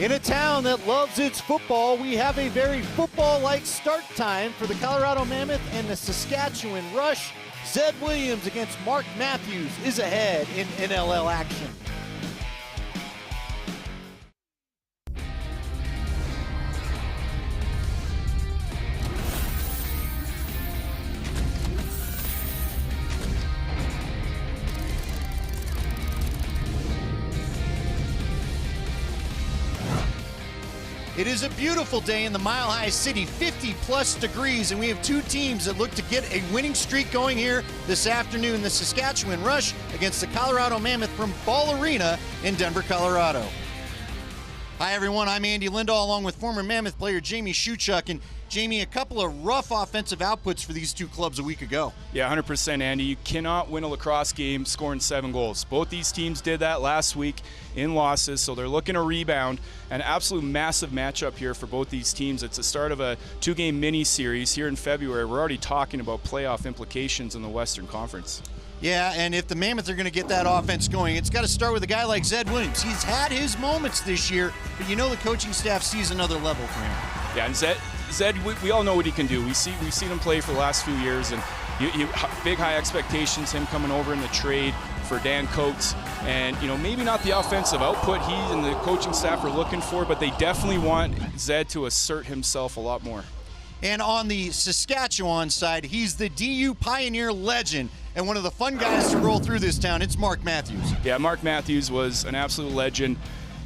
In a town that loves its football, we have a very football-like start time for the Colorado Mammoth and the Saskatchewan Rush. Zed Williams against Mark Matthews is ahead in NLL action. It is a beautiful day in the Mile High City, 50-plus degrees, and we have two teams that look to get a winning streak going here this afternoon. The Saskatchewan Rush against the Colorado Mammoth from Ball Arena in Denver, Colorado. Hi, everyone. I'm Andy Lindahl, along with former Mammoth player Jamie Shuchuk. And Jamie, a couple of rough offensive outputs for these two clubs a week ago. Yeah, 100%, Andy. You cannot win a lacrosse game scoring 7 goals. Both these teams did that last week in losses, so they're looking to rebound. An absolute massive matchup here for both these teams. It's the start of a 2-game mini-series here in February. We're already talking about playoff implications in the Western Conference. Yeah, and if the Mammoth are going to get that offense going, it's got to start with a guy like Zed Williams. He's had his moments this year, but you know the coaching staff sees another level for him. Yeah, and Zed, we all know what he can do. We've seen him play for the last few years, and big high expectations, him coming over in the trade for Dan Coates. And, maybe not the offensive output he and the coaching staff are looking for, but they definitely want Zed to assert himself a lot more. And on the Saskatchewan side, he's the DU Pioneer legend and one of the fun guys to roll through this town. It's Mark Matthews. Yeah, Mark Matthews was an absolute legend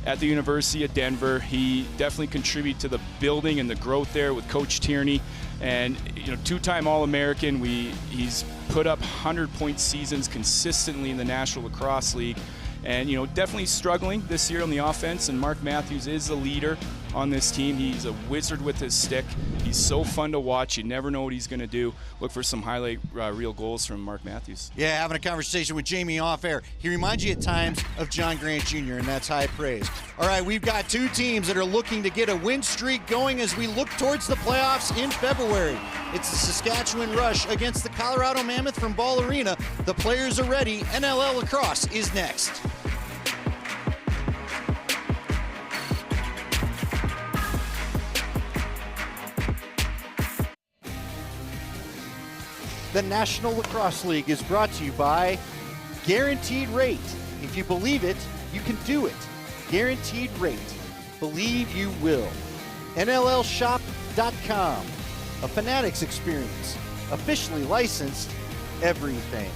at the University of Denver. He definitely contributed to the building and the growth there with Coach Tierney. And, 2-time All-American. He's put up 100-point seasons consistently in the National Lacrosse League. And, definitely struggling this year on the offense, and Mark Matthews is the leader on this team. He's a wizard with his stick. He's so fun to watch. You never know what he's going to do. Look for some highlight reel goals from Mark Matthews. Yeah, having a conversation with Jamie off air. He reminds you at times of John Grant Jr., and that's high praise. All right, we've got two teams that are looking to get a win streak going as we look towards the playoffs in February. It's the Saskatchewan Rush against the Colorado Mammoth from Ball Arena. The players are ready. NLL Lacrosse is next. The National Lacrosse League is brought to you by Guaranteed Rate. If you believe it, you can do it. Guaranteed Rate. Believe you will. NLLshop.com. A Fanatics experience. Officially licensed everything.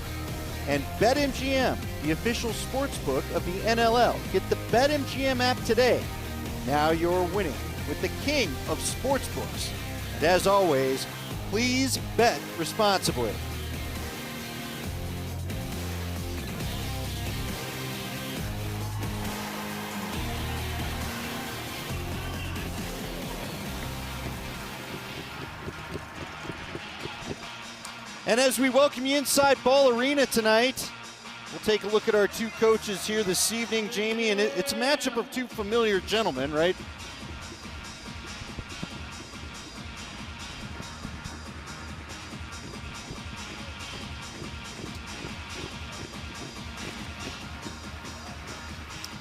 And BetMGM, the official sportsbook of the NLL. Get the BetMGM app today. Now you're winning with the king of sportsbooks. And as always, please bet responsibly. And as we welcome you inside Ball Arena tonight, we'll take a look at our two coaches here this evening, Jamie, and it's a matchup of two familiar gentlemen, right?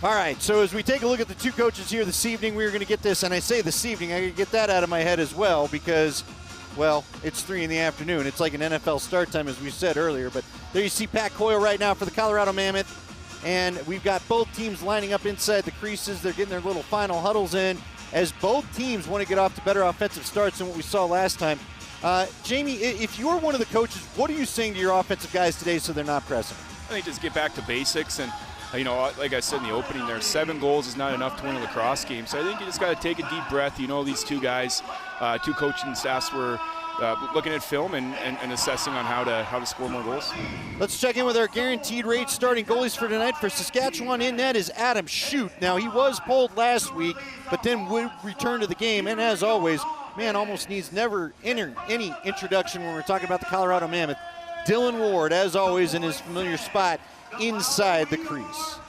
All right, so as we take a look at the two coaches here this evening, we're going to get this, and I say this evening, I got to get that out of my head as well because, well, it's 3 in the afternoon. It's like an NFL start time, as we said earlier, but there you see Pat Coyle right now for the Colorado Mammoth, and we've got both teams lining up inside the creases. They're getting their little final huddles in as both teams want to get off to better offensive starts than what we saw last time. Jamie, if you're one of the coaches, what are you saying to your offensive guys today so they're not pressing? I think just get back to basics and like I said in the opening there, 7 goals is not enough to win a lacrosse game. So I think you just got to take a deep breath. These two guys, two coaching staffs were looking at film and assessing on how to score more goals. Let's check in with our Guaranteed Rate starting goalies for tonight. For Saskatchewan in net is Adam Shute. Now, he was pulled last week, but then would return to the game. And as always, man almost needs never any introduction when we're talking about the Colorado Mammoth. Dylan Ward, as always, in his familiar spot inside the crease.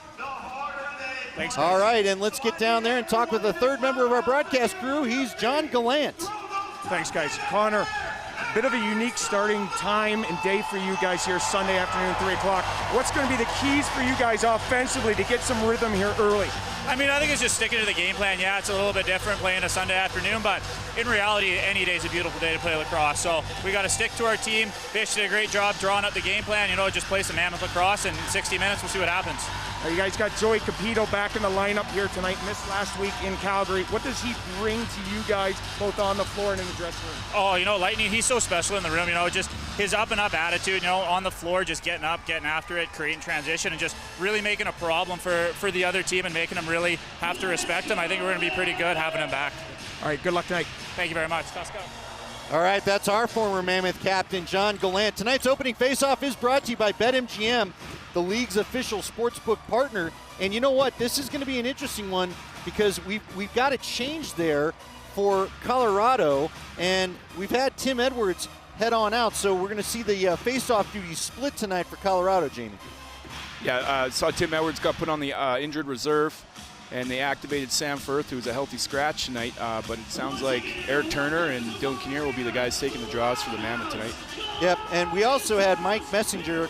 Thanks, guys. All right, and let's get down there and talk with the third member of our broadcast crew. He's John Gallant. Thanks, guys. Connor, bit of a unique starting time and day for you guys here Sunday afternoon, 3 o'clock. What's going to be the keys for you guys offensively to get some rhythm here early? I mean, I think it's just sticking to the game plan. Yeah, it's a little bit different playing a Sunday afternoon, but in reality, any day is a beautiful day to play lacrosse. So we got to stick to our team. Fish did a great job drawing up the game plan. You know, just play some Mammoth lacrosse, and in 60 minutes, we'll see what happens. You guys got Joey Capito back in the lineup here tonight, missed last week in Calgary. What does he bring to you guys, both on the floor and in the dressing room? Oh, you know, Lightning, he's so special in the room. You know, just his up-and-up attitude, you know, on the floor, just getting up, getting after it, creating transition, and just really making a problem for the other team and making them really have to respect him. I think we're going to be pretty good having him back. All right, good luck tonight. Thank you very much. Let's go. All right, that's our former Mammoth captain, John Gallant. Tonight's opening faceoff is brought to you by BetMGM, the league's official sportsbook partner. And you know what? This is going to be an interesting one because we've got a change there for Colorado, and we've had Tim Edwards head on out, so we're going to see the faceoff duty split tonight for Colorado, Jamie. Yeah, saw Tim Edwards got put on the injured reserve, and they activated Sam Firth, who was a healthy scratch tonight, but it sounds like Eric Turner and Dylan Kinnear will be the guys taking the draws for the Mammoth tonight. Yep, and we also had Mike Messenger.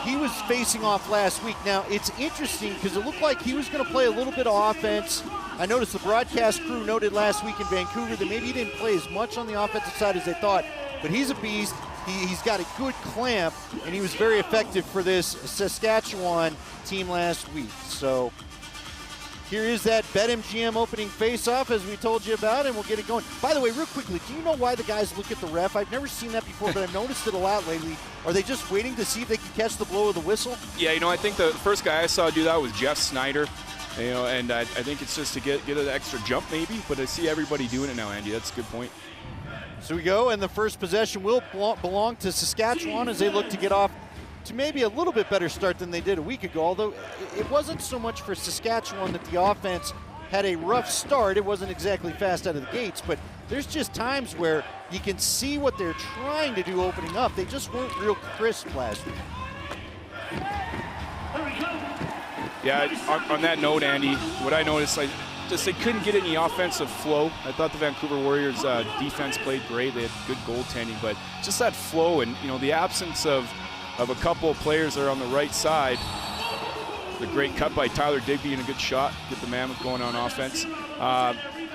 He was facing off last week. Now, it's interesting because it looked like he was going to play a little bit of offense. I noticed the broadcast crew noted last week in Vancouver that maybe he didn't play as much on the offensive side as they thought, but he's a beast. He's got a good clamp, and he was very effective for this Saskatchewan team last week. So here is that BetMGM opening face-off as we told you about, and we'll get it going. By the way, real quickly, do you know why the guys look at the ref? I've never seen that before, but I've noticed it a lot lately. Are they just waiting to see if they can catch the blow of the whistle? Yeah, you know, I think the first guy I saw do that was Jeff Snyder. You know, and I think it's just to get an extra jump maybe, but I see everybody doing it now, Andy. That's a good point. So we go, and the first possession will belong to Saskatchewan as they look to get off to maybe a little bit better start than they did a week ago, although it wasn't so much for Saskatchewan that the offense had a rough start. It wasn't exactly fast out of the gates, but there's just times where you can see what they're trying to do opening up. They just weren't real crisp last week. Yeah, on that note, Andy, what I noticed, they couldn't get any offensive flow. I thought the Vancouver Warriors defense played great. They had good goaltending, but just that flow and, you know, the absence of a couple of players that are on the right side. The great cut by Tyler Digby and a good shot, get the Mammoth going on offense.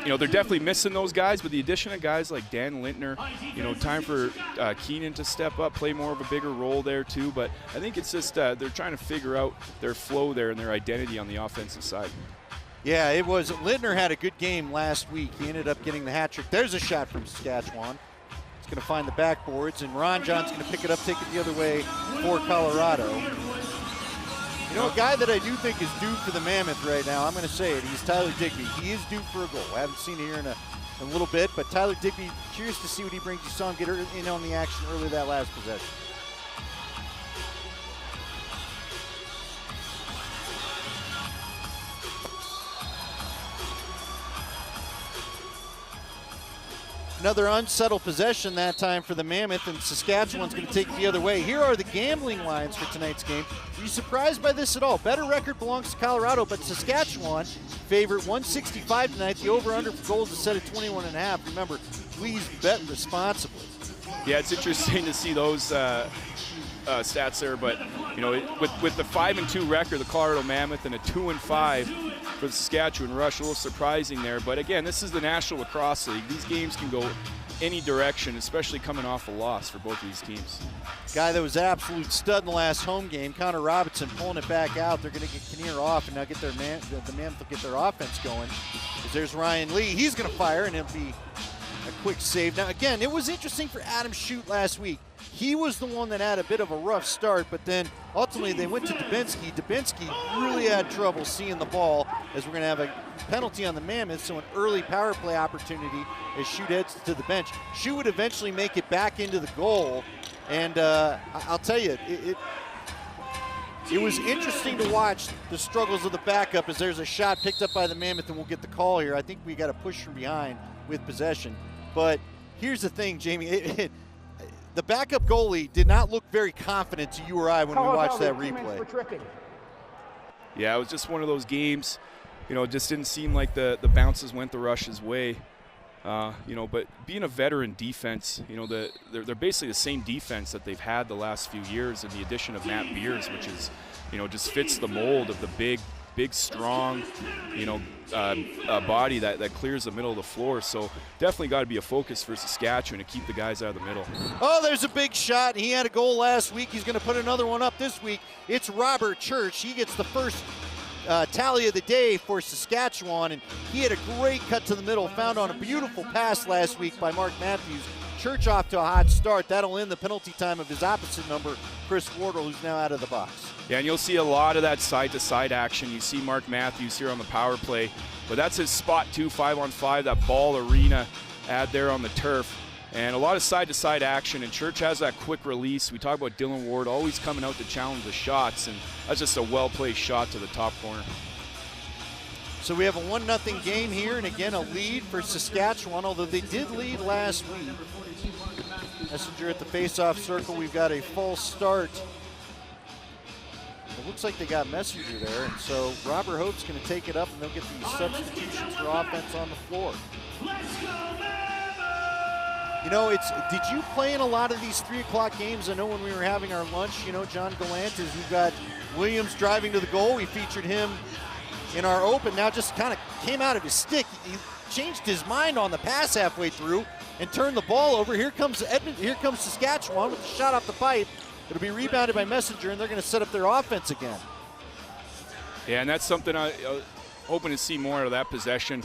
You know, they're definitely missing those guys, but the addition of guys like Dan Lintner, you know, time for Keenan to step up, play more of a bigger role there too. But I think it's just they're trying to figure out their flow there and their identity on the offensive side. Yeah, it was. Lintner had a good game last week. He ended up getting the hat trick. There's a shot from Saskatchewan. It's going to find the backboards, and Ron John's going to pick it up, take it the other way for Colorado. You know, a guy that I do think is due for the Mammoth right now, I'm going to say it, he's Tyler Digby. He is due for a goal. I haven't seen it here in a little bit, but Tyler Digby, curious to see what he brings. You saw him get in on the action early that last possession. Another unsettled possession that time for the Mammoth, and Saskatchewan's going to take it the other way. Here are the gambling lines for tonight's game. Are you surprised by this at all? Better record belongs to Colorado, but Saskatchewan favorite 165 tonight. The over-under for goals is set at 21.5. Remember, please bet responsibly. Yeah, it's interesting to see those stats there, but you know, with the 5-2 record, the Colorado Mammoth, and a 2-5 for the Saskatchewan Rush, a little surprising there. But again, this is the National Lacrosse League. These games can go any direction, especially coming off a loss for both of these teams. Guy that was an absolute stud in the last home game, Connor Robinson, pulling it back out. They're going to get Kinnear off, and now get the Mammoth will get their offense going. Because there's Ryan Lee. He's going to fire, and it'll be a quick save. Now, again, it was interesting for Adam Shute last week. He was the one that had a bit of a rough start, but then ultimately they went to Dubinsky. Dubinsky really had trouble seeing the ball, as we're going to have a penalty on the Mammoth, so an early power play opportunity as Shute heads to the bench. Shute would eventually make it back into the goal, and I'll tell you, it was interesting to watch the struggles of the backup as there's a shot picked up by the Mammoth, and we'll get the call here. I think we got a push from behind with possession. But here's the thing, Jamie. The backup goalie did not look very confident to you or I when we watched that replay. Yeah, it was just one of those games. You know, it just didn't seem like the bounces went the Rush's way. But being a veteran defense, they're basically the same defense that they've had the last few years, and the addition of Matt Beers, which is, just fits the mold of the big, strong, body that clears the middle of the floor. So definitely got to be a focus for Saskatchewan to keep the guys out of the middle. Oh, there's a big shot. He had a goal last week. He's going to put another one up this week. It's Robert Church. He gets the first tally of the day for Saskatchewan, and he had a great cut to the middle, found on a beautiful pass last week by Mark Matthews. Church off to a hot start. That'll end the penalty time of his opposite number, Chris Wardle, who's now out of the box. Yeah, and you'll see a lot of that side-to-side action. You see Mark Matthews here on the power play, but that's his spot too, 5-on-5, that ball arena ad there on the turf. And a lot of side-to-side action, and Church has that quick release. We talk about Dylan Ward always coming out to challenge the shots, and that's just a well-placed shot to the top corner. So we have a 1-0 game here, and again a lead for Saskatchewan, although they did lead last week. Messenger at the face-off circle. We've got a false start. It looks like they got Messenger there, and so Robert Hope's going to take it up, and they'll get these substitutions for offense on the floor. Did you play in a lot of these 3 o'clock games? I know when we were having our lunch, John Gallant is, you've got Williams driving to the goal. We featured him in our open. Now just kind of came out of his stick. He changed his mind on the pass halfway through and turned the ball over. Here comes Saskatchewan with the shot off the pipe. It'll be rebounded by Messenger, and they're going to set up their offense again. Yeah, and that's something I'm hoping to see more of that possession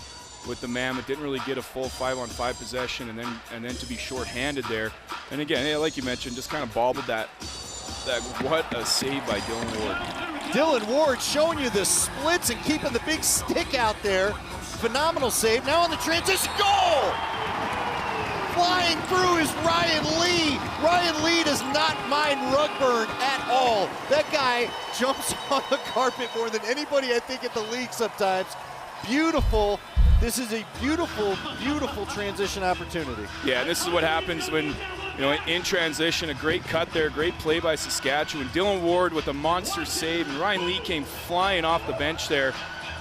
with the Mammoth. Didn't really get a full 5-on-5 possession, and then to be short-handed there. And again, like you mentioned, just kind of bobbled that. What a save by Dylan Ward. Dylan Ward showing you the splits and keeping the big stick out there. Phenomenal save. Now on the transition, goal! Flying through is Ryan Lee. Ryan Lee does not mind rug burn at all. That guy jumps on the carpet more than anybody, I think, at the league sometimes. Beautiful. This is a beautiful, beautiful transition opportunity. Yeah, and this is what happens when, in transition, a great cut there, great play by Saskatchewan. Dylan Ward with a monster save, and Ryan Lee came flying off the bench there.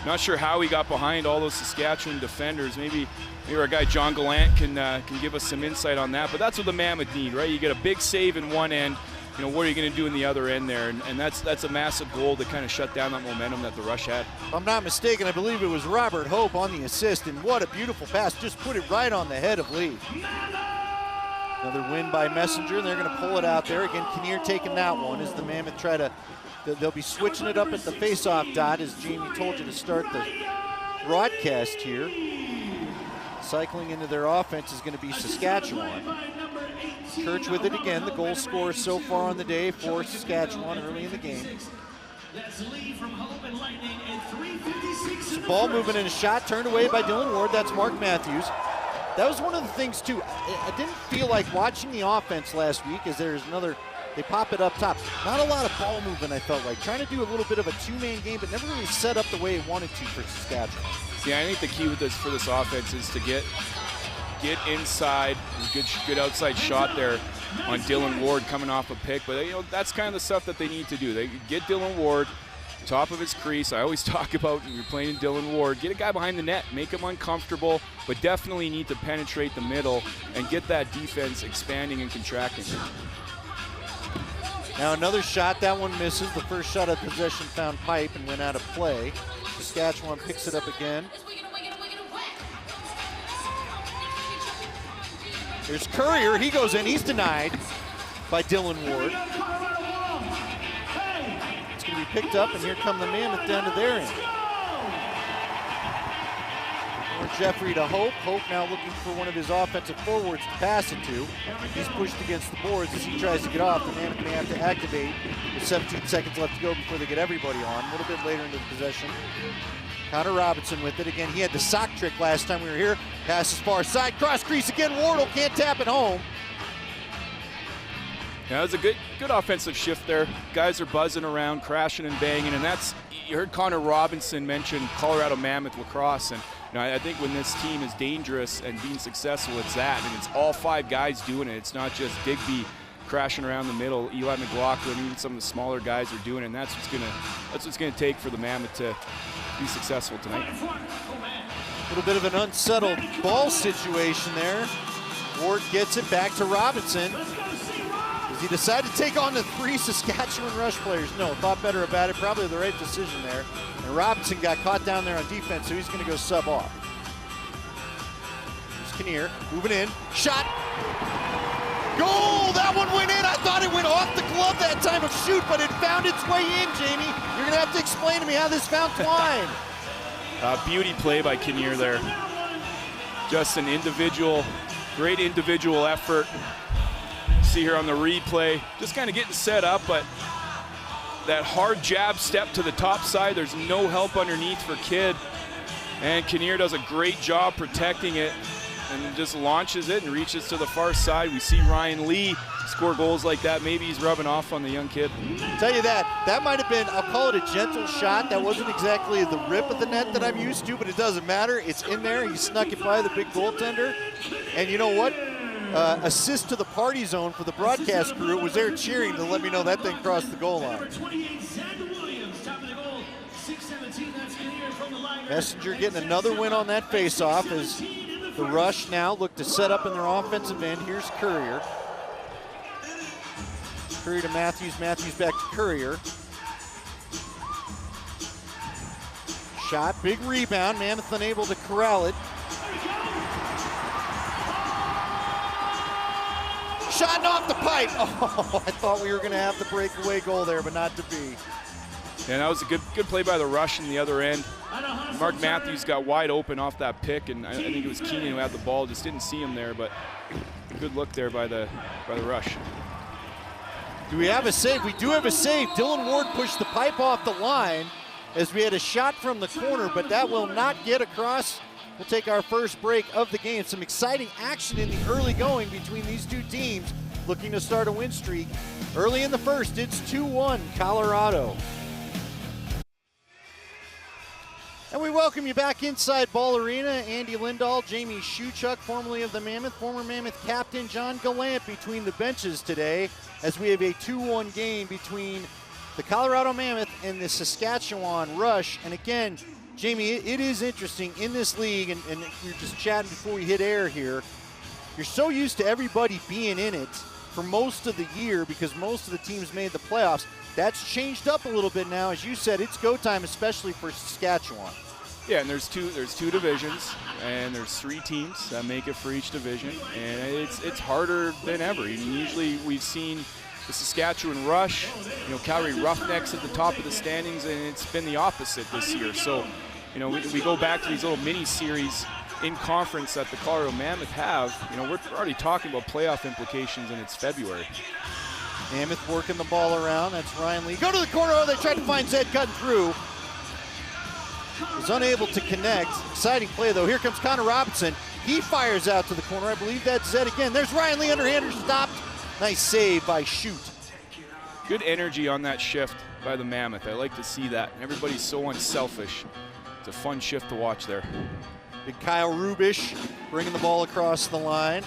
Not sure how he got behind all those Saskatchewan defenders. Maybe our guy John Gallant can give us some insight on that. But that's what the Mammoth need, right? You get a big save in one end. What are you going to do in the other end there? And that's a massive goal to kind of shut down that momentum that the Rush had. If I'm not mistaken, I believe it was Robert Hope on the assist, and what a beautiful pass. Just put it right on the head of Lee. Another win by Messenger, and they're going to pull it out there. Again, Kinnear taking that one as the Mammoth try to, they'll be switching it up at the face-off dot, as Jamie told you to start the broadcast here. Cycling into their offense is going to be Saskatchewan. Church with it again, the goal scorer so far on the day for Saskatchewan early in the game. Some ball movement and a shot turned away by Dylan Ward. That's Mark Matthews. That was one of the things, too. I didn't feel like watching the offense last week, as there's another, they pop it up top. Not a lot of ball movement, I felt like. Trying to do a little bit of a two-man game, but never really set up the way it wanted to for Saskatchewan. Yeah, I think the key with for this offense is to get inside. Good outside shot there on Dylan Ward coming off a pick. But that's kind of the stuff that they need to do. They get Dylan Ward top of his crease. I always talk about, when you're playing Dylan Ward, get a guy behind the net, make him uncomfortable, but definitely need to penetrate the middle and get that defense expanding and contracting. Now another shot, that one misses. The first shot of possession found pipe and went out of play. Saskatchewan picks it up again. There's Courier, he goes in, he's denied by Dylan Ward. It's going to be picked up, and here come the Mammoth down to their end. More Jeffrey to Hope. Hope now looking for one of his offensive forwards to pass it to. He's pushed against the boards as he tries to get off. The Mammoth may have to activate with 17 seconds left to go before they get everybody on. A little bit later into the possession. Connor Robinson with it. Again, he had the sock trick last time we were here. Passes far side, cross crease again. Wardle can't tap it home. Yeah, it was a good offensive shift there. Guys are buzzing around, crashing and banging, and you heard Connor Robinson mention Colorado Mammoth lacrosse, and I think when this team is dangerous and being successful, it's that, and it's all 5 guys doing it. It's not just Digby crashing around the middle. Eli McLaughlin, even some of the smaller guys are doing it, and that's what's gonna take for the Mammoth to be successful tonight. little bit of an unsettled ball situation there. Ward gets it back to Robinson. Does he decide to take on the 3 Saskatchewan Rush players? No, thought better about it. Probably the right decision there. And Robinson got caught down there on defense, so he's going to go sub off. Here's Kinnear moving in. Shot. Goal! That one went in. I thought it went off the glove that time of shoot, but it found its way in, Jamie. You're going to have to explain to me how this found Twine. Beauty play by Kinnear there. Just an individual, great individual effort. See here on the replay, just kind of getting set up, but that hard jab step to the top side, there's no help underneath for Kidd. And Kinnear does a great job protecting it and just launches it and reaches to the far side. We see Ryan Lee score goals like that. Maybe he's rubbing off on the young kid. Tell you that might have been, I'll call it a gentle shot. That wasn't exactly the rip of the net that I'm used to, but it doesn't matter. It's in there. He snuck it by the big goaltender. And you know what? Assist to the party zone for the broadcast crew. Was there cheering to let me know that thing crossed the goal line. Messenger getting another win on that faceoff as the Rush now look to set up in their offensive end. Here's Courier. Courier to Matthews, Matthews back to Courier. Shot, big rebound, Mammoth unable to corral it. Shot and off the pipe. Oh, I thought we were going to have the breakaway goal there, but not to be. And that was a good play by the Rush in the other end. Mark Matthews got wide open off that pick, and I think it was Keenan who had the ball. Just didn't see him there, but good look there by the Rush. Do we have a save? We do have a save. Dylan Ward pushed the pipe off the line as we had a shot from the corner, but that will not get across. We'll take our first break of the game. Some exciting action in the early going between these two teams looking to start a win streak. Early in the first, it's 2-1 Colorado. And we welcome you back inside Ball Arena. Andy Lindahl, Jamie Shuchuk, formerly of the Mammoth, former Mammoth captain John Gallant between the benches today as we have a 2-1 game between the Colorado Mammoth and the Saskatchewan Rush. And again, Jamie, it is interesting in this league, and we were just chatting before we hit air here. You're so used to everybody being in it for most of the year because most of the teams made the playoffs. That's changed up a little bit now. As you said, it's go time, especially for Saskatchewan. Yeah, and there's two divisions, and there's 3 teams that make it for each division, and it's harder than ever. Usually we've seen the Saskatchewan Rush, Calgary Roughnecks at the top of the standings, and it's been the opposite this year. So, we go back to these little mini-series in conference that the Colorado Mammoth have. We're already talking about playoff implications, and it's February. Mammoth working the ball around. That's Ryan Lee. Go to the corner. Oh, they tried to find Zed cutting through. Was unable to connect. Exciting play, though. Here comes Connor Robinson. He fires out to the corner. I believe that's Zed again. There's Ryan Lee underhander stopped. Nice save by Shoot. Good energy on that shift by the Mammoth. I like to see that. Everybody's so unselfish. It's a fun shift to watch there. Big Kyle Rubish bringing the ball across the line.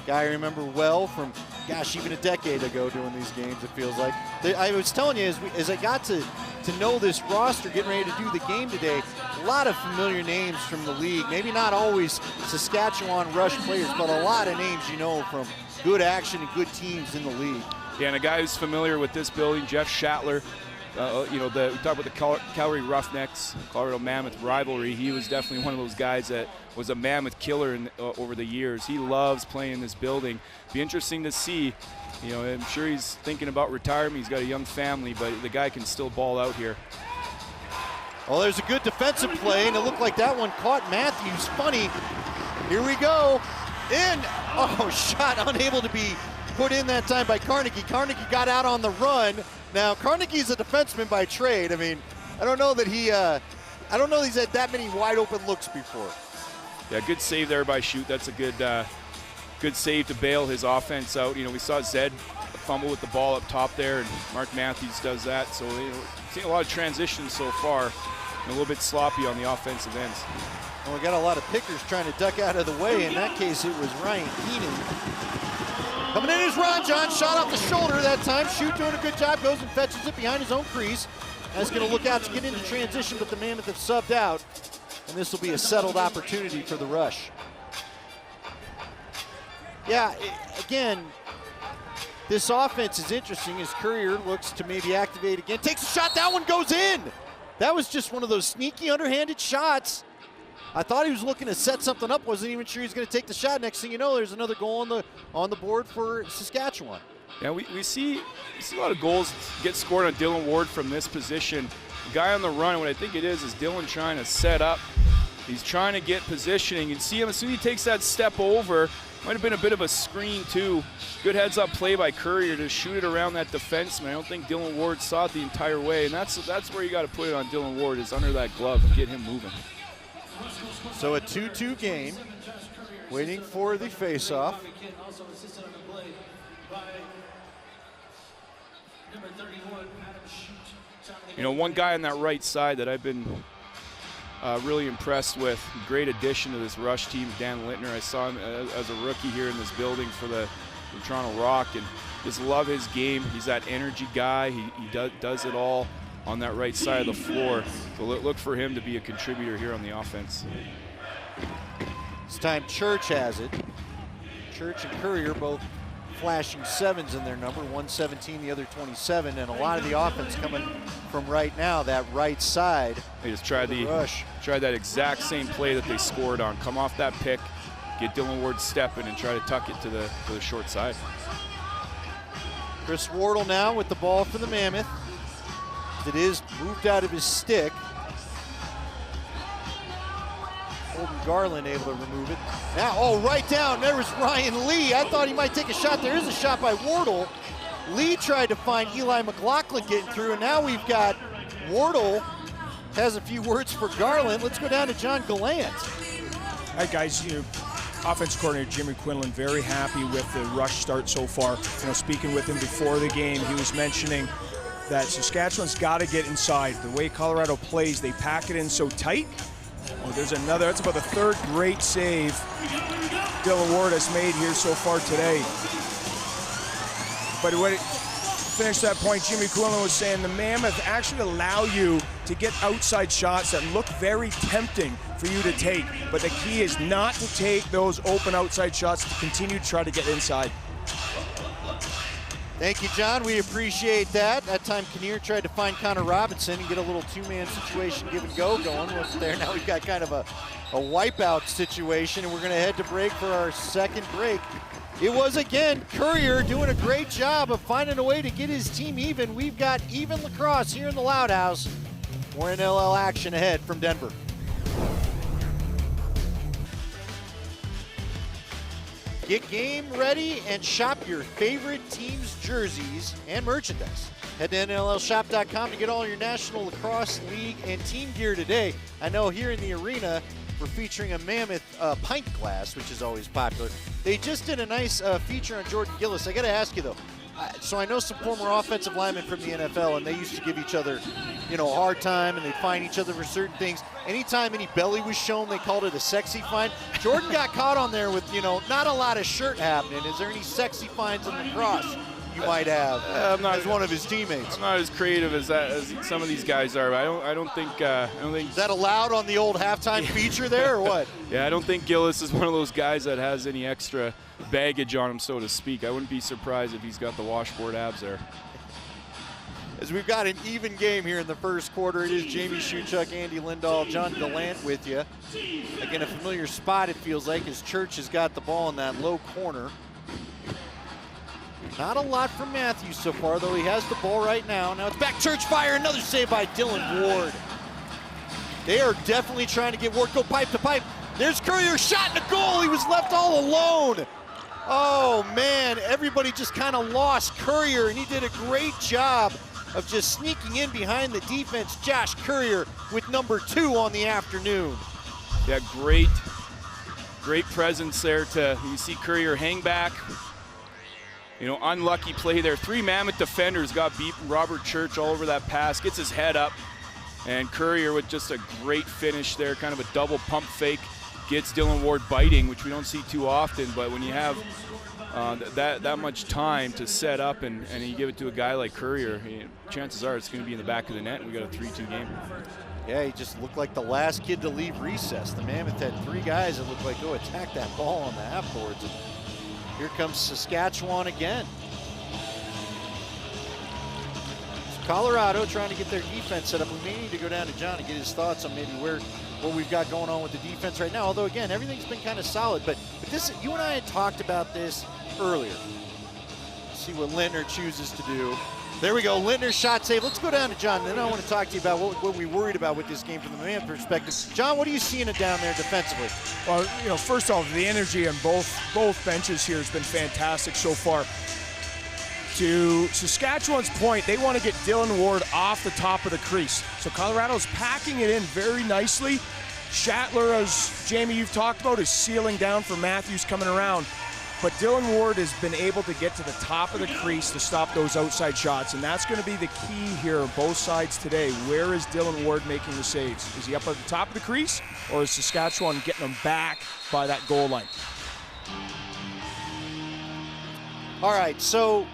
Guy I remember well from, gosh, even a decade ago doing these games, it feels like. I was telling you, as I got to know this roster, getting ready to do the game today, a lot of familiar names from the league. Maybe not always Saskatchewan Rush players, but a lot of names from good action and good teams in the league. Yeah, and a guy who's familiar with this building, Jeff Schattler. We talk about the Calgary Roughnecks, Colorado Mammoth rivalry. He was definitely one of those guys that was a Mammoth killer over the years. He loves playing in this building. Be interesting to see. I'm sure he's thinking about retirement. He's got a young family, but the guy can still ball out here. Well, there's a good defensive play, and it looked like that one caught Matthews. Funny. Here we go. In. Oh, shot unable to be put in that time by Carnegie. Carnegie got out on the run. Now, Carnegie's a defenseman by trade. I mean, I don't know that he's had that many wide open looks before. Yeah, good save there by Shoot. That's a good save to bail his offense out. We saw Zed fumble with the ball up top there, and Mark Matthews does that. So, seeing a lot of transitions so far, and a little bit sloppy on the offensive ends. Well, we got a lot of pickers trying to duck out of the way. In that case, it was Ryan Keenan. Coming in is Ron John, shot off the shoulder that time. Shoot doing a good job, goes and fetches it behind his own crease. That's going to look out to get into transition, but the Mammoth have subbed out. and this will be a settled opportunity for the rush. Yeah, again, this offense is interesting as Courier looks to maybe activate again. Takes a shot, that one goes in. That was just one of those sneaky underhanded shots. I thought he was looking to set something up, wasn't even sure he was going to take the shot. Next thing you know, there's another goal on the board for Saskatchewan. Yeah, we see a lot of goals get scored on Dylan Ward from this position. The guy on the run, what I think it is Dylan trying to set up. He's trying to get positioning. You can see him as soon as he takes that step over. Might have been a bit of a screen too. Good heads-up play by Courier to shoot it around that defenseman. I don't think Dylan Ward saw it the entire way, and that's where you got to put it on Dylan Ward, is under that glove and get him moving. So a 2-2 game, waiting for the face-off. You know, one guy on that right side that I've been really impressed with, great addition to this rush team, Dan Littner. I saw him as a rookie here in this building for the Toronto Rock, and just love his game. He's that energy guy. He does it all on that right side of the floor. So look for him to be a contributor here on the offense. This time Church has it. Church and Courier both flashing 7s in their number, one 17, the other 27, and a lot of the offense coming from right now, that right side. They just tried that exact same play that they scored on. Come off that pick, get Dylan Ward stepping, and try to tuck it to the short side. Chris Wardle now with the ball for the Mammoth. It is moved out of his stick. Holden Garland able to remove it. Now, right down, there was Ryan Lee. I thought he might take a shot. There is a shot by Wardle. Lee tried to find Eli McLaughlin getting through, and now we've got Wardle has a few words for Garland. Let's go down to John Gallant. All right, guys, offense coordinator Jimmy Quinlan very happy with the rush start so far. Speaking with him before the game, he was mentioning that Saskatchewan's got to get inside. The way Colorado plays, they pack it in so tight. Oh, there's another. That's about the third great save Dylan Ward has made here so far today. But when it finished that point, Jimmy Quinlan was saying the Mammoth actually allow you to get outside shots that look very tempting for you to take. But the key is not to take those open outside shots, to continue to try to get inside. Thank you, John. We appreciate that. That time Kinnear tried to find Connor Robinson and get a little two-man situation give and go going. Wasn't there. Now we've got kind of a wipeout situation, and we're going to head to break for our second break. It was, again, Courier doing a great job of finding a way to get his team even. We've got even lacrosse here in the Loud House. More NLL action ahead from Denver. Get game ready and shop your favorite team's jerseys and merchandise. Head to NLLshop.com to get all your National Lacrosse League and team gear today. I know here in the arena, we're featuring a Mammoth pint glass, which is always popular. They just did a nice feature on Jordan Gillis. I got to ask you, though. So I know some former offensive linemen from the NFL, and they used to give each other, a hard time, and they'd find each other for certain things. Anytime any belly was shown, they called it a sexy find. Jordan got caught on there with, not a lot of shirt happening. Is there any sexy finds in lacrosse you might have as one of his teammates? I'm not as creative as some of these guys are. I don't think. Is that allowed on the old halftime feature there, or what? Yeah, I don't think Gillis is one of those guys that has any extra baggage on him, so to speak. I wouldn't be surprised if he's got the washboard abs there. As we've got an even game here in the first quarter, it is Jamie Shuchuk, Andy Lindahl, John Gallant with you. Again, a familiar spot, it feels like, as Church has got the ball in that low corner. Not a lot from Matthews so far, though he has the ball right now. Now it's back, Church fire, another save by Dylan Ward. They are definitely trying to get Ward, go pipe to pipe. There's Courier, shot and a goal, he was left all alone. Oh man, everybody just kind of lost Courier, and he did a great job of just sneaking in behind the defense. Josh Courier with number 2 on the afternoon. Yeah, great presence there. You see Courier hang back. Unlucky play there. 3 Mammoth defenders got beaten. Robert Church all over that pass, gets his head up, and Courier with just a great finish there, kind of a double pump fake, gets Dylan Ward biting, which we don't see too often, but when you have that much time to set up and you give it to a guy like Courier, chances are it's going to be in the back of the net, and we got a 3-2 game. Yeah, he just looked like the last kid to leave recess. The Mammoth had 3 guys that looked like, oh, attack that ball on the half boards. And here comes Saskatchewan again. So Colorado trying to get their defense set up. We may need to go down to John to get his thoughts on maybe what we've got going on with the defense right now. Although, again, everything's been kind of solid. But this, you and I had talked about this earlier. Let's see what Lintner chooses to do. There we go, Lintner's shot save. Let's go down to John. Then I want to talk to you about what we worried about with this game from the Mammoth perspective. John, what are you seeing it down there defensively? Well, you know, first off, the energy on both benches here has been fantastic so far. To Saskatchewan's point, they want to get Dylan Ward off the top of the crease. So Colorado's packing it in very nicely. Schattler, as Jamie, you've talked about, is sealing down for Matthews coming around. But Dylan Ward has been able to get to the top of the crease to stop those outside shots, and that's going to be the key here on both sides today. Where is Dylan Ward making the saves? Is he up at the top of the crease, or is Saskatchewan getting him back by that goal line? All right, so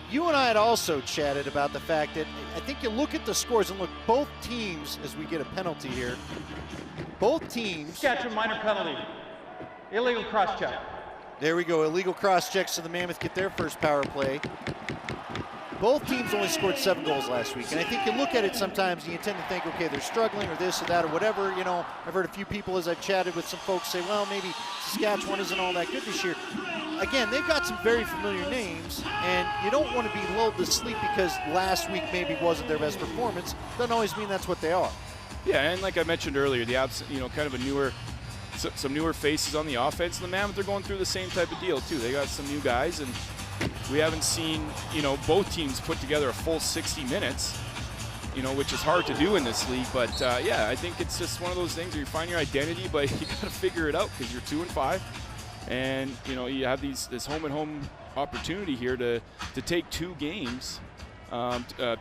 you and I had also chatted about the fact that I think you look at the scores and look, both teams, as we get a penalty here, both teams. Saskatchewan minor penalty. Illegal cross check. There we go, illegal cross checks, so the Mammoth get their first power play. Both teams only scored 7 goals last week, and I think you look at it sometimes and you tend to think, okay, they're struggling or this or that or whatever. You know, I've heard a few people as I've chatted with some folks say, well, maybe Saskatchewan isn't all that good this year. Again, they've got some very familiar names, and you don't want to be lulled to sleep because last week maybe wasn't their best performance. Doesn't always mean that's what they are. Yeah, and like I mentioned earlier, kind of a newer, some newer faces on the offense. And the Mammoth are going through the same type of deal too. They got some new guys, and we haven't seen, both teams put together a full 60 minutes, which is hard to do in this league. But yeah, I think it's just one of those things where you find your identity, but you got to figure it out because you're 2-5, and you have this home and home opportunity here to take 2 games,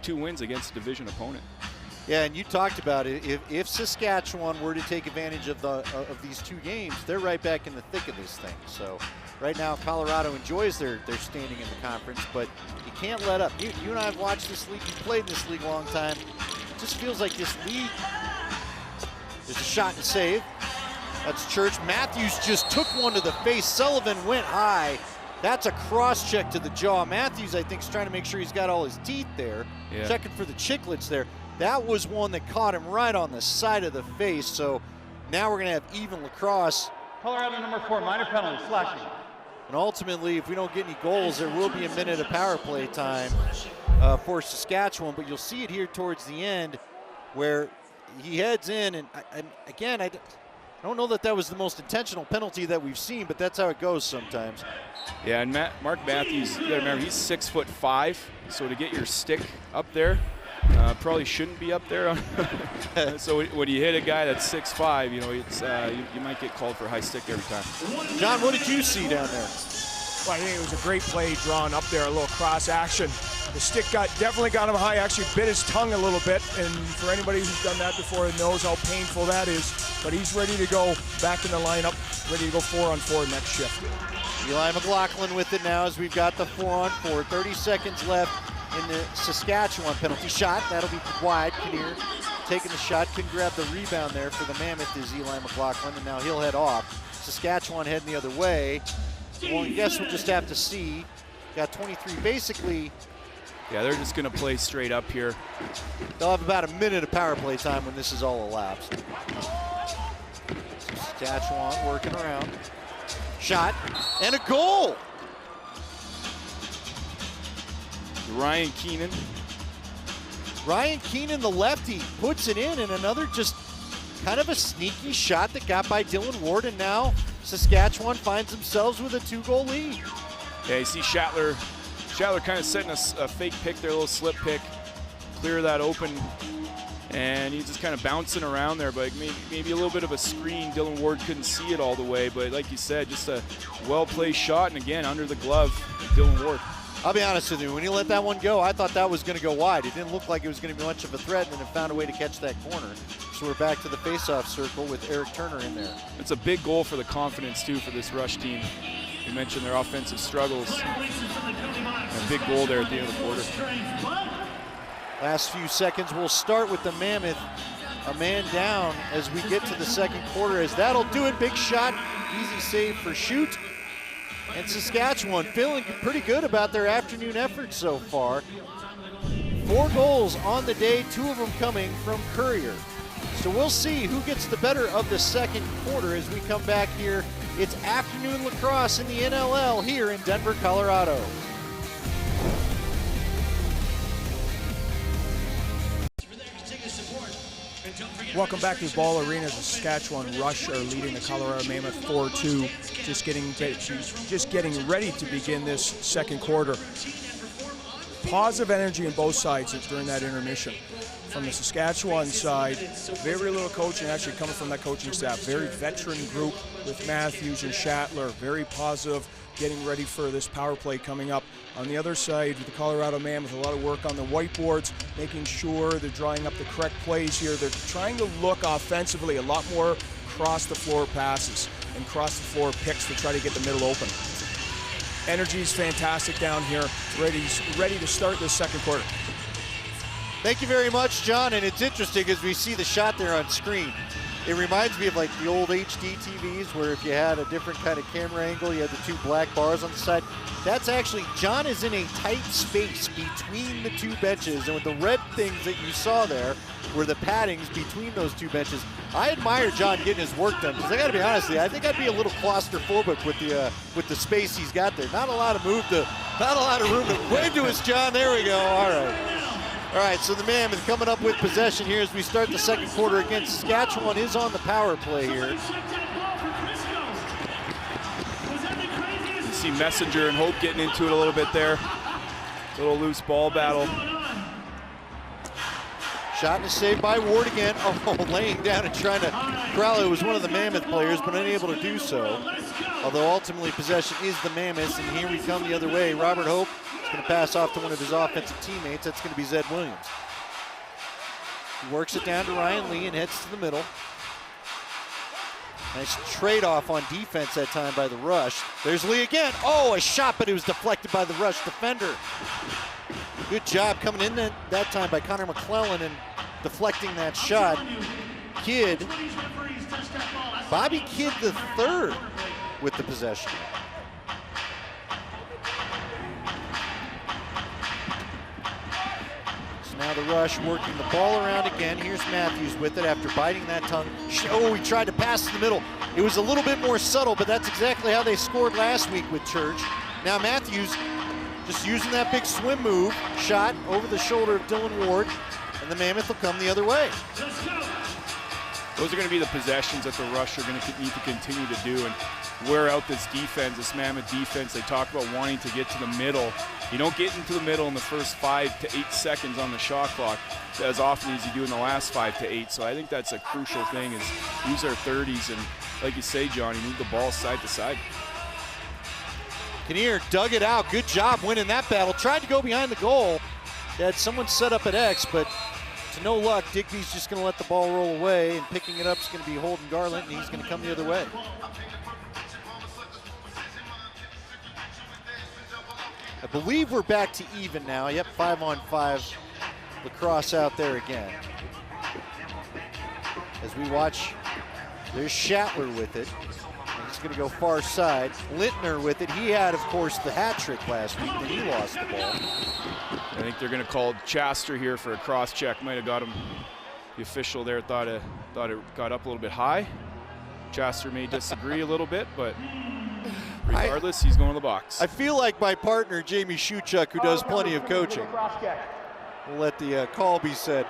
2 wins against a division opponent. Yeah, and you talked about it. If Saskatchewan were to take advantage of these 2 games, they're right back in the thick of this thing. So right now, Colorado enjoys their standing in the conference, but you can't let up. You and I have watched this league. You've played in this league a long time. It just feels like this league. There's a shot and save. That's Church. Matthews just took one to the face. Sullivan went high. That's a cross check to the jaw. Matthews, I think, is trying to make sure he's got all his teeth there. Yeah. Checking for the chiclets there. That was one that caught him right on the side of the face. So now we're going to have even lacrosse. Colorado number 4, minor penalty, slashing. And ultimately, if we don't get any goals, there will be a minute of power play time for Saskatchewan. But you'll see it here towards the end where he heads in. And again, I don't know that was the most intentional penalty that we've seen, but that's how it goes sometimes. Yeah, and Mark Matthews, you got to remember, he's 6'5", so to get your stick up there, probably shouldn't be up there. So when you hit a guy that's 6'5", you might get called for a high stick every time. John, what did you see down there? Well, I think it was a great play drawn up there, a little cross action. The stick definitely got him high, actually bit his tongue a little bit, and for anybody who's done that before knows how painful that is. But he's ready to go back in the lineup, ready to go 4-on-4 next shift. Eli McLaughlin with it now as we've got the 4-on-4. 30 seconds left in the Saskatchewan penalty shot. That'll be wide. Kinnear taking the shot, couldn't grab the rebound there for the Mammoth is Eli McLaughlin, and now he'll head off. Saskatchewan heading the other way. Well, I guess we'll just have to see. Got 23, basically. Yeah, they're just going to play straight up here. They'll have about a minute of power play time when this is all elapsed. Saskatchewan working around. Shot and a goal. Ryan Keenan. Ryan Keenan, the lefty, puts it in, and another just kind of a sneaky shot that got by Dylan Ward, and now Saskatchewan finds themselves with a 2-goal lead. Yeah, you see Schattler kind of setting a fake pick there, a little slip pick, clear that open, and he's just kind of bouncing around there, but maybe a little bit of a screen. Dylan Ward couldn't see it all the way, but like you said, just a well-placed shot, and again, under the glove, Dylan Ward. I'll be honest with you, when he let that one go, I thought that was going to go wide. It didn't look like it was going to be much of a threat, and then it found a way to catch that corner. So we're back to the face-off circle with Eric Turner in there. It's a big goal for the confidence, too, for this Rush team. You mentioned their offensive struggles. A big goal there at the end of the quarter. Last few seconds, we'll start with the Mammoth a man down as we get to the second quarter, as that'll do it. Big shot, easy save for Shoot. And Saskatchewan feeling pretty good about their afternoon effort so far. 4 goals on the day, 2 of them coming from Courier. So we'll see who gets the better of the second quarter as we come back here. It's afternoon lacrosse in the NLL here in Denver, Colorado. Welcome back to Ball Arena. The Saskatchewan Rush are leading the Colorado Mammoth 4-2. Just getting ready to begin this second quarter. Positive energy on both sides during that intermission. From the Saskatchewan side, very little coaching actually coming from that coaching staff. Very veteran group with Matthews and Schattler. Very positive, getting ready for this power play coming up. On the other side, the Colorado Mammoth, a lot of work on the whiteboards, making sure they're drawing up the correct plays here. They're trying to look offensively a lot more cross-the-floor passes and cross-the-floor picks to try to get the middle open. Energy is fantastic down here, ready to start this second quarter. Thank you very much, John. And it's interesting as we see the shot there on screen. It reminds me of like the old HD TVs where if you had a different kind of camera angle, you had the 2 black bars on the side. That's actually, John is in a tight space between the 2 benches, and with the red things that you saw there were the paddings between those 2 benches. I admire John getting his work done, because I gotta be honest with you, I think I'd be a little claustrophobic with the space he's got there. Not a lot of room to wave to us, John. There we go. All right, so the Mammoth coming up with possession here as we start the second quarter again. Saskatchewan is on the power play here. You see Messenger and Hope getting into it a little bit there. Little loose ball battle. Shot and a save by Ward again. Oh, laying down and trying to corral it. It was one of the Mammoth players, but unable to do so. Although ultimately possession is the Mammoths, and here we come the other way. Robert Hope going to pass off to one of his offensive teammates. That's going to be Zed Williams. He works it down to Ryan Lee and heads to the middle. Nice trade-off on defense that time by the Rush. There's Lee again. Oh, a shot, but it was deflected by the Rush defender. Good job coming in that time by Connor McClellan and deflecting that shot. Kidd, Bobby Kidd the third with the possession. Now the Rush working the ball around again. Here's Matthews with it after biting that tongue. Oh, he tried to pass in the middle. It was a little bit more subtle, but that's exactly how they scored last week with Church. Now Matthews just using that big swim move, shot over the shoulder of Dylan Ward, and the Mammoth will come the other way. Those are going to be the possessions that the Rush are going to need to continue to do and wear out this defense, this Mammoth defense. They talk about wanting to get to the middle. You don't get into the middle in the first 5 to 8 seconds on the shot clock as often as you do in the last 5 to 8. So I think that's a crucial thing, is use our 30s. And like you say, John, you move the ball side to side. Kinnear dug it out. Good job winning that battle. Tried to go behind the goal. They had someone set up at X, but to no luck, Digby's just going to let the ball roll away, and picking it up is going to be Holden Garland, and he's going to come the other way. I believe we're back to even now. Yep, 5-on-5 lacrosse out there again. As we watch, there's Schattler with it. He's going to go far side. Lintner with it. He had, of course, the hat trick last week when he lost the ball. I think they're going to call Chaster here for a cross check. Might have got him. The official there thought it got up a little bit high. Chaster may disagree a little bit, but regardless, he's going to the box. I feel like my partner, Jamie Shuchuk, who does plenty of coaching, will let the call be said.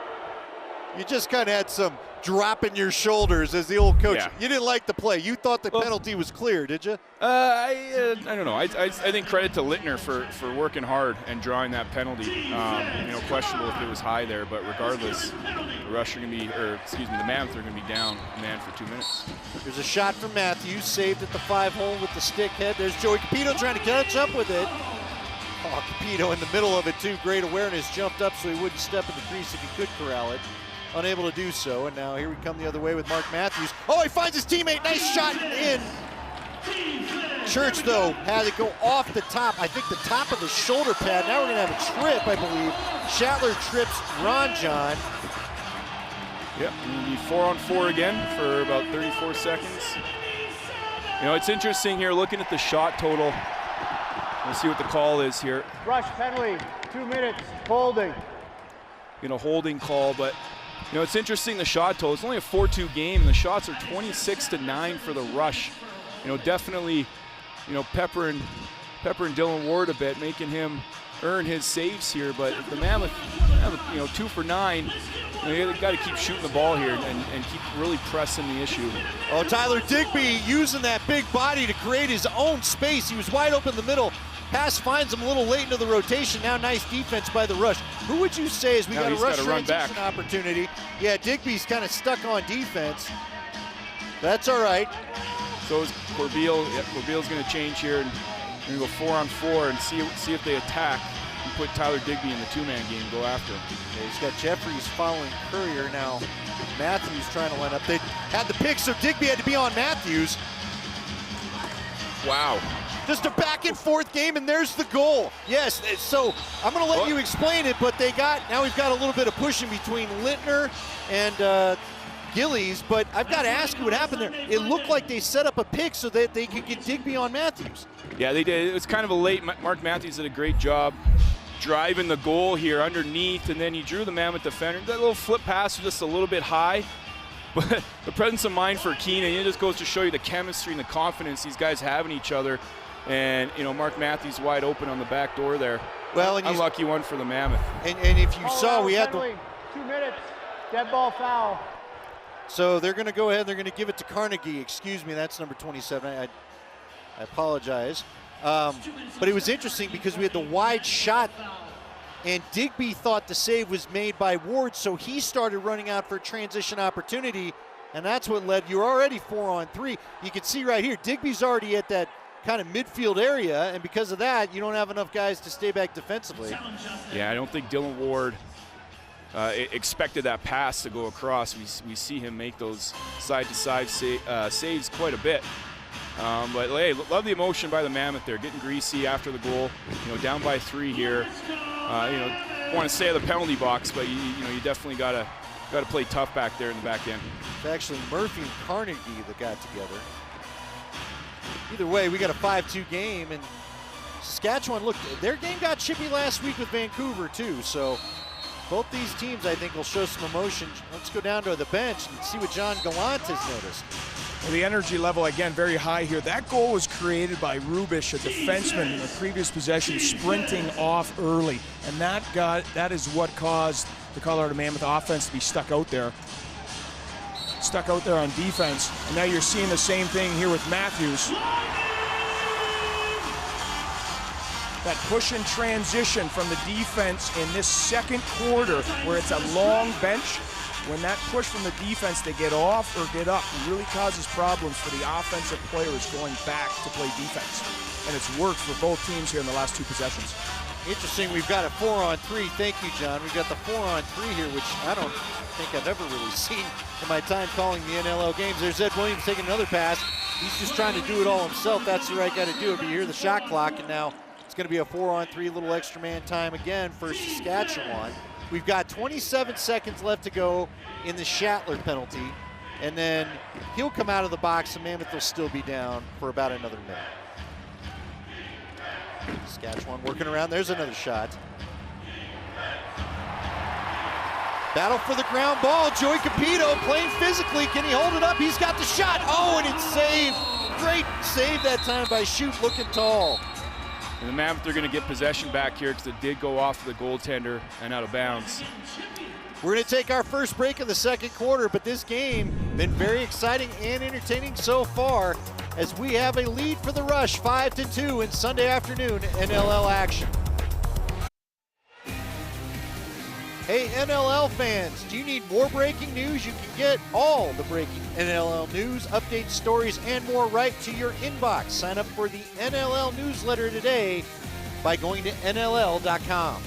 You just kind of had some drop in your shoulders as the old coach. Yeah. You didn't like the play. You thought the penalty was clear, did you? I don't know. I think credit to Lintner for working hard and drawing that penalty. Questionable if it was high there, but regardless, the Rush are going to be, the Mammoth are going to be down man for 2 minutes. There's a shot from Matthews, saved at the 5-hole with the stick head. There's Joey Capito trying to catch up with it. Oh, Capito in the middle of it too. Great awareness, jumped up so he wouldn't step in the crease if he could corral it. Unable to do so, and now here we come the other way with Mark Matthews. Oh, he finds his teammate, nice shot in. Church, though, had to go off the top, I think the top of the shoulder pad. Now we're gonna have a trip, I believe. Schattler trips Ron John. Yep, we need 4-on-4 again for about 34 seconds. You know, it's interesting here looking at the shot total. We'll see what the call is here. Rush penalty, 2 minutes, holding. You know, holding call, but you know, it's interesting the shot total. It's only a 4-2 game, and the shots are 26-9 for the Rush. You know, definitely, you know, peppering Dylan Ward a bit, making him earn his saves here. But the Mammoth, you know, 2 for 9. You know, you got to keep shooting the ball here and keep really pressing the issue. Oh, Tyler Digby using that big body to create his own space. He was wide open in the middle. Pass finds him a little late into the rotation. Now nice defense by the Rush. Who would you say is we got a rush transition opportunity? Yeah, Digby's kind of stuck on defense. That's all right. So is Corbeil. Yeah, Corbeil's going to change here and going to go 4-on-4 and see if they attack and put Tyler Digby in the two-man game, go after him. Yeah, he's got Jeffries following Courier now. Matthews trying to line up. They had the pick, so Digby had to be on Matthews. Wow. Just a back and forth game, and there's the goal. Yes, so I'm going to let you explain it, but now we've got a little bit of pushing between Lintner and Gillies, but I've got to ask you what happened there. It looked like they set up a pick so that they could get Digby on Matthews. Yeah, they did. It was kind of a late. Mark Matthews did a great job driving the goal here underneath, and then he drew the Mammoth defender. That little flip pass was just a little bit high, but the presence of mind for Keenan, it just goes to show you the chemistry and the confidence these guys have in each other. And, you know, Mark Matthews wide open on the back door there. Well, and unlucky one for the Mammoth. And if you saw, we had the 2 minutes, dead ball foul. So they're going to go ahead, they're going to give it to Carnegie. Excuse me, that's number 27. I apologize. But it was interesting because we had the wide shot, and Digby thought the save was made by Ward, so he started running out for a transition opportunity, and that's what led. You're already 4-on-3. You can see right here, Digby's already at that kind of midfield area, and because of that, you don't have enough guys to stay back defensively. Yeah, I don't think Dylan Ward expected that pass to go across. We see him make those side-to-side saves quite a bit. But hey, love the emotion by the Mammoth there, getting greasy after the goal. You know, down by 3 here. You know, want to stay at the penalty box, but you definitely got to play tough back there in the back end. It's actually Murphy and Carnegie that got together. Either way, we got a 5-2 game, and Saskatchewan, look, their game got chippy last week with Vancouver too, so both these teams, I think, will show some emotion. Let's go down to the bench and see what John Gallant has noticed. Well, the energy level, again, very high here. That goal was created by Rubish, a defenseman in the previous possession, sprinting off early, and that is what caused the Colorado Mammoth offense to be stuck out there on defense. And now you're seeing the same thing here with Matthews. That push and transition from the defense in this second quarter, where it's a long bench. When that push from the defense, they get off or get up, it really causes problems for the offensive players going back to play defense. And it's worked for both teams here in the last 2 possessions. Interesting, we've got a 4-on-3. Thank you, John. We've got the 4-on-3 here, which I don't think I've ever really seen in my time calling the NLL games. There's Ed Williams taking another pass. He's just trying to do it all himself. That's the right guy to do it. But you hear the shot clock, and now it's going to be a 4-on-3, little extra man time again for Saskatchewan. We've got 27 seconds left to go in the Shatler penalty, and then he'll come out of the box, and Mammoth will still be down for about another minute. Saskatchewan working around. There's another shot. Battle for the ground ball. Joey Capito playing physically. Can he hold it up? He's got the shot. Oh, and it's saved. Great save that time by Shute, looking tall. And the Mammoth are going to get possession back here because it did go off the goaltender and out of bounds. We're going to take our first break of the second quarter, but this game been very exciting and entertaining so far as we have a lead for the Rush, 5-2 in Sunday afternoon NLL action. Hey, NLL fans, do you need more breaking news? You can get all the breaking NLL news, updates, stories, and more right to your inbox. Sign up for the NLL newsletter today by going to NLL.com.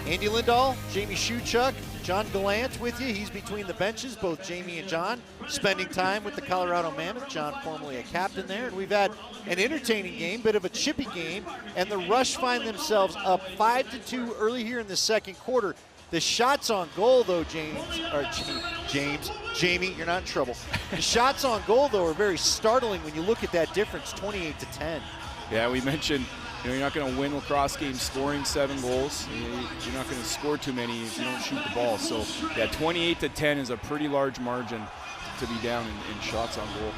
Andy Lindahl, Jamie Shuchuk, John Gallant with you. He's between the benches, both Jamie and John, spending time with the Colorado Mammoth. John formerly a captain there. And we've had an entertaining game, bit of a chippy game, and the Rush find themselves up 5-2 early here in the second quarter. The shots on goal, though, Jamie, you're not in trouble. The shots on goal, though, are very startling when you look at that difference, 28-10. Yeah, we mentioned, you're not going to win lacrosse games scoring 7 goals. You're not going to score too many if you don't shoot the ball. So, yeah, 28-10 is a pretty large margin to be down in shots on goal.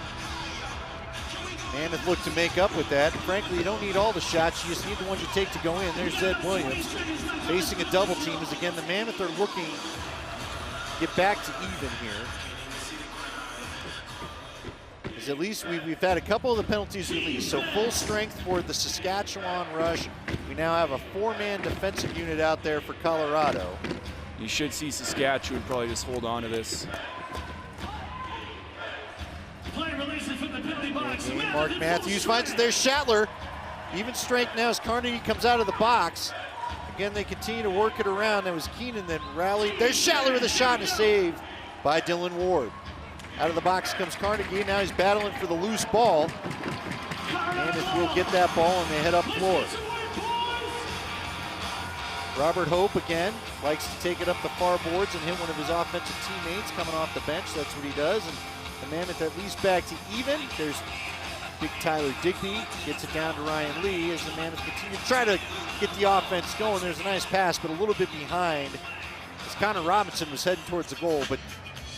Mammoth looked to make up with that. Frankly, you don't need all the shots. You just need the ones you take to go in. There's Zed Williams facing a double team as, again, the Mammoth are looking to get back to even here. As at least we've had a couple of the penalties released. So full strength for the Saskatchewan Rush. We now have a 4-man defensive unit out there for Colorado. You should see Saskatchewan probably just hold on to this. And Mark Matthews finds it there. Shatler, even strength now as Carnegie comes out of the box. Again, they continue to work it around. That was Keenan that rallied. There's Shatler with a shot and a save by Dylan Ward. Out of the box comes Carnegie. Now he's battling for the loose ball. And if we'll get that ball and they head up floor. Robert Hope again likes to take it up the far boards and hit one of his offensive teammates coming off the bench. That's what he does. And the Mammoth at least back to even. There's big Tyler Digby, gets it down to Ryan Lee as the Mammoth continue to try to get the offense going. There's a nice pass, but a little bit behind as Connor Robinson was heading towards the goal, but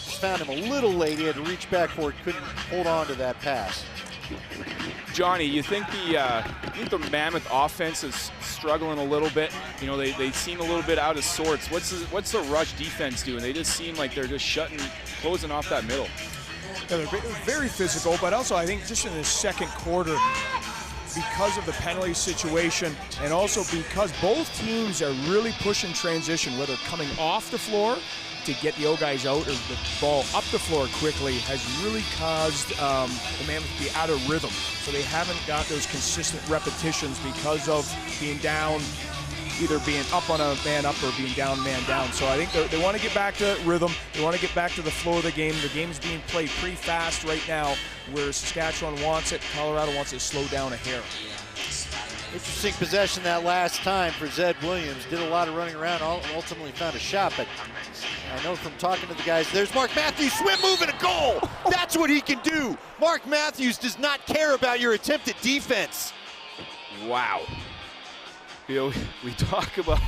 just found him a little late. He had to reach back for it, couldn't hold on to that pass. Johnny, you think the Mammoth offense is struggling a little bit? You know, they seem a little bit out of sorts. What's the Rush defense doing? They just seem like they're just closing off that middle. Yeah, they're very physical, but also I think just in the second quarter, because of the penalty situation and also because both teams are really pushing transition, whether coming off the floor to get the O guys out or the ball up the floor quickly, has really caused the Mammoth to be out of rhythm. So they haven't got those consistent repetitions because of being down, either being up on a man up or being down man down. So I think they want to get back to rhythm. They want to get back to the flow of the game. The game's being played pretty fast right now, where Saskatchewan wants it, Colorado wants it to slow down a hair. Interesting possession that last time for Zed Williams. Did a lot of running around, ultimately found a shot, but I know from talking to the guys, there's Mark Matthews, swim move and a goal. That's what he can do. Mark Matthews does not care about your attempted defense. Wow. You know, we talk about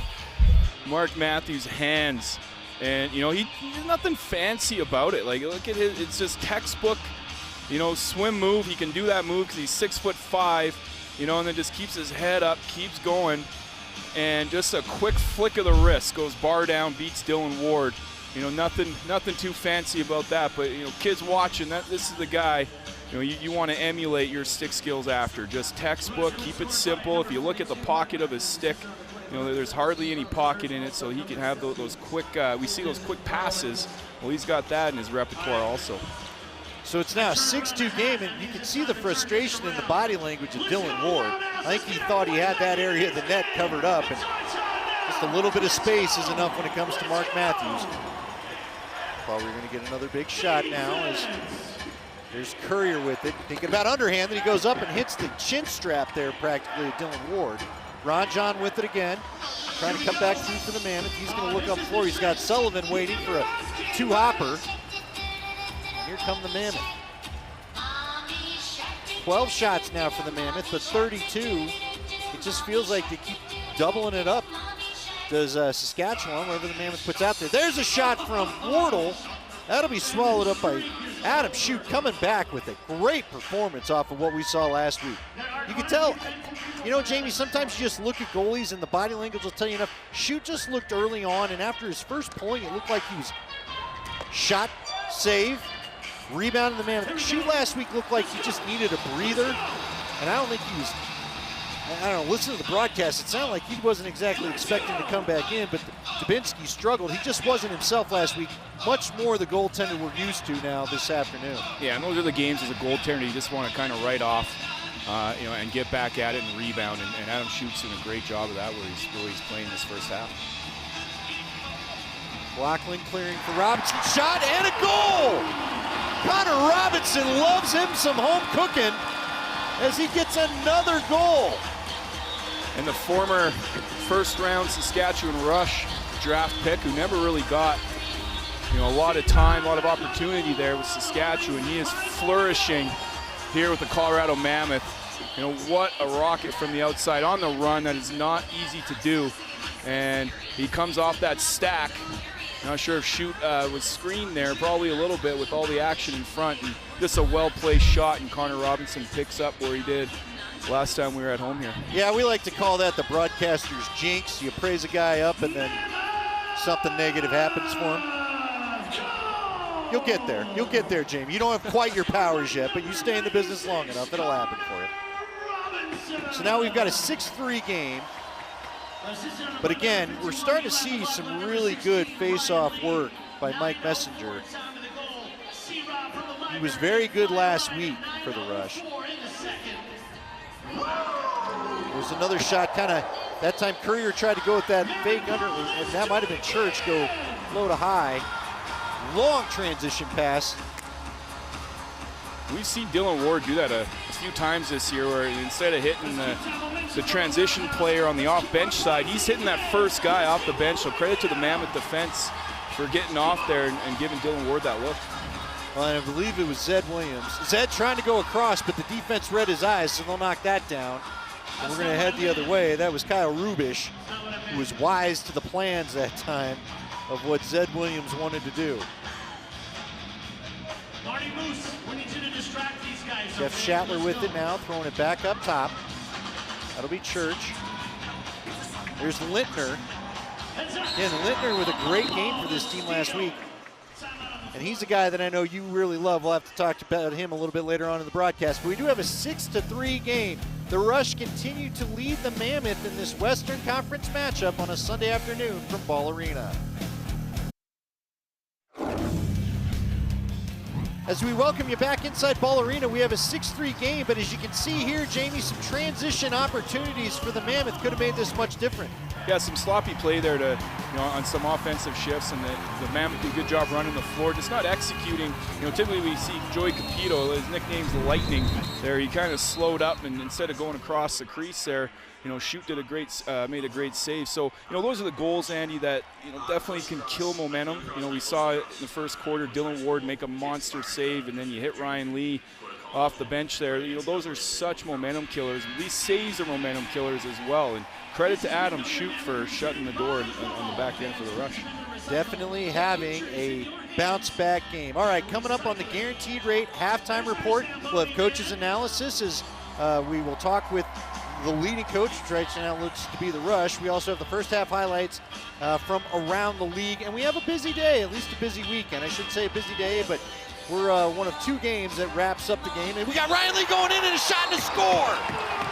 Mark Matthews' hands, and you know, he's nothing fancy about it. Like, look at his, it's just textbook, you know, swim move. He can do that move because he's 6'5", you know, and then just keeps his head up, keeps going, and just a quick flick of the wrist, goes bar down, beats Dylan Ward. You know, nothing too fancy about that, but you know, kids watching, this is the guy. You know, you want to emulate your stick skills after. Just textbook, keep it simple. If you look at the pocket of his stick, you know, there's hardly any pocket in it, so he can have those quick, we see those quick passes. Well, he's got that in his repertoire also. So it's now a 6-2 game, and you can see the frustration in the body language of Dylan Ward. I think he thought he had that area of the net covered up, and just a little bit of space is enough when it comes to Mark Matthews. Probably going to get another big shot now as there's Courier with it. Thinking about underhand, then he goes up and hits the chin strap there practically of Dylan Ward. Ron John with it again, trying to come back through for the Mammoth. He's going to look up floor. He's got Sullivan waiting for a two-hopper. Here come the Mammoth. 12 shots now for the Mammoth, but 32. It just feels like they keep doubling it up. Does Saskatchewan, whatever the Mammoth puts out there. There's a shot from Wardle. That'll be swallowed up by Adam Shute, coming back with a great performance off of what we saw last week. You can tell, you know, Jamie, sometimes you just look at goalies and the body language will tell you enough. Shute just looked early on, and after his first pulling, it looked like he was shot, save, rebound in the Mammoth. Shute last week looked like he just needed a breather, and I don't think he was, I don't know, listen to the broadcast, it sounded like he wasn't exactly expecting to come back in, but Dubinsky struggled. He just wasn't himself last week. Much more the goaltender we're used to now this afternoon. Yeah, and those are the games as a goaltender you just want to kind of write off, you know, and get back at it and rebound. And Adam Schute's doing a great job of that where he's playing this first half. Blockland clearing for Robinson, shot and a goal! Connor Robinson loves him some home cooking as he gets another goal. And the former first-round Saskatchewan Rush draft pick who never really got, a lot of time, a lot of opportunity there with Saskatchewan. He is flourishing here with the Colorado Mammoth. What a rocket from the outside on the run. That is not easy to do. And he comes off that stack. Not sure if Shoot was screened there, probably a little bit with all the action in front. And just a well-placed shot, and Connor Robinson picks up where he did last time we were at home here. Yeah, we like to call that the broadcaster's jinx. You praise a guy up and then something negative happens for him. You'll get there. You'll get there, Jamie. You don't have quite your powers yet, but you stay in the business long enough, it'll happen for you. So now we've got a 6-3 game. But again, we're starting to see some really good face-off work by Mike Messenger. He was very good last week for the Rush. There's another shot, that time Courier tried to go with that fake under, and that might have been Church, go low to high. Long transition pass. We've seen Dylan Ward do that a few times this year, where instead of hitting the transition player on the off-bench side, he's hitting that first guy off the bench. So credit to the Mammoth defense for getting off there and giving Dylan Ward that look. Well, and I believe it was Zed Williams. Zed trying to go across, but the defense read his eyes, so they'll knock that down. And we're going to head the other way. That was Kyle Rubish, who was wise to the plans that time of what Zed Williams wanted to do. Jeff Shatler with it now, throwing it back up top. That'll be Church. There's Lintner. Again, Lintner with a great game for this team last week. And he's a guy that I know you really love. We'll have to talk about him a little bit later on in the broadcast. But we do have a 6-3 game. The Rush continue to lead the Mammoth in this Western Conference matchup on a Sunday afternoon from Ball Arena. As we welcome you back inside Ball Arena, we have a 6-3 game, but as you can see here, Jamie, some transition opportunities for the Mammoth could have made this much different. Yeah, some sloppy play there on some offensive shifts, and the Mammoth do a good job running the floor, just not executing. Typically we see Joey Capito, his nickname's the Lightning there. He kind of slowed up, and instead of going across the crease there, Shoot did made a great save. So, those are the goals, Andy, that, definitely can kill momentum. We saw it in the first quarter, Dylan Ward make a monster save, and then you hit Ryan Lee off the bench there. Those are such momentum killers. These saves are momentum killers as well. And credit to Adam Shoot for shutting the door on the back end for the Rush. Definitely having a bounce-back game. All right, coming up on the Guaranteed Rate halftime report, we'll have coach's analysis as we will talk with the leading coach, which right now looks to be the Rush. We also have the first half highlights from around the league, and we have a busy day, at least a busy weekend. I shouldn't say a busy day, but we're one of two games that wraps up the game, and we got Ryan Lee going in and a shot and a score.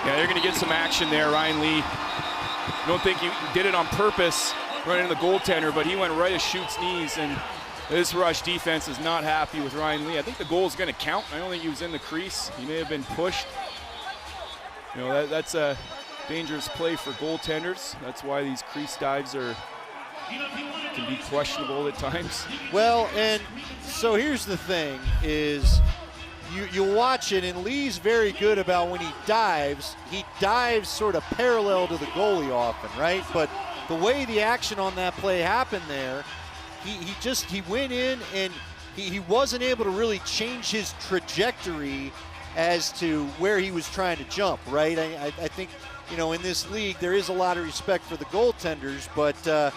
Yeah, they're going to get some action there. Ryan Lee, I don't think he did it on purpose running into the goaltender, but he went right at Shoot's knees, and this Rush defense is not happy with Ryan Lee. I think the goal is going to count. I don't think he was in the crease. He may have been pushed. That's a dangerous play for goaltenders. That's why these crease dives can be questionable at times. Well, and so here's the thing is you watch it, and Lee's very good about when he dives sort of parallel to the goalie often, right? But the way the action on that play happened there, he went in and he wasn't able to really change his trajectory as to where he was trying to jump, right? I think, in this league, there is a lot of respect for the goaltenders, but a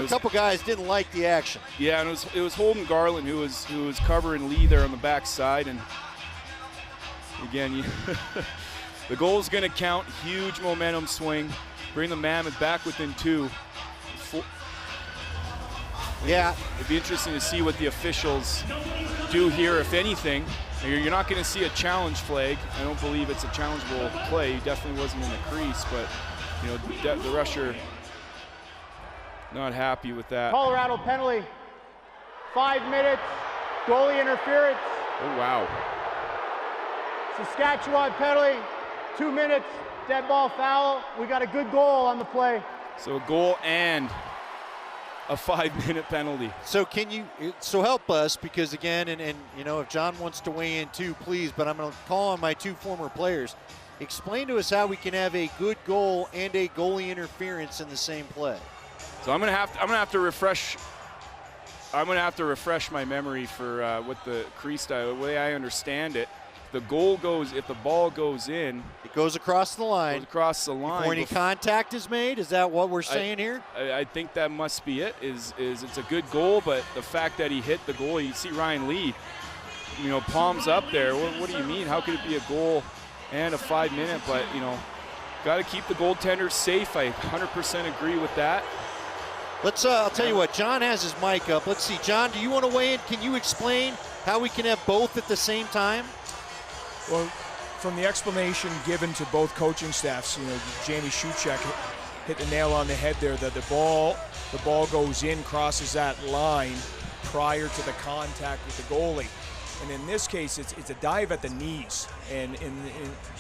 couple guys didn't like the action. Yeah, and it was Holden Garland who was covering Lee there on the backside, and again, the goal is going to count. Huge momentum swing, bring the Mammoth back within two. Yeah, it'd be interesting to see what the officials do here, if anything. You're not going to see a challenge flag. I don't believe it's a challengeable play. He definitely wasn't in the crease, but the Rusher not happy with that. Colorado penalty. 5 minutes. Goalie interference. Oh, wow. Saskatchewan penalty. 2 minutes. Dead ball foul. We got a good goal on the play. So a goal and a 5-minute penalty. So help us, because again, and if John wants to weigh in too, please, but I'm going to call on my two former players. Explain to us how we can have a good goal and a goalie interference in the same play. So I'm gonna have to refresh. I'm gonna have to refresh my memory for what the crease style. The way I understand it, if the ball goes in, it goes across the line. Goes across the line. Before any contact is made. Is that what we're saying here? I think that must be it. Is it's a good goal, but the fact that he hit the goal, you see Ryan Lee, palms up there. What do you mean? How could it be a goal and a 5-minute? But got to keep the goaltenders safe. I 100% agree with that. I'll tell you what, John has his mic up. Let's see, John, do you want to weigh in? Can you explain how we can have both at the same time? Well, from the explanation given to both coaching staffs, Jamie Shuchek hit the nail on the head there, that the ball goes in, crosses that line prior to the contact with the goalie. And in this case, it's a dive at the knees. And in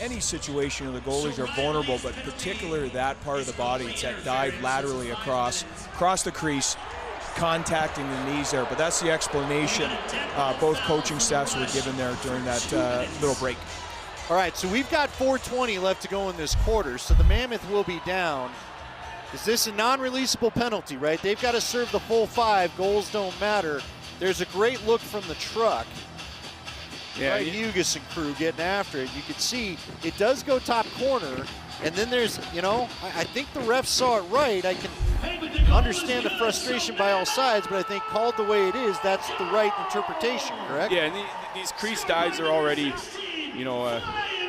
any situation, the goalies are vulnerable, but particularly that part of the body, it's that dive laterally across the crease, contacting the knees there. But that's the explanation both coaching staffs were given there during that little break. All right, so we've got 4:20 left to go in this quarter, so the Mammoth will be down. Is this a non-releasable penalty, right? They've got to serve the full 5. Goals don't matter. There's a great look from the truck. Yeah, right, Hugus and crew getting after it. You can see it does go top corner, and then there's, I think the refs saw it right. I can understand the frustration by all sides, but I think called the way it is, that's the right interpretation, correct? Yeah, and these crease dives are already, a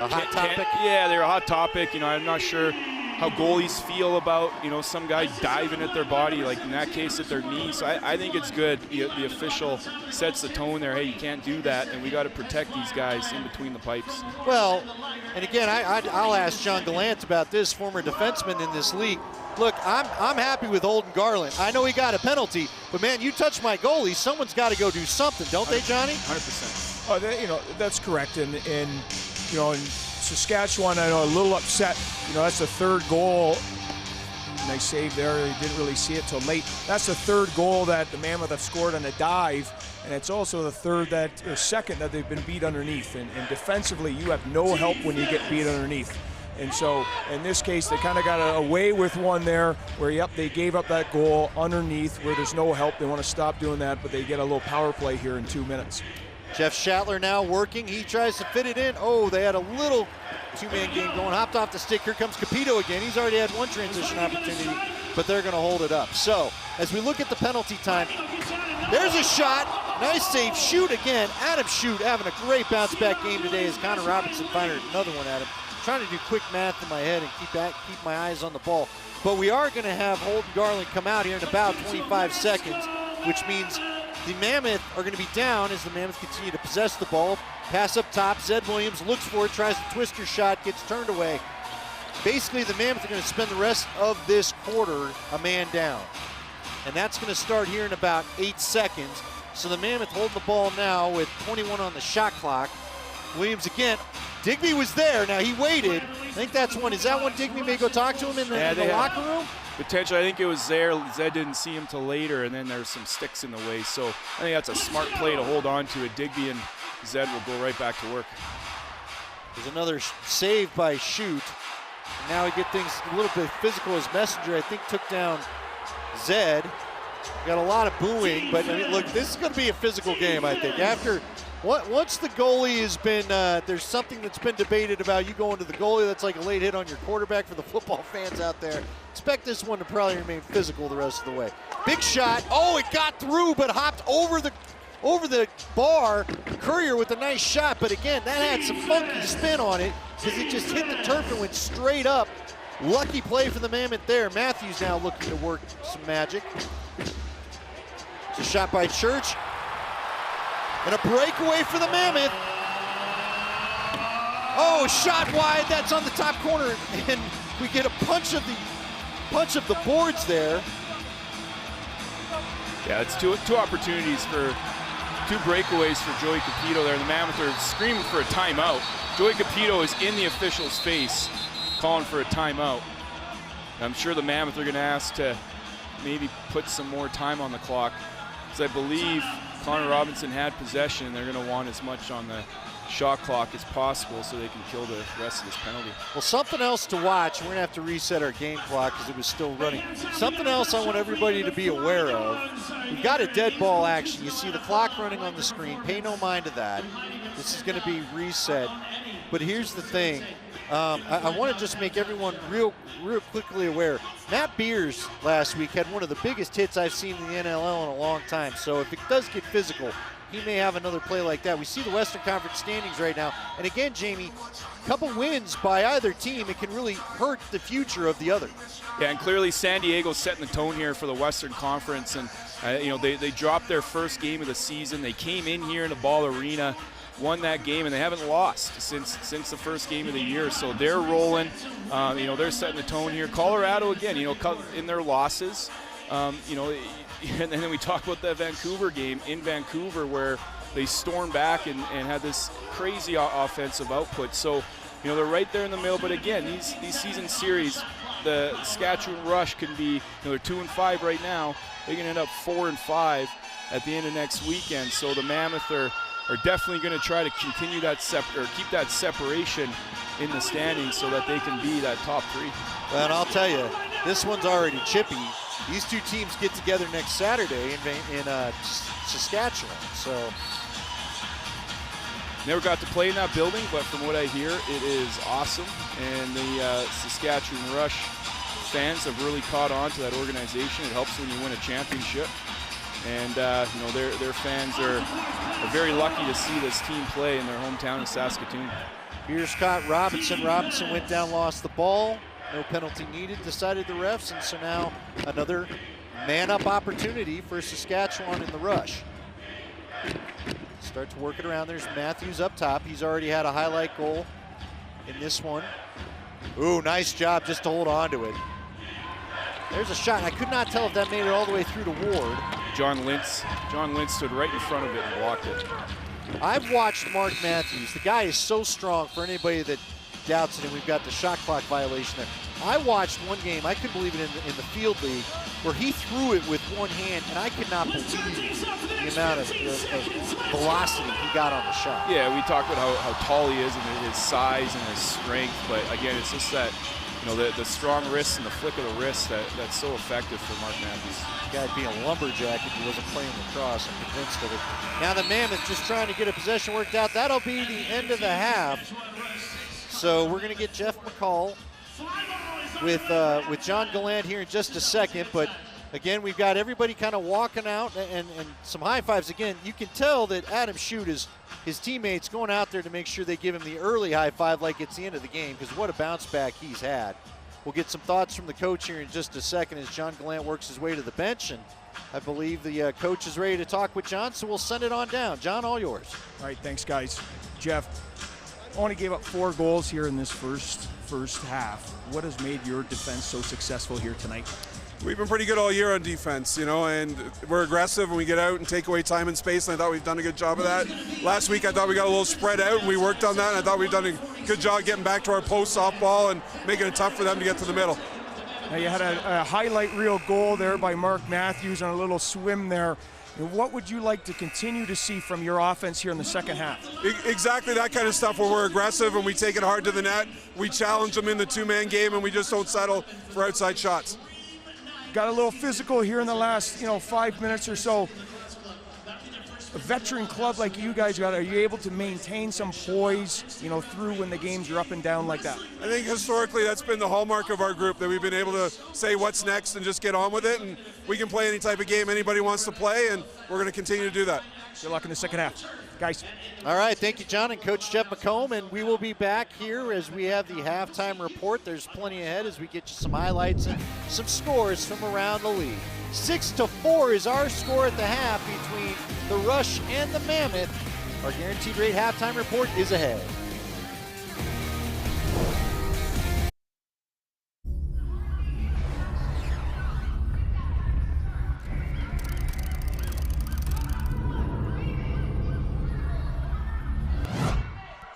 hot topic. Yeah, they're a hot topic. I'm not sure how goalies feel about, some guy diving at their body, like in that case at their knee. So I think it's good. The official sets the tone there. Hey, you can't do that, and we got to protect these guys in between the pipes. Well, and again, I'll ask John Gallant about this, former defenseman in this league. Look, I'm happy with Holden Garland. I know he got a penalty, but man, you touch my goalie, someone's got to go do something, don't they, Johnny? 100%. Oh, that's correct, and in Saskatchewan, I know a little upset. That's the third goal. Nice save there. He didn't really see it till late. That's the third goal that the Mammoth have scored on a dive, and it's also the second that they've been beat underneath. And defensively, you have no help when you get beat underneath. And so in this case, they kind of got away with one there where, they gave up that goal underneath where there's no help. They want to stop doing that, but they get a little power play here in 2 minutes. Jeff Schattler now working. He tries to fit it in. Oh, they had a little two-man game going. Hopped off the stick. Here comes Capito again. He's already had one transition opportunity, but they're going to hold it up. So as we look at the penalty time, there's a shot. Nice save. Shoot again. Adam Shoot having a great bounce-back game today as Connor Robinson fired another one at him. Trying to do quick math in my head and keep my eyes on the ball. But we are going to have Holden Garland come out here in about 25 seconds, which means the Mammoth are going to be down as the Mammoth continue to possess the ball. Pass up top. Zed Williams looks for it, tries to twist her shot, gets turned away. Basically, the Mammoth are going to spend the rest of this quarter a man down. And that's going to start here in about 8 seconds. So the Mammoth holding the ball now with 21 on the shot clock. Williams again. Digby was there. Now he waited. I think that's one. Is that one Digby may go talk to him in the locker room? Potentially, I think it was there. Zed didn't see him till later, and then there's some sticks in the way. So I think that's a smart play to hold on to it. Digby and Zed will go right back to work. There's another save by Shoot. And now we get things a little bit physical as Messenger, I think, took down Zed. Got a lot of booing, but I mean, look, this is going to be a physical game, I think. Once the goalie has been, there's something that's been debated about you going to the goalie that's like a late hit on your quarterback for the football fans out there. Expect this one to probably remain physical the rest of the way. Big shot. Oh, it got through, but hopped over the bar. Courier with a nice shot, but again, that had some funky spin on it because it just hit the turf and went straight up. Lucky play for the Mammoth there. Matthews now looking to work some magic. It's a shot by Church. And a breakaway for the Mammoth. Oh, shot wide. That's on the top corner, and we get a punch of the boards there. Yeah, it's two opportunities for two breakaways for Joey Capito there. The Mammoth are screaming for a timeout. Joey Capito is in the official's face, calling for a timeout. I'm sure the Mammoth are going to ask to maybe put some more time on the clock, because I believe Connor Robinson had possession, and they're going to want as much on the shot clock as possible so they can kill the rest of this penalty. Well, something else to watch, we're going to have to reset our game clock because it was still running. Something else I want everybody to be aware of. We've got a dead ball action. You see the clock running on the screen. Pay no mind to that. This is going to be reset. But here's the thing. I want to just make everyone real quickly aware. Matt Beers last week had one of the biggest hits I've seen in the NLL in a long time. So if it does get physical, he may have another play like that. We see the Western Conference standings right now. And again, Jamie, a couple wins by either team, it can really hurt the future of the other. Yeah, and clearly San Diego's setting the tone here for the Western Conference. And, they dropped their first game of the season. They came in here in the Ball Arena, won that game, and they haven't lost since the first game of the year. So they're rolling. They're setting the tone here. Colorado, again, in their losses, and then we talk about that Vancouver game in Vancouver where they stormed back and had this crazy offensive output. So, they're right there in the middle. But again, these season series, the Saskatchewan Rush can be, they're 2-5 right now. They can end up 4-5 at the end of next weekend. So the Mammoth are definitely going to try to continue that keep that separation in the standings so that they can be that top 3. Well, and I'll tell you, this one's already chippy. These two teams get together next Saturday in Saskatchewan. So never got to play in that building, but from what I hear, it is awesome. And the Saskatchewan Rush fans have really caught on to that organization. It helps when you win a championship. And their fans are very lucky to see this team play in their hometown of Saskatoon. Beers caught Robinson. Robinson went down, lost the ball. No penalty needed, decided the refs, and so now another man-up opportunity for Saskatchewan in the Rush. Start to work it around. There's Matthews up top. He's already had a highlight goal in this one. Ooh, nice job just to hold on to it. There's a shot. I could not tell if that made it all the way through to Ward. John Lintz stood right in front of it and blocked it. I've watched Mark Matthews. The guy is so strong for anybody that doubts it, and we've got the shot clock violation there. I watched one game, I couldn't believe it, in the field league, where he threw it with one hand, and I could not believe the amount of velocity he got on the shot. Yeah, we talked about how tall he is and his size and his strength, but again, it's just that, the strong wrists and the flick of the wrist that's so effective for Mark Matthews. Guy'd be a lumberjack if he wasn't playing lacrosse. I'm convinced of it. Now the Mammoth just trying to get a possession worked out. That'll be the end of the half. So we're going to get Jeff McCall with John Gallant here in just a second. But again, we've got everybody kind of walking out and some high fives. Again, you can tell that Adam Shute is his teammates going out there to make sure they give him the early high five like it's the end of the game, because what a bounce back he's had. We'll get some thoughts from the coach here in just a second as John Gallant works his way to the bench, and I believe the coach is ready to talk with John, so we'll send it on down. John, all yours. All right, thanks, guys. Jeff, only gave up 4 goals here in this first half. What has made your defense so successful here tonight? We've been pretty good all year on defense, and we're aggressive and we get out and take away time and space, and I thought we've done a good job of that. Last week I thought we got a little spread out and we worked on that, and I thought we've done a good job getting back to our post softball and making it tough for them to get to the middle. Now you had a highlight reel goal there by Mark Matthews on a little swim there. What would you like to continue to see from your offense here in the second half? Exactly that kind of stuff where we're aggressive and we take it hard to the net. We challenge them in the 2-man game and we just don't settle for outside shots. Got a little physical here in the last 5 minutes or so. A veteran club like you guys got, are you able to maintain some poise through when the games are up and down like that? I think historically that's been the hallmark of our group, that we've been able to say what's next and just get on with it, and we can play any type of game anybody wants to play, and we're going to continue to do that. Good luck in the second half, guys. All right, thank you, John and Coach Jeff McComb, and we will be back here as we have the halftime report. There's plenty ahead as we get you some highlights and some scores from around the league. 6-4 is our score at the half between the Rush and the Mammoth. Our Guaranteed Rate halftime report is ahead.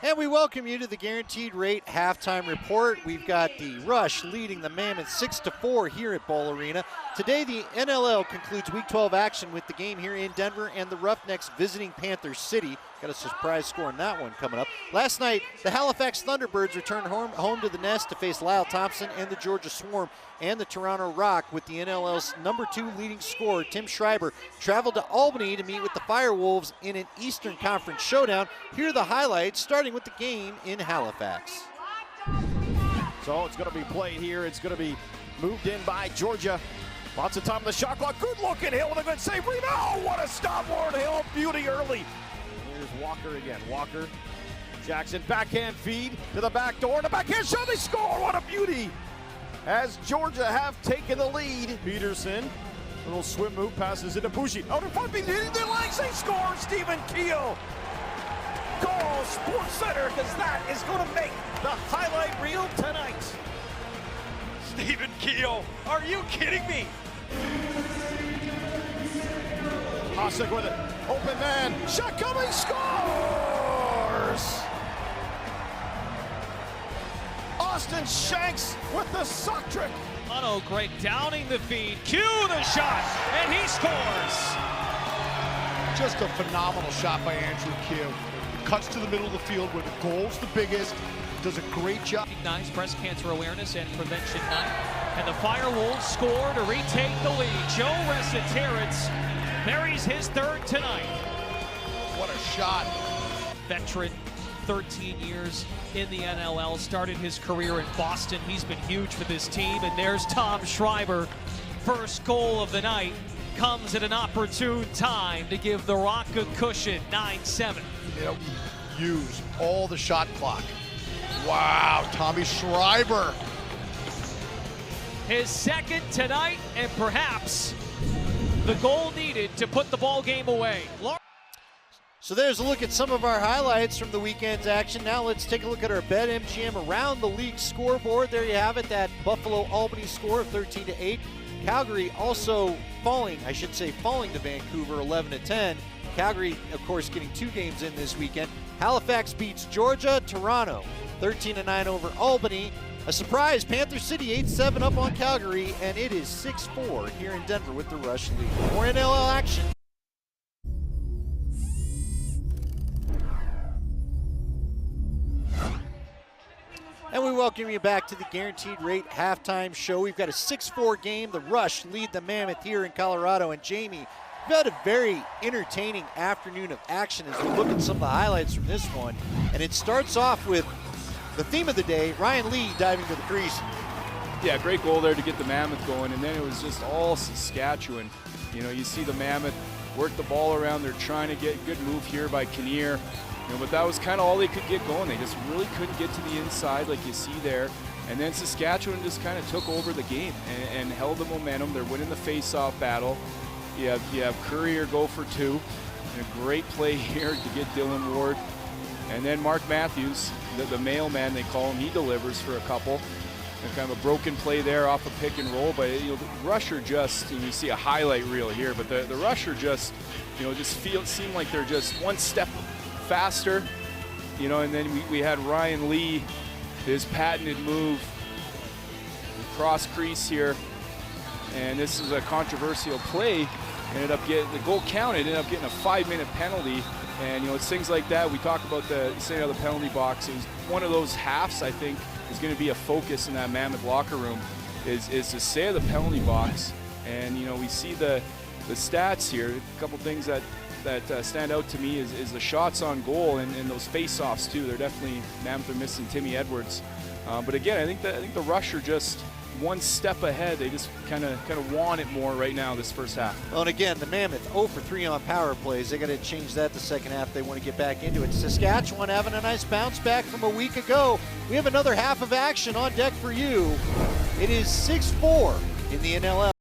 And we welcome you to the Guaranteed Rate halftime report. We've got the Rush leading the Mammoth 6-4 here at Ball Arena. Today, the NLL concludes Week 12 action with the game here in Denver and the Roughnecks visiting Panther City. Got a surprise score in that one coming up. Last night, the Halifax Thunderbirds returned home to the nest to face Lyle Thompson and the Georgia Swarm and the Toronto Rock, with the NLL's #2 leading scorer, Tim Schreiber, traveled to Albany to meet with the Firewolves in an Eastern Conference showdown. Here are the highlights, starting with the game in Halifax. So it's going to be played here. It's going to be moved in by Georgia. Lots of time on the shot clock. Good looking Hill with a good save. Rebound. Oh, what a stop, Lord Hill. Beauty early. Here's Walker again. Walker. Jackson backhand feed to the back door. The backhand shot. They score. What a beauty. As Georgia have taken the lead. Peterson. Little swim move. Passes it to Bougie. Out in front. Hitting the legs. They score. Stephen Keel. Call Sports Center, because that is going to make the highlight reel tonight. Stephen Keel. Are you kidding me? Hossack with it. Open man. Shot coming. Scores! Austin Shanks with the sock trick. Greg downing the feed. Cue the shot, and he scores. Just a phenomenal shot by Andrew Keel. Cuts to the middle of the field where the goal's the biggest. Does a great job. Recognize Breast Cancer Awareness and Prevention Night. And the Firewolves score to retake the lead. Joe Resiteritz buries his third tonight. What a shot. Veteran, 13 years in the NLL, started his career in Boston. He's been huge for this team. And there's Tom Schreiber. First goal of the night comes at an opportune time to give the Rock a cushion, 9-7. Use all the shot clock. Wow, Tommy Schreiber. His second tonight, and perhaps the goal needed to put the ball game away. So there's a look at some of our highlights from the weekend's action. Now let's take a look at our BetMGM around the league scoreboard. There you have it, that Buffalo-Albany score of 13-8. Calgary also falling to Vancouver 11-10. Calgary, of course, getting 2 games in this weekend. Halifax beats Georgia. Toronto 13-9 over Albany. A surprise, Panther City 8-7 up on Calgary, and it is 6-4 here in Denver with the Rush lead. More NLL action. And we welcome you back to the Guaranteed Rate Halftime Show. We've got a 6-4 game. The Rush lead the Mammoth here in Colorado. And Jamie, we've had a very entertaining afternoon of action as we look at some of the highlights from this one. And it starts off with the theme of the day, Ryan Lee diving to the crease. Yeah, great goal there to get the Mammoth going, and then it was just all Saskatchewan. You know, you see the Mammoth work the ball around. They're trying to get a good move here by Kinnear. You know, but that was kind of all they could get going. They just really couldn't get to the inside like you see there. And then Saskatchewan just kind of took over the game and held the momentum. They're winning the face-off battle. You have Courier go for 2. And a great play here to get Dylan Ward. And then Mark Matthews, the mailman they call him, he delivers for a couple. And kind of a broken play there off a pick and roll. But you know, the rusher just, and you see a highlight reel here, but the rusher just, you know, seemed like they're just one step faster, you know. And then we had Ryan Lee, his patented move, cross crease here, and this is a controversial play. Ended up getting the goal counted, ended up getting a 5-minute penalty. And you know, it's things like that. We talk about the staying out of the penalty box. It was one of those halves I think is going to be a focus in that Mammoth locker room, is to stay out of the penalty box. And you know, we see the stats here. A couple things that stand out to me is the shots on goal and those face-offs too. They're definitely, Mammoth are missing Timmy Edwards. But again, I think the rusher just one step ahead. They just kind of want it more right now this first half. Well, and again, the Mammoth 0 for 3 on power plays. They got to change that the second half. They want to get back into it. Saskatchewan having a nice bounce back from a week ago. We have another half of action on deck for you. It is 6-4 in the NLL.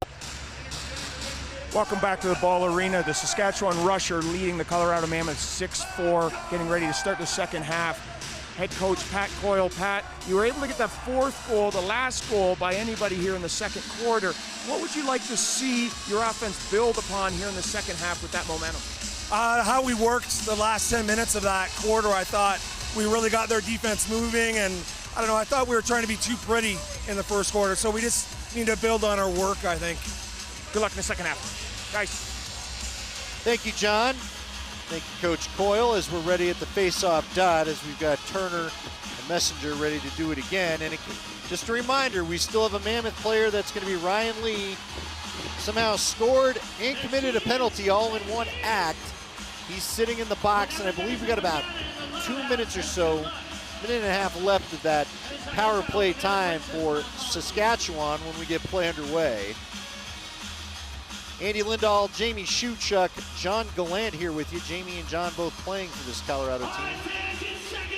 Welcome back to the Ball Arena. The Saskatchewan Rusher leading the Colorado Mammoth 6-4, getting ready to start the second half. Head coach Pat Coyle. Pat, you were able to get that 4th goal, the last goal by anybody here in the second quarter. What would you like to see your offense build upon here in the second half with that momentum? How we worked the last 10 minutes of that quarter. I thought we really got their defense moving, and I don't know, I thought we were trying to be too pretty in the first quarter, so we just need to build on our work, I think. Good luck in the second half, guys. Thank you, John. Thank you, Coach Coyle, as we're ready at the face-off dot, as we've got Turner and Messenger ready to do it again. And just a reminder, we still have a Mammoth player that's going to be Ryan Lee. Somehow scored and committed a penalty all in one act. He's sitting in the box, and I believe we got about 2 minutes or so, minute and a half left of that power play time for Saskatchewan when we get play underway. Andy Lindahl, Jamie Schuchuk, John Gallant here with you. Jamie and John both playing for this Colorado team.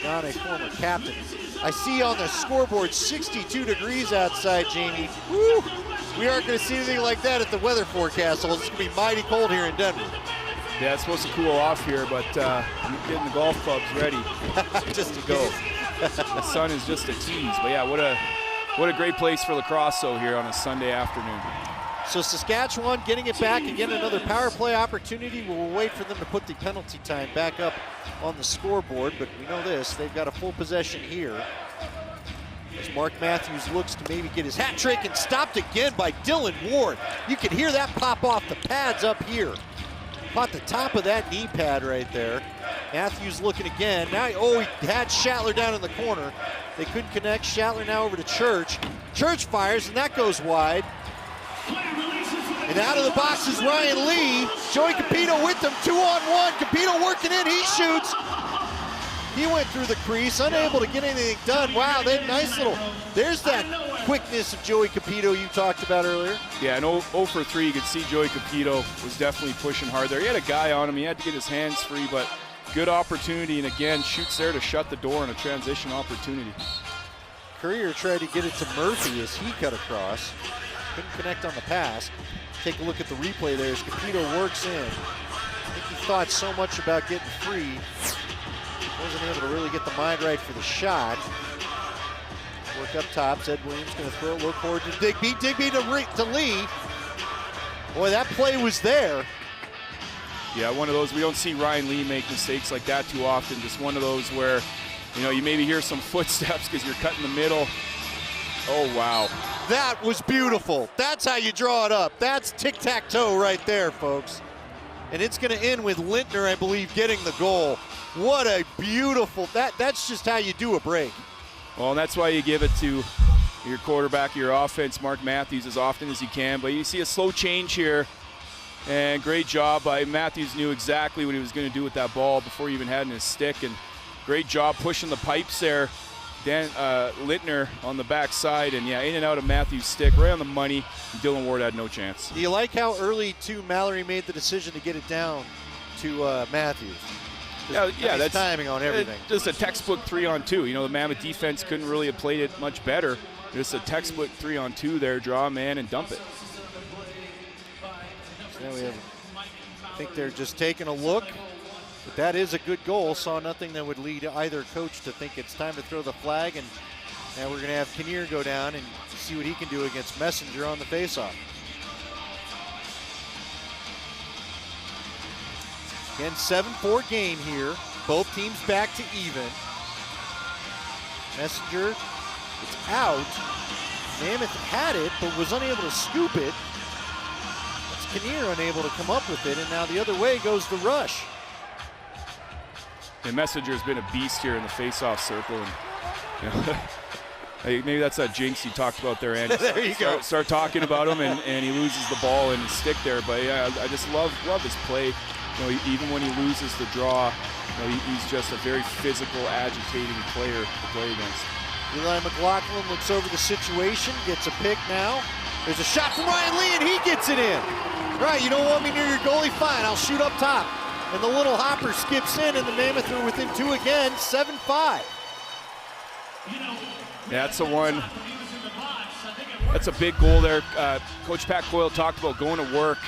John, a former captain. I see on the scoreboard 62 degrees outside, Jamie. Woo! We aren't going to see anything like that at the weather forecast, so it's going to be mighty cold here in Denver. Yeah, it's supposed to cool off here, but I'm getting the golf clubs ready just to go. The sun is just a tease, but yeah, what a great place for lacrosse though here on a Sunday afternoon. So Saskatchewan getting it back again, another power play opportunity. We'll wait for them to put the penalty time back up on the scoreboard, but we know this, they've got a full possession here. As Mark Matthews looks to maybe get his hat trick, and stopped again by Dylan Ward. You can hear that pop off the pads up here. Caught the top of that knee pad right there. Matthews looking again. Now, he had Schattler down in the corner. They couldn't connect. Schattler now over to Church. Church fires, and that goes wide. And out of the box is Ryan Lee. Joey Capito with them, 2-on-1. Capito working in, he shoots. He went through the crease, unable to get anything done. Wow, that nice little, there's that quickness of Joey Capito you talked about earlier. Yeah, and 0 for 3, you could see Joey Capito was definitely pushing hard there. He had a guy on him, he had to get his hands free, but good opportunity, and again, shoots there to shut the door in a transition opportunity. Courier tried to get it to Murphy as he cut across. Couldn't connect on the pass. Take a look at the replay there as Capito works in. I think he thought so much about getting free. Wasn't able to really get the mind right for the shot. Work up top. Zed Williams going to throw it. Look forward to Digby. Digby to Lee. Boy, that play was there. Yeah, one of those, we don't see Ryan Lee make mistakes like that too often. Just one of those where, you maybe hear some footsteps because you're cutting the middle. Oh, wow. That was beautiful. That's how you draw it up. That's tic-tac-toe right there, folks. And it's going to end with Lintner, I believe, getting the goal. What a beautiful, that's just how you do a break. Well, and that's why you give it to your quarterback, your offense, Mark Matthews, as often as you can. But you see a slow change here, and great job by Matthews. Knew exactly what he was going to do with that ball before he even had it in his stick, and great job pushing the pipes there. Lintner on the backside, and yeah, in and out of Matthews' stick, right on the money. Dylan Ward had no chance. Do you like how early, too, Mallory made the decision to get it down to Matthews? Yeah, that's timing on everything. Just a textbook 3-on-2. The Mammoth defense couldn't really have played it much better. Just a textbook 3-on-2 there, draw a man and dump it. So now we have, I think they're just taking a look. But that is a good goal. Saw nothing that would lead either coach to think it's time to throw the flag. And now we're going to have Kinnear go down and see what he can do against Messenger on the faceoff. Again, 7-4 game here. Both teams back to even. Messenger, it's out. Mammoth had it, but was unable to scoop it. That's Kinnear unable to come up with it, and now the other way goes the rush. And Messenger's been a beast here in the face-off circle, and maybe that's that jinx you talked about there, Andy. There you go. Start talking about him, and he loses the ball in his stick there. But yeah, I just love his play. Even when he loses the draw, he's just a very physical, agitating player to play against. Eli McLaughlin looks over the situation, gets a pick now. There's a shot from Ryan Lee, and he gets it in. Right, you don't want me near your goalie? Fine, I'll shoot up top. And the little hopper skips in, and the Mammoth are within 2 again, 7-5. That's a one. That's a big goal there. Coach Pat Coyle talked about going to work.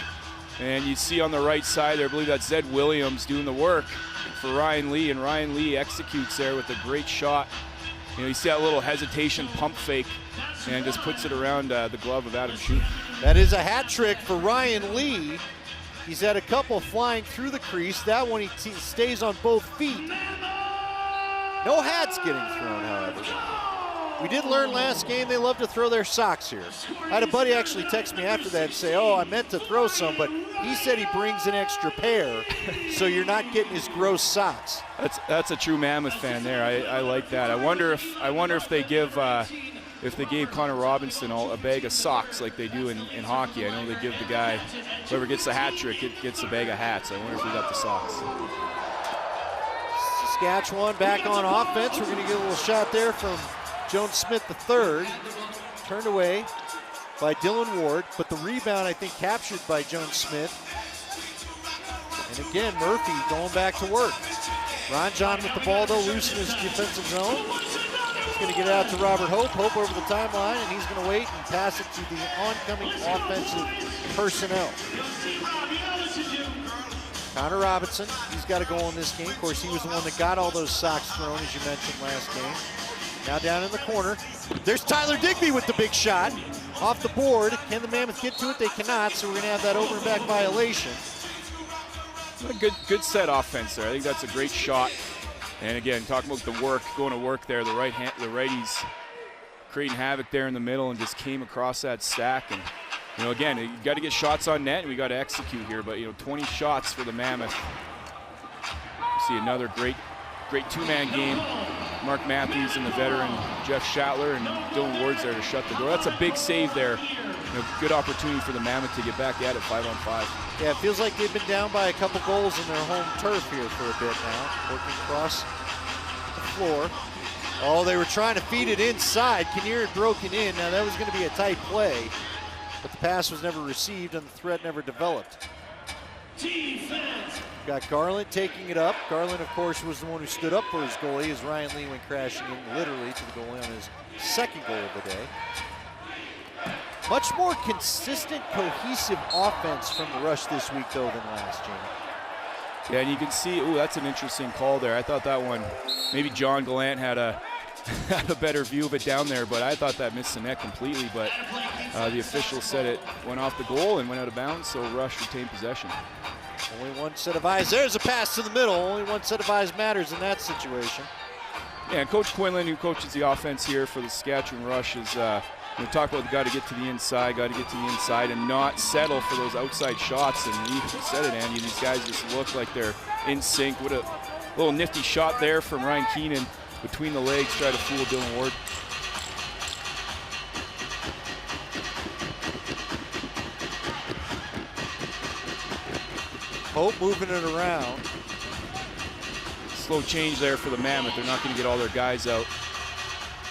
And you see on the right side there, I believe that's Zed Williams doing the work for Ryan Lee, and Ryan Lee executes there with a great shot. You see that little hesitation pump fake, and just puts it around the glove of Adam Shute. That is a hat trick for Ryan Lee. He's had a couple flying through the crease. That one he stays on both feet. No hats getting thrown, however. We did learn last game they love to throw their socks here. I had a buddy actually text me after that and say, oh, I meant to throw some, but he said he brings an extra pair, so you're not getting his gross socks. That's a true Mammoth fan there. I like that. I wonder if they give if they gave Connor Robinson a bag of socks like they do in hockey. I know they give the guy, whoever gets the hat trick, gets a bag of hats. I wonder if he got the socks. Saskatchewan back on offense. We're going to get a little shot there from Jones Smith III. Turned away by Dylan Ward, but the rebound, I think, captured by Jones Smith. And again, Murphy going back to work. Ron John with the ball, though, loose in his defensive zone. He's going to get it out to Robert Hope. Hope over the timeline, and he's going to wait and pass it to the oncoming offensive personnel. Connor Robinson, he's got to go in this game. Of course, he was the one that got all those socks thrown, as you mentioned last game. Now down in the corner, there's Tyler Digby with the big shot. Off the board, can the Mammoth get to it? They cannot, so we're going to have that over and back violation. A good set offense there. I think that's a great shot. And again, talking about the work, going to work there, the righties creating havoc there in the middle and just came across that stack. And you know, again, you got to get shots on net, and we got to execute here. But you know, 20 shots for the Mammoth. See another great two-man game. Mark Matthews and the veteran Jeff Schattler and Dylan Ward's there to shut the door. That's a big save there. You know, good opportunity for the Mammoth to get back at it 5-on-5. Yeah, it feels like they've been down by a couple goals in their home turf here for a bit now. Working across the floor. Oh, they were trying to feed it inside. Kinnear had broken in. Now that was going to be a tight play, but the pass was never received and the threat never developed. Got Garland taking it up. Garland, of course, was the one who stood up for his goalie as Ryan Lee went crashing in literally to the goalie on his second goal of the day. Much more consistent, cohesive offense from the Rush this week, though, than last, Jamie. Yeah, and you can see, ooh, that's an interesting call there. I thought that one, maybe John Gallant had a better view of it down there, but I thought that missed the net completely. But the official said it went off the goal and went out of bounds, so Rush retained possession. Only one set of eyes. There's a pass to the middle. Only one set of eyes matters in that situation. Yeah, and Coach Quinlan, who coaches the offense here for the Saskatchewan Rush, is we talk about the guy to get to the inside, and not settle for those outside shots. And you said it, Andy, these guys just look like they're in sync. What a little nifty shot there from Ryan Keenan between the legs, try to fool Dylan Ward. Hope moving it around. Slow change there for the Mammoth. They're not going to get all their guys out.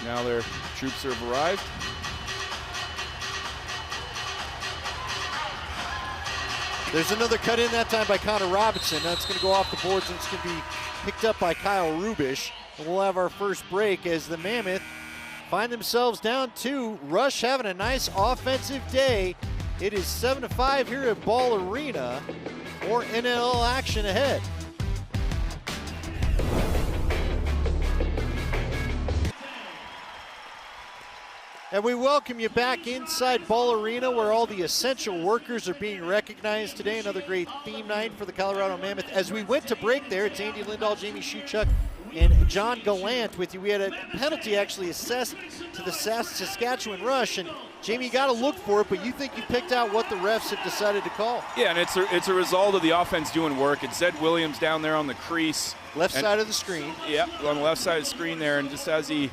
Now their troops have arrived. There's another cut in that time by Connor Robinson. That's going to go off the boards and it's going to be picked up by Kyle Rubish. And we'll have our first break as the Mammoth find themselves down 2. Rush having a nice offensive day. It is 7-5 here at Ball Arena. More NLL action ahead. And we welcome you back inside Ball Arena where all the essential workers are being recognized today. Another great theme night for the Colorado Mammoth. As we went to break there, it's Andy Lindahl, Jamie Shuchuk, and John Gallant with you. We had a penalty actually assessed to the Saskatchewan Rush. And Jamie, you got to look for it, but you think you picked out what the refs have decided to call. Yeah, and it's a result of the offense doing work. It's Zed Williams down there on the crease. Left side of the screen. Yeah, on the left side of the screen there. And just as he,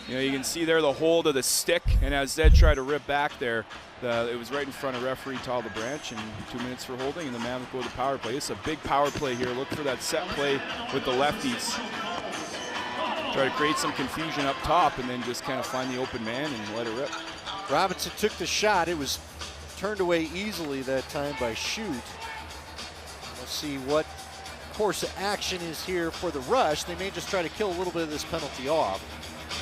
you know, you can see there the hold of the stick. And as Zed tried to rip back there, it was right in front of referee Tal DeBranch, and 2 minutes for holding, and the Mammoth go to power play. It's a big power play here. Look for that set play with the lefties. Try to create some confusion up top and then just kind of find the open man and let it rip. Robinson took the shot. It was turned away easily that time by Shoot. We'll see what course of action is here for the Rush. They may just try to kill a little bit of this penalty off.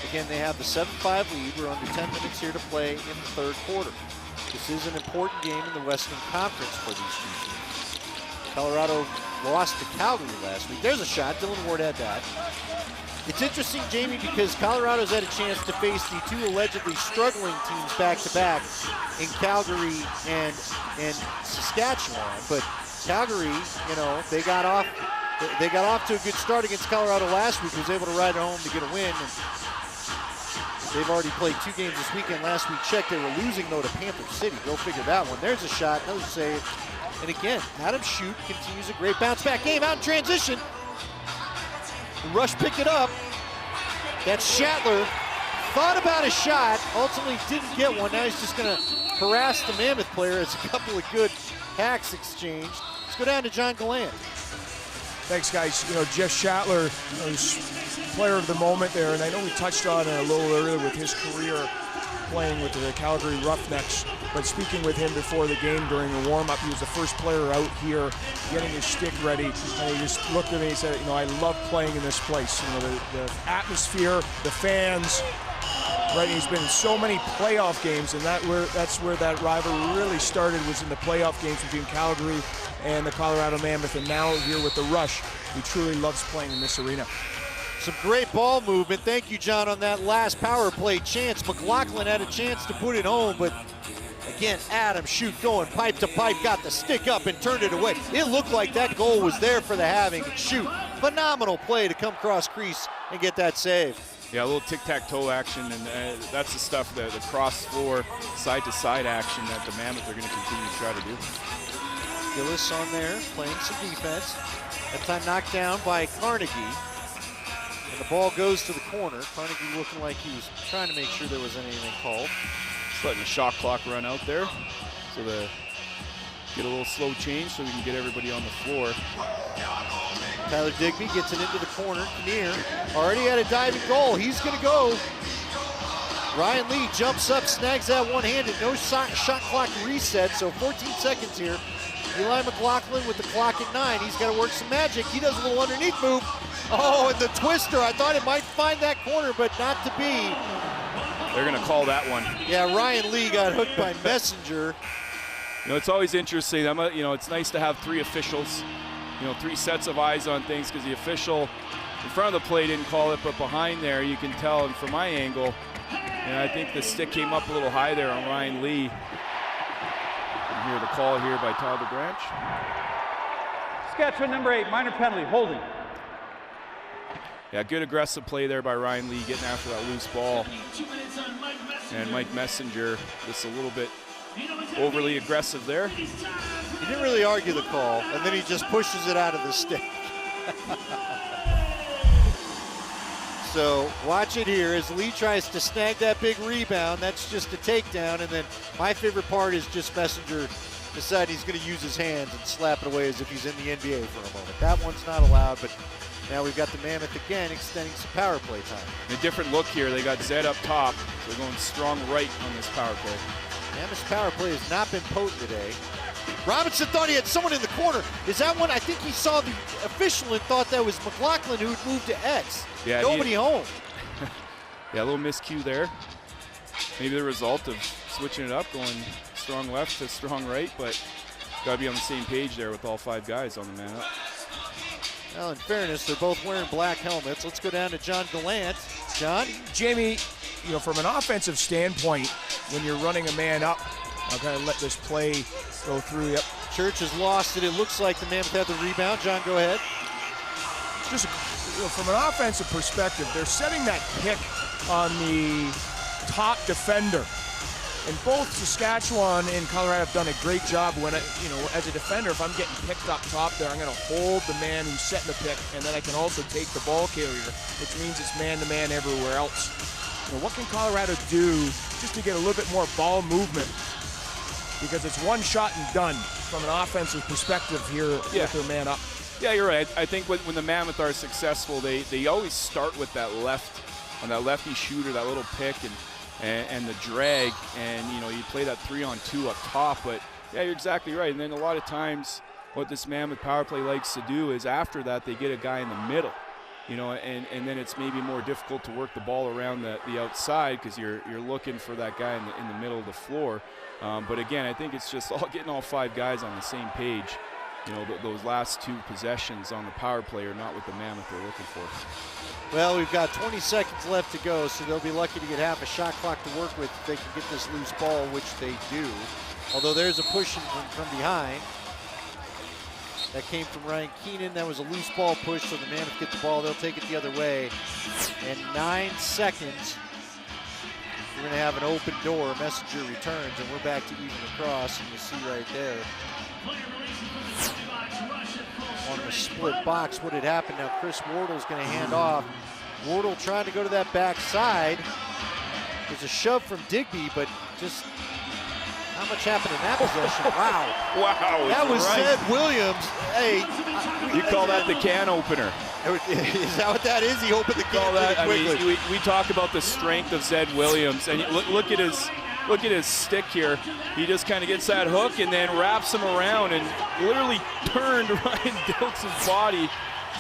Again, they have the 7-5 lead. We're under 10 minutes here to play in the third quarter. This is an important game in the Western Conference for these two teams. Colorado lost to Calgary last week. There's a shot. Dylan Ward had that. It's interesting, Jamie, because Colorado's had a chance to face the 2 allegedly struggling teams back-to-back in Calgary and Saskatchewan. But Calgary, you know, they got off to a good start against Colorado last week. Was able to ride it home to get a win. And They've already played 2 games this weekend. Last we checked, they were losing, though, to Panther City. Go figure that one. There's a shot, another save. And again, Adam Shute continues a great bounce-back game out in transition. The Rush pick it up. That's Shatler. Thought about a shot, ultimately didn't get one. Now he's just going to harass the Mammoth player as a couple of good hacks exchanged. Let's go down to John Gallant. Thanks, guys. You know, Jeff Shatler is player of the moment there, and I know we touched on it a little earlier with his career playing with the Calgary Roughnecks, but speaking with him before the game during the warm-up, he was the first player out here getting his stick ready, and he just looked at me and said, you know, I love playing in this place. You know, the atmosphere, the fans, right? He's been in so many playoff games, and that's where that rivalry really started, was in the playoff games between Calgary and the Colorado Mammoth, and now here with the Rush. He truly loves playing in this arena. Some great ball movement. Thank you, John, on that last power play chance. McLaughlin had a chance to put it home, but again, Adam Shute going pipe to pipe, got the stick up and turned it away. It looked like that goal was there for the having. And Shute, phenomenal play to come cross crease and get that save. Yeah, a little tic-tac-toe action, and that's the stuff, the cross-floor, side-to-side action that the Mammoth are going to continue to try to do. Gillis on there, playing some defense. That time knocked down by Carnegie. And the ball goes to the corner. Carnegie looking like he was trying to make sure there was anything called. Just letting the shot clock run out there. So get a little slow change so we can get everybody on the floor. Tyler Digby gets it into the corner. Kinnear already had a diving goal. He's going to go. Ryan Lee jumps up, snags that one-handed. No shot clock reset, so 14 seconds here. Eli McLaughlin with the clock at 9. He's got to work some magic. He does a little underneath move. Oh, and the twister. I thought it might find that corner, but not to be. They're going to call that one. Yeah, Ryan Lee got hooked by Messenger. You know, it's always interesting. You know, it's nice to have 3 officials, you know, 3 sets of eyes on things, because the official in front of the play didn't call it, but behind there you can tell, and from my angle, and I think the stick came up a little high there on Ryan Lee. You hear the call here by Tyler Branch. Saskatchewan number 8, minor penalty, holding. Yeah, good aggressive play there by Ryan Lee, getting after that loose ball. And Mike Messenger just a little bit overly aggressive there. He didn't really argue the call, and then he just pushes it out of the stick. So watch it here as Lee tries to snag that big rebound. That's just a takedown, and then my favorite part is just Messenger decide he's going to use his hands and slap it away as if he's in the NBA for a moment. That one's not allowed, but now we've got the Mammoth again extending some power play time. A different look here. They got Zed up top. So they're going strong right on this power play. Mammoth's power play has not been potent today. Robinson thought he had someone in the corner. Is that one? I think he saw the official and thought that was McLaughlin who had moved to X. Yeah, nobody home. Yeah, a little miscue there. Maybe the result of switching it up, going strong left to strong right, but got to be on the same page there with all 5 guys on the man up. Well, in fairness, they're both wearing black helmets. Let's go down to John Gallant. John? Jamie, you know, from an offensive standpoint, when you're running a man up, I'm going to let this play go through. Yep. Church has lost it. It looks like the Mammoth had the rebound. John, go ahead. Just from an offensive perspective, they're setting that pick on the top defender. And both Saskatchewan and Colorado have done a great job when, you know, as a defender, if I'm getting picked up top there, I'm going to hold the man who's setting the pick, and then I can also take the ball carrier, which means it's man-to-man everywhere else. You know, what can Colorado do just to get a little bit more ball movement? Because it's one shot and done from an offensive perspective here with their man up. Yeah, you're right. I think when the Mammoth are successful, they always start with that left, on that lefty shooter, that little pick, and the drag, and you know, you play that 3-on-2 up top. But yeah, you're exactly right. And then a lot of times what this Mammoth power play likes to do is after that they get a guy in the middle, you know, and then it's maybe more difficult to work the ball around the outside because you're looking for that guy in the middle of the floor. But again, I think it's just getting all 5 guys on the same page. You know, those last 2 possessions on the power play are not what the Mammoth are looking for. Well, we've got 20 seconds left to go, so they'll be lucky to get half a shot clock to work with if they can get this loose ball, which they do. Although there's a push from behind. That came from Ryan Keenan. That was a loose ball push, so the Mammoth get the ball. They'll take it the other way. And 9 seconds We're going to have an open door. Messenger returns, and we're back to even across, and you see right there. On the split box, what had happened now, Chris Wardle's going to hand off. Wardle trying to go to that backside. There's a shove from Digby, but just not much happened in that possession. Wow. Wow. That was right. Zed Williams. Hey. You call that the can opener. Is that what that is? He opened the can that, quickly. I mean, we talk about the strength of Zed Williams, and look at his stick here. He just kind of gets that hook and then wraps him around and literally turned Ryan Dilks' body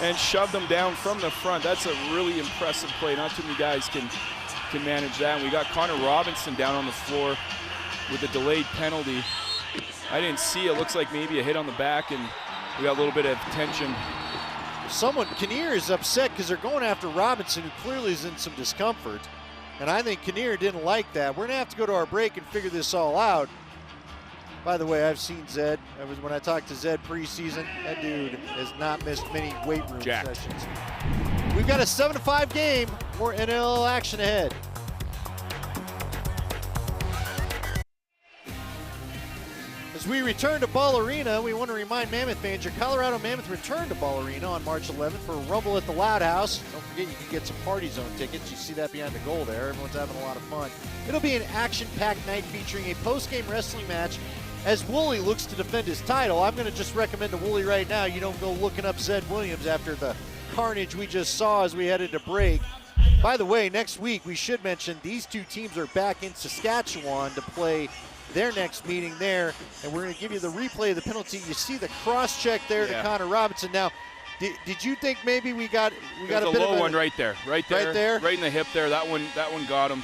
and shoved him down from the front. That's a really impressive play. Not too many guys can manage that. And we got Connor Robinson down on the floor with a delayed penalty. I didn't see it. Looks like maybe a hit on the back, and we got a little bit of tension. Kinnear is upset because they're going after Robinson, who clearly is in some discomfort. And I think Kinnear didn't like that. We're going to have to go to our break and figure this all out. By the way, I've seen Zed. When I talked to Zed preseason, that dude has not missed many weight room sessions. We've got a 7-5 game. More NLL action ahead. As we return to Ball Arena, we want to remind Mammoth fans your Colorado Mammoth returned to Ball Arena on March 11th for a Rumble at the Loud House. Don't forget you can get some Party Zone tickets. You see that behind the goal there. Everyone's having a lot of fun. It'll be an action-packed night featuring a post-game wrestling match as Wooly looks to defend his title. I'm going to just recommend to Wooly right now you don't go looking up Zed Williams after the carnage we just saw as we headed to break. By the way, next week we should mention these two teams are back in Saskatchewan to play their next meeting there, and we're going to give you the replay of the penalty. You see the cross check there to Connor Robinson. Now, did you think maybe we got a bit low of one right there, right in the hip there. That one got him.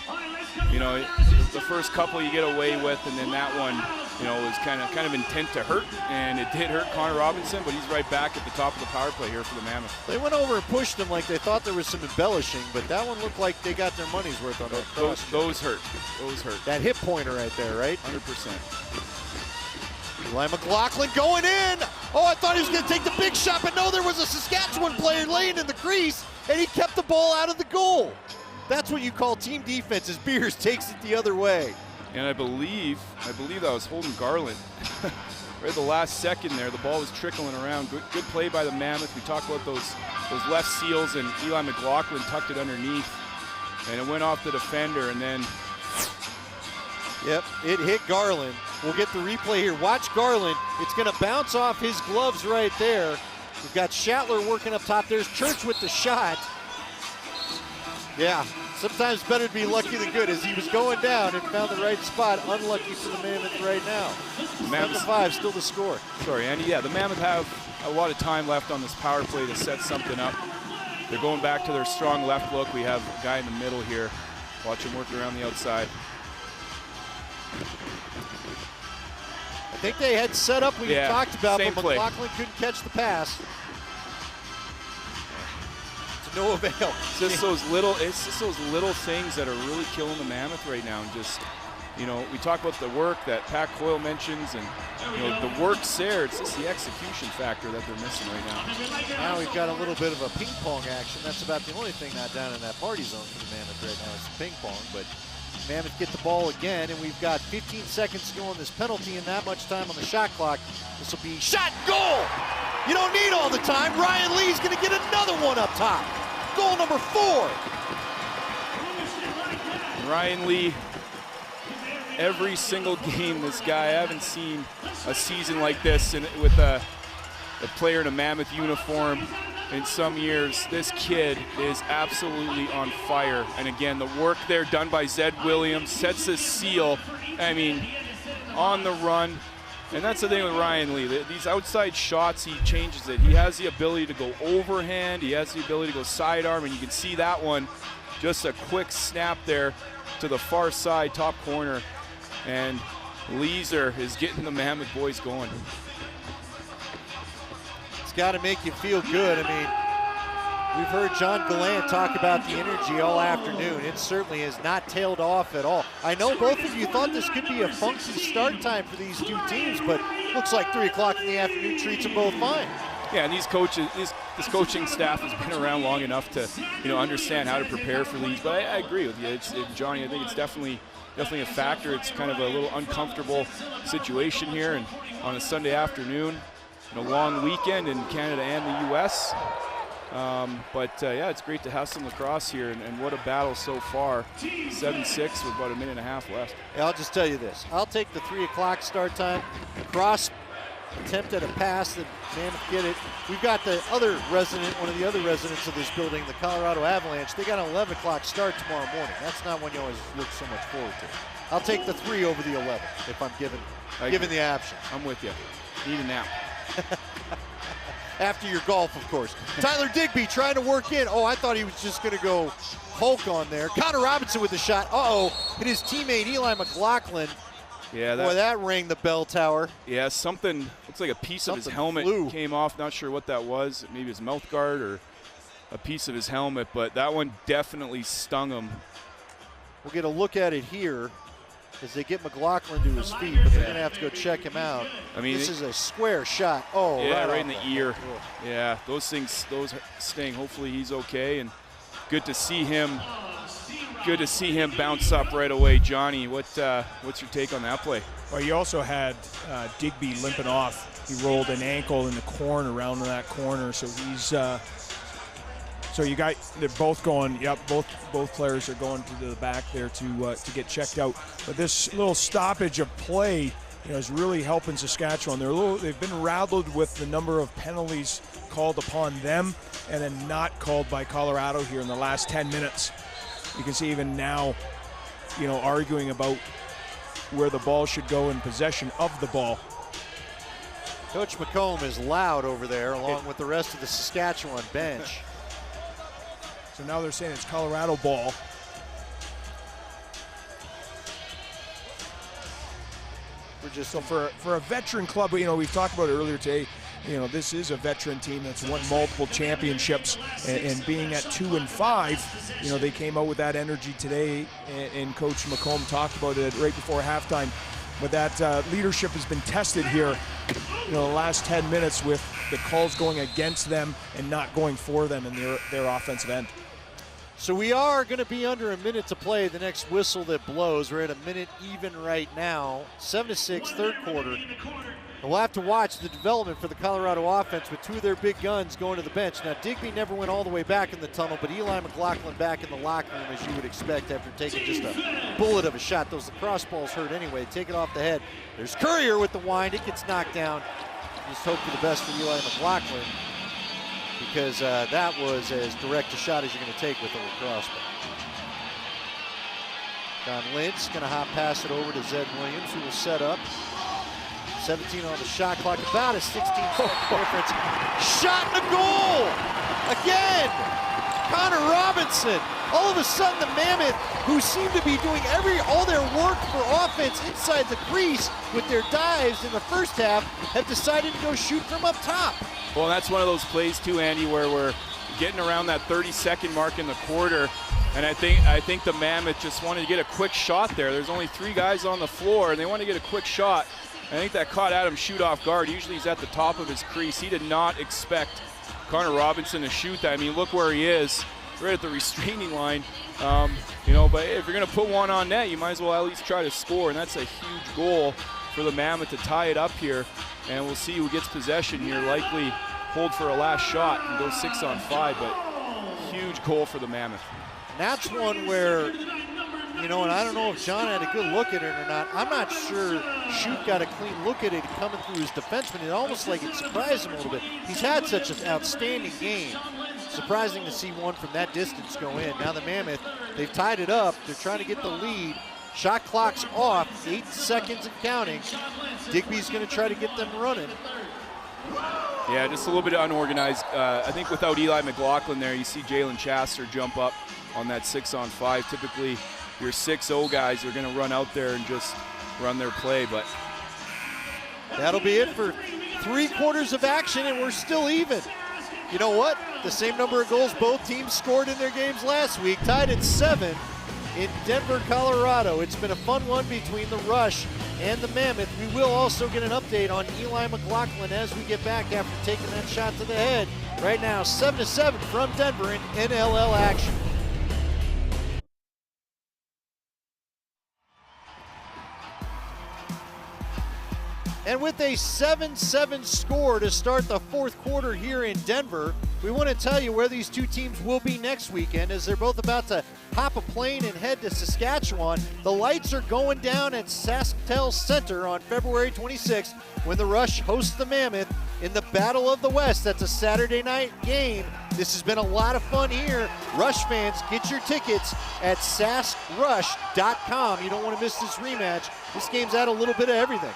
You know, the first couple you get away with, and then that one, you know, was kind of intent to hurt, and it did hurt Connor Robinson, but he's right back at the top of the power play here for the Mammoth. They went over and pushed him like they thought there was some embellishing, but that one looked like they got their money's worth on that cross. Those hurt. That hip pointer right there, right? 100%. Eli McLaughlin going in. Oh, I thought he was going to take the big shot, but no, there was a Saskatchewan player laying in the crease, and he kept the ball out of the goal. That's what you call team defense, as Beers takes it the other way. And I believe that was Holden Garland. Right at the last second there, the ball was trickling around. Good play by the Mammoth. We talked about those left seals, and Eli McLaughlin tucked it underneath, and it went off the defender, and then. Yep, it hit Garland. We'll get the replay here. Watch Garland. It's going to bounce off his gloves right there. We've got Shatler working up top. There's Church with the shot. Yeah, sometimes better to be lucky than good, as he was going down and found the right spot. Unlucky for the Mammoth right now. 7-5, still the score. Sorry, Andy. Yeah, the Mammoth have a lot of time left on this power play to set something up. They're going back to their strong left look. We have a guy in the middle here. Watch him work around the outside. I think they had set up what you talked about, but play. McLaughlin couldn't catch the pass. To no avail. It's just those little things that are really killing the Mammoth right now. And just, you know, we talk about the work that Pat Coyle mentions, and you know, the work's there. It's just the execution factor that they're missing right now. Now we've got a little bit of a ping pong action. That's about the only thing not down in that party zone for the Mammoth right now is ping pong. But Mammoth get the ball again, and we've got 15 seconds to go on this penalty and that much time on the shot clock. This will be shot, goal! You don't need all the time. Ryan Lee's going to get another one up top. Goal number 4. Ryan Lee, every single game, this guy, I haven't seen a season like this with a player in a Mammoth uniform in some years. This kid is absolutely on fire. And again, the work there done by Zed Williams sets a seal. I mean, on the run. And that's the thing with Ryan Lee. These outside shots, he changes it. He has the ability to go overhand. He has the ability to go sidearm. And you can see that one, just a quick snap there to the far side, top corner. And Leeser is getting the Mammoth boys going. Got to make you feel good. I mean, we've heard John Gallant talk about the energy all afternoon. It certainly has not tailed off at all. I know both of you thought this could be a funky start time for these two teams, but looks like 3 o'clock in the afternoon treats them both fine. Yeah, and these coaches, this coaching staff has been around long enough to, understand how to prepare for these. But I agree with you, Johnny. I think it's definitely a factor. It's kind of a little uncomfortable situation here, and on a Sunday afternoon, a long weekend in Canada and the U.S. Yeah, it's great to have some lacrosse here, and what a battle so far. 7-6 with about a minute and a half left. Yeah, I'll just tell you this. I'll take the 3 o'clock start time. Cross attempt at a pass that Mammoth get it. We've got the other resident, one of the other residents of this building, the Colorado Avalanche. They got an 11 o'clock start tomorrow morning. That's not one you always look so much forward to. I'll take the 3 over the 11 if I'm given the option. I'm with you. Need a nap. After your golf, of course. Tyler Digby trying to work in. Oh, I thought he was just going to go Hulk on there. Connor Robinson with the shot. Hit his teammate Eli McLaughlin. Yeah, boy, that rang the bell tower. Yeah, something looks like a piece of his helmet came off. Not sure what that was. Maybe his mouth guard or a piece of his helmet, but that one definitely stung him. We'll get a look at it here as they get McLaughlin to his feet, but they're going to have to go check him out. I mean, this is a square shot. Yeah, right in the ear. Yeah, those sting. Hopefully he's okay, and good to see him. Good to see him bounce up right away. Johnny, what's your take on that play? Well, you also had Digby limping off. He rolled an ankle in the corner, around that corner, so he's. They're both going. Yep, both players are going to the back there to get checked out. But this little stoppage of play, is really helping Saskatchewan. They've been rattled with the number of penalties called upon them, and then not called by Colorado here in the last 10 minutes. You can see even now, arguing about where the ball should go in possession of the ball. Coach McComb is loud over there, along with the rest of the Saskatchewan bench. So now they're saying it's Colorado ball. So for a veteran club, we've talked about it earlier today. This is a veteran team that's won multiple championships, and being at 2-5, they came out with that energy today, and Coach McComb talked about it right before halftime. But that leadership has been tested here, the last 10 minutes with the calls going against them and not going for them in their offensive end. So we are going to be under a minute to play the next whistle that blows. We're at a minute even right now. 7-6, third quarter. And we'll have to watch the development for the Colorado offense with 2 of their big guns going to the bench. Now, Digby never went all the way back in the tunnel, but Eli McLaughlin back in the locker room, as you would expect after taking just a bullet of a shot. Those lacrosse balls hurt anyway. Take it off the head. There's Courier with the wind. It gets knocked down. Just hope for the best for Eli McLaughlin, because that was as direct a shot as you're going to take with a lacrosse ball. Don Lynch going to hop pass it over to Zed Williams, who will set up. 17 on the shot clock, about a 16-second difference. Shot and a goal! Again! Connor Robinson. All of a sudden, the Mammoth, who seem to be doing all their work for offense inside the crease with their dives in the first half, have decided to go shoot from up top. Well, that's one of those plays too, Andy, where we're getting around that 30-second mark in the quarter, and I think the Mammoth just wanted to get a quick shot there. There's only 3 guys on the floor, and they want to get a quick shot. I think that caught Adam Shoot off guard. Usually he's at the top of his crease. He did not expect Connor Robinson to shoot that. I mean, look where he is, right at the restraining line. But if you're going to put one on net, you might as well at least try to score, and that's a huge goal for the Mammoth to tie it up here. And we'll see who gets possession here. Likely hold for a last shot and go 6-on-5, but huge goal for the Mammoth. And that's one where, and I don't know if John had a good look at it or not. I'm not sure Shoot got a clean look at it coming through his defenseman. It almost like it surprised him a little bit. He's had such an outstanding game. Surprising to see one from that distance go in. Now the Mammoth, they've tied it up. They're trying to get the lead. Shot clock's off, 8 seconds and counting. Digby's going to try to get them running. Yeah, just a little bit unorganized. I think without Eli McLaughlin there, you see Jalen Chasser jump up on that 6-on-5. Typically, your 6-0 guys are going to run out there and just run their play, but that'll be it for 3 quarters of action, and we're still even. You know what? The same number of goals both teams scored in their games last week, tied at 7. in Denver, Colorado. It's been a fun one between the Rush and the Mammoth. We will also get an update on Eli McLaughlin as we get back after taking that shot to the head. Right now, 7-7 from Denver in NLL action. And with a 7-7 score to start the fourth quarter here in Denver, we want to tell you where these two teams will be next weekend as they're both about to hop a plane and head to Saskatchewan. The lights are going down at Sasktel Center on February 26th when the Rush hosts the Mammoth in the Battle of the West. That's a Saturday night game. This has been a lot of fun here. Rush fans, get your tickets at saskrush.com. You don't want to miss this rematch. This game's at a little bit of everything.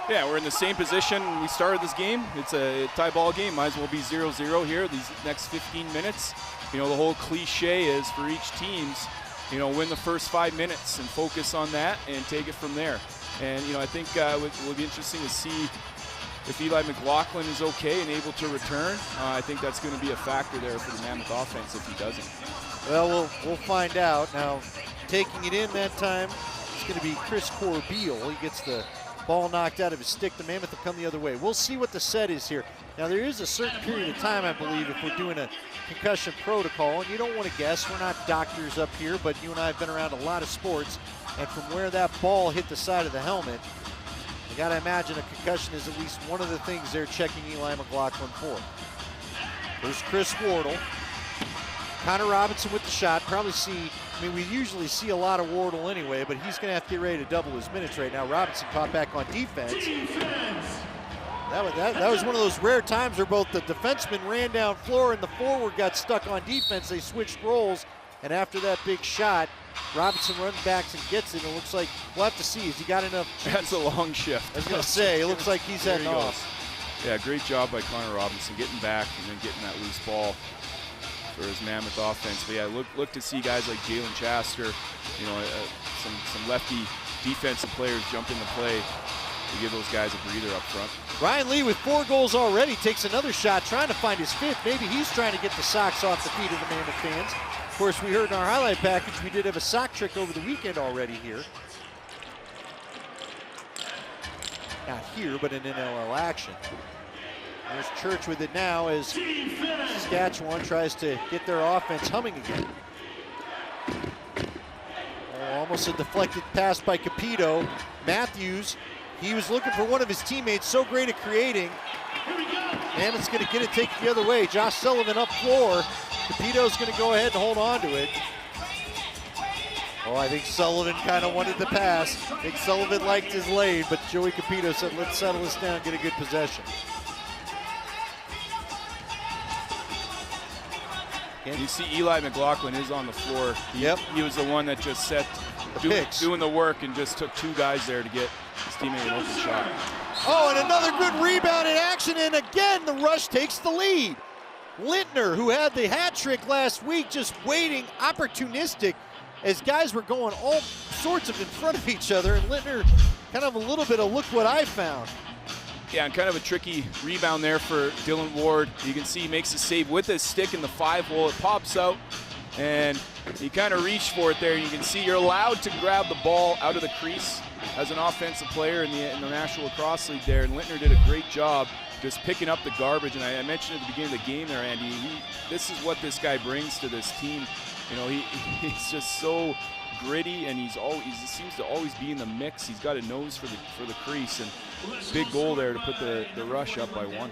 Yeah, we're in the same position when we started this game. It's a tie ball game. Might as well be 0-0 here these next 15 minutes. You know, the whole cliche is for each teams, you know, win the first 5 minutes and focus on that and take it from there. And, you know, I think it will be interesting to see if Eli McLaughlin is okay and able to return. I think that's going to be a factor there for the Mammoth offense if he doesn't. Well, we'll find out. Now, taking it in that time, it's going to be Chris Corbeil. He gets the ball knocked out of his stick. The Mammoth will come the other way. We'll see what the set is here. Now, there is a certain period of time, I believe, if we're doing a concussion protocol, and you don't want to guess. We're not doctors up here, but you and I have been around a lot of sports, and from where that ball hit the side of the helmet, you got to imagine a concussion is at least one of the things they're checking Eli McLaughlin for. There's Chris Wardle. Connor Robinson with the shot. Probably see, I mean, we usually see a lot of Wardle anyway, but he's going to have to get ready to double his minutes right now. Robinson caught back on defense. That was one of those rare times where both the defenseman ran down floor and the forward got stuck on defense. They switched roles, and after that big shot, Robinson runs back and gets it. It looks like we'll have to see. Has he got enough? That's a long shift. I was going to say, it looks like he's heading off. Yeah, great job by Connor Robinson getting back and then getting that loose ball for his Mammoth offense. But yeah, look to see guys like Jalen Chaster, you know, some lefty defensive players jump into play to give those guys a breather up front. Ryan Lee with 4 goals already takes another shot, trying to find his 5th. Maybe he's trying to get the socks off the feet of the Mammoth fans. Of course, we heard in our highlight package we did have a sock trick over the weekend already here. Not here, but in NLL action. There's Church with it now as Saskatchewan tries to get their offense humming again. Oh, almost a deflected pass by Capito. Matthews, he was looking for one of his teammates, so great at creating. And it's going to get it taken the other way. Josh Sullivan up floor. Capito's going to go ahead and hold on to it. Oh, I think Sullivan kind of wanted the pass. I think Sullivan liked his lane, but Joey Capito said, let's settle this down, get a good possession. You see Eli McLaughlin is on the floor. He was the one that just set doing the work and just took 2 guys there to get his teammate an open shot. Oh, and another good rebound in action, and again the Rush takes the lead. Lintner, who had the hat trick last week, just waiting, opportunistic, as guys were going all sorts of in front of each other, and Lintner kind of a little bit of look what I found. Yeah, and kind of a tricky rebound there for Dylan Ward. You can see he makes a save with his stick in the 5-hole. It pops out, and he kind of reached for it there. You can see you're allowed to grab the ball out of the crease as an offensive player in the National Lacrosse League there, and Lintner did a great job just picking up the garbage. And I mentioned at the beginning of the game there, Andy, this is what this guy brings to this team. You know, he's just so gritty, and he seems to always be in the mix. He's got a nose for the crease, and big goal there to put the Rush up by 1.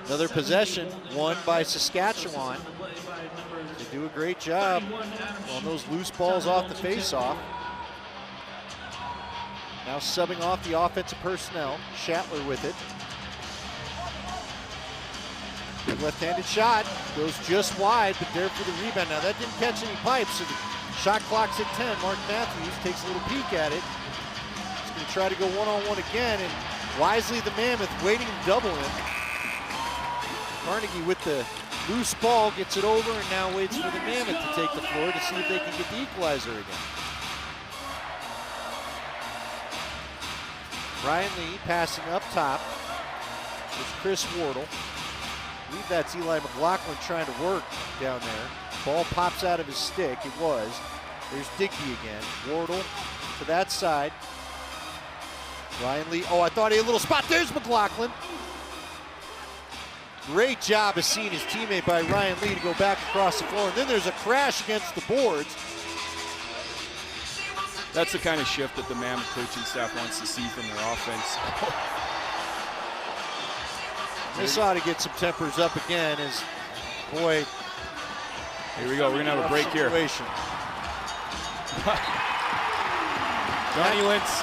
Another possession won by Saskatchewan. They do a great job on those loose balls off the face-off. Now subbing off the offensive personnel. Shatler with it. Good left-handed shot, goes just wide, but there for the rebound. Now that didn't catch any pipes, so the shot clock's at 10. Mark Matthews takes a little peek at it. He's going to try to go one-on-one again, and wisely the Mammoth waiting to double him. Carnegie with the loose ball gets it over and now waits for the Mammoth to take the floor to see if they can get the equalizer again. Ryan Lee passing up top. There's Chris Wardle. I believe that's Eli McLaughlin trying to work down there. Ball pops out of his stick. It was. There's Dickey again. Wardle to that side. Ryan Lee. Oh, I thought he had a little spot. There's McLaughlin. Great job of seeing his teammate by Ryan Lee to go back across the floor. And then there's a crash against the boards. That's the kind of shift that the Mammoth coaching staff wants to see from their offense. This ought to get some tempers up again as, boy. Here we go, we're gonna have a break situation here. Johnny Lintz.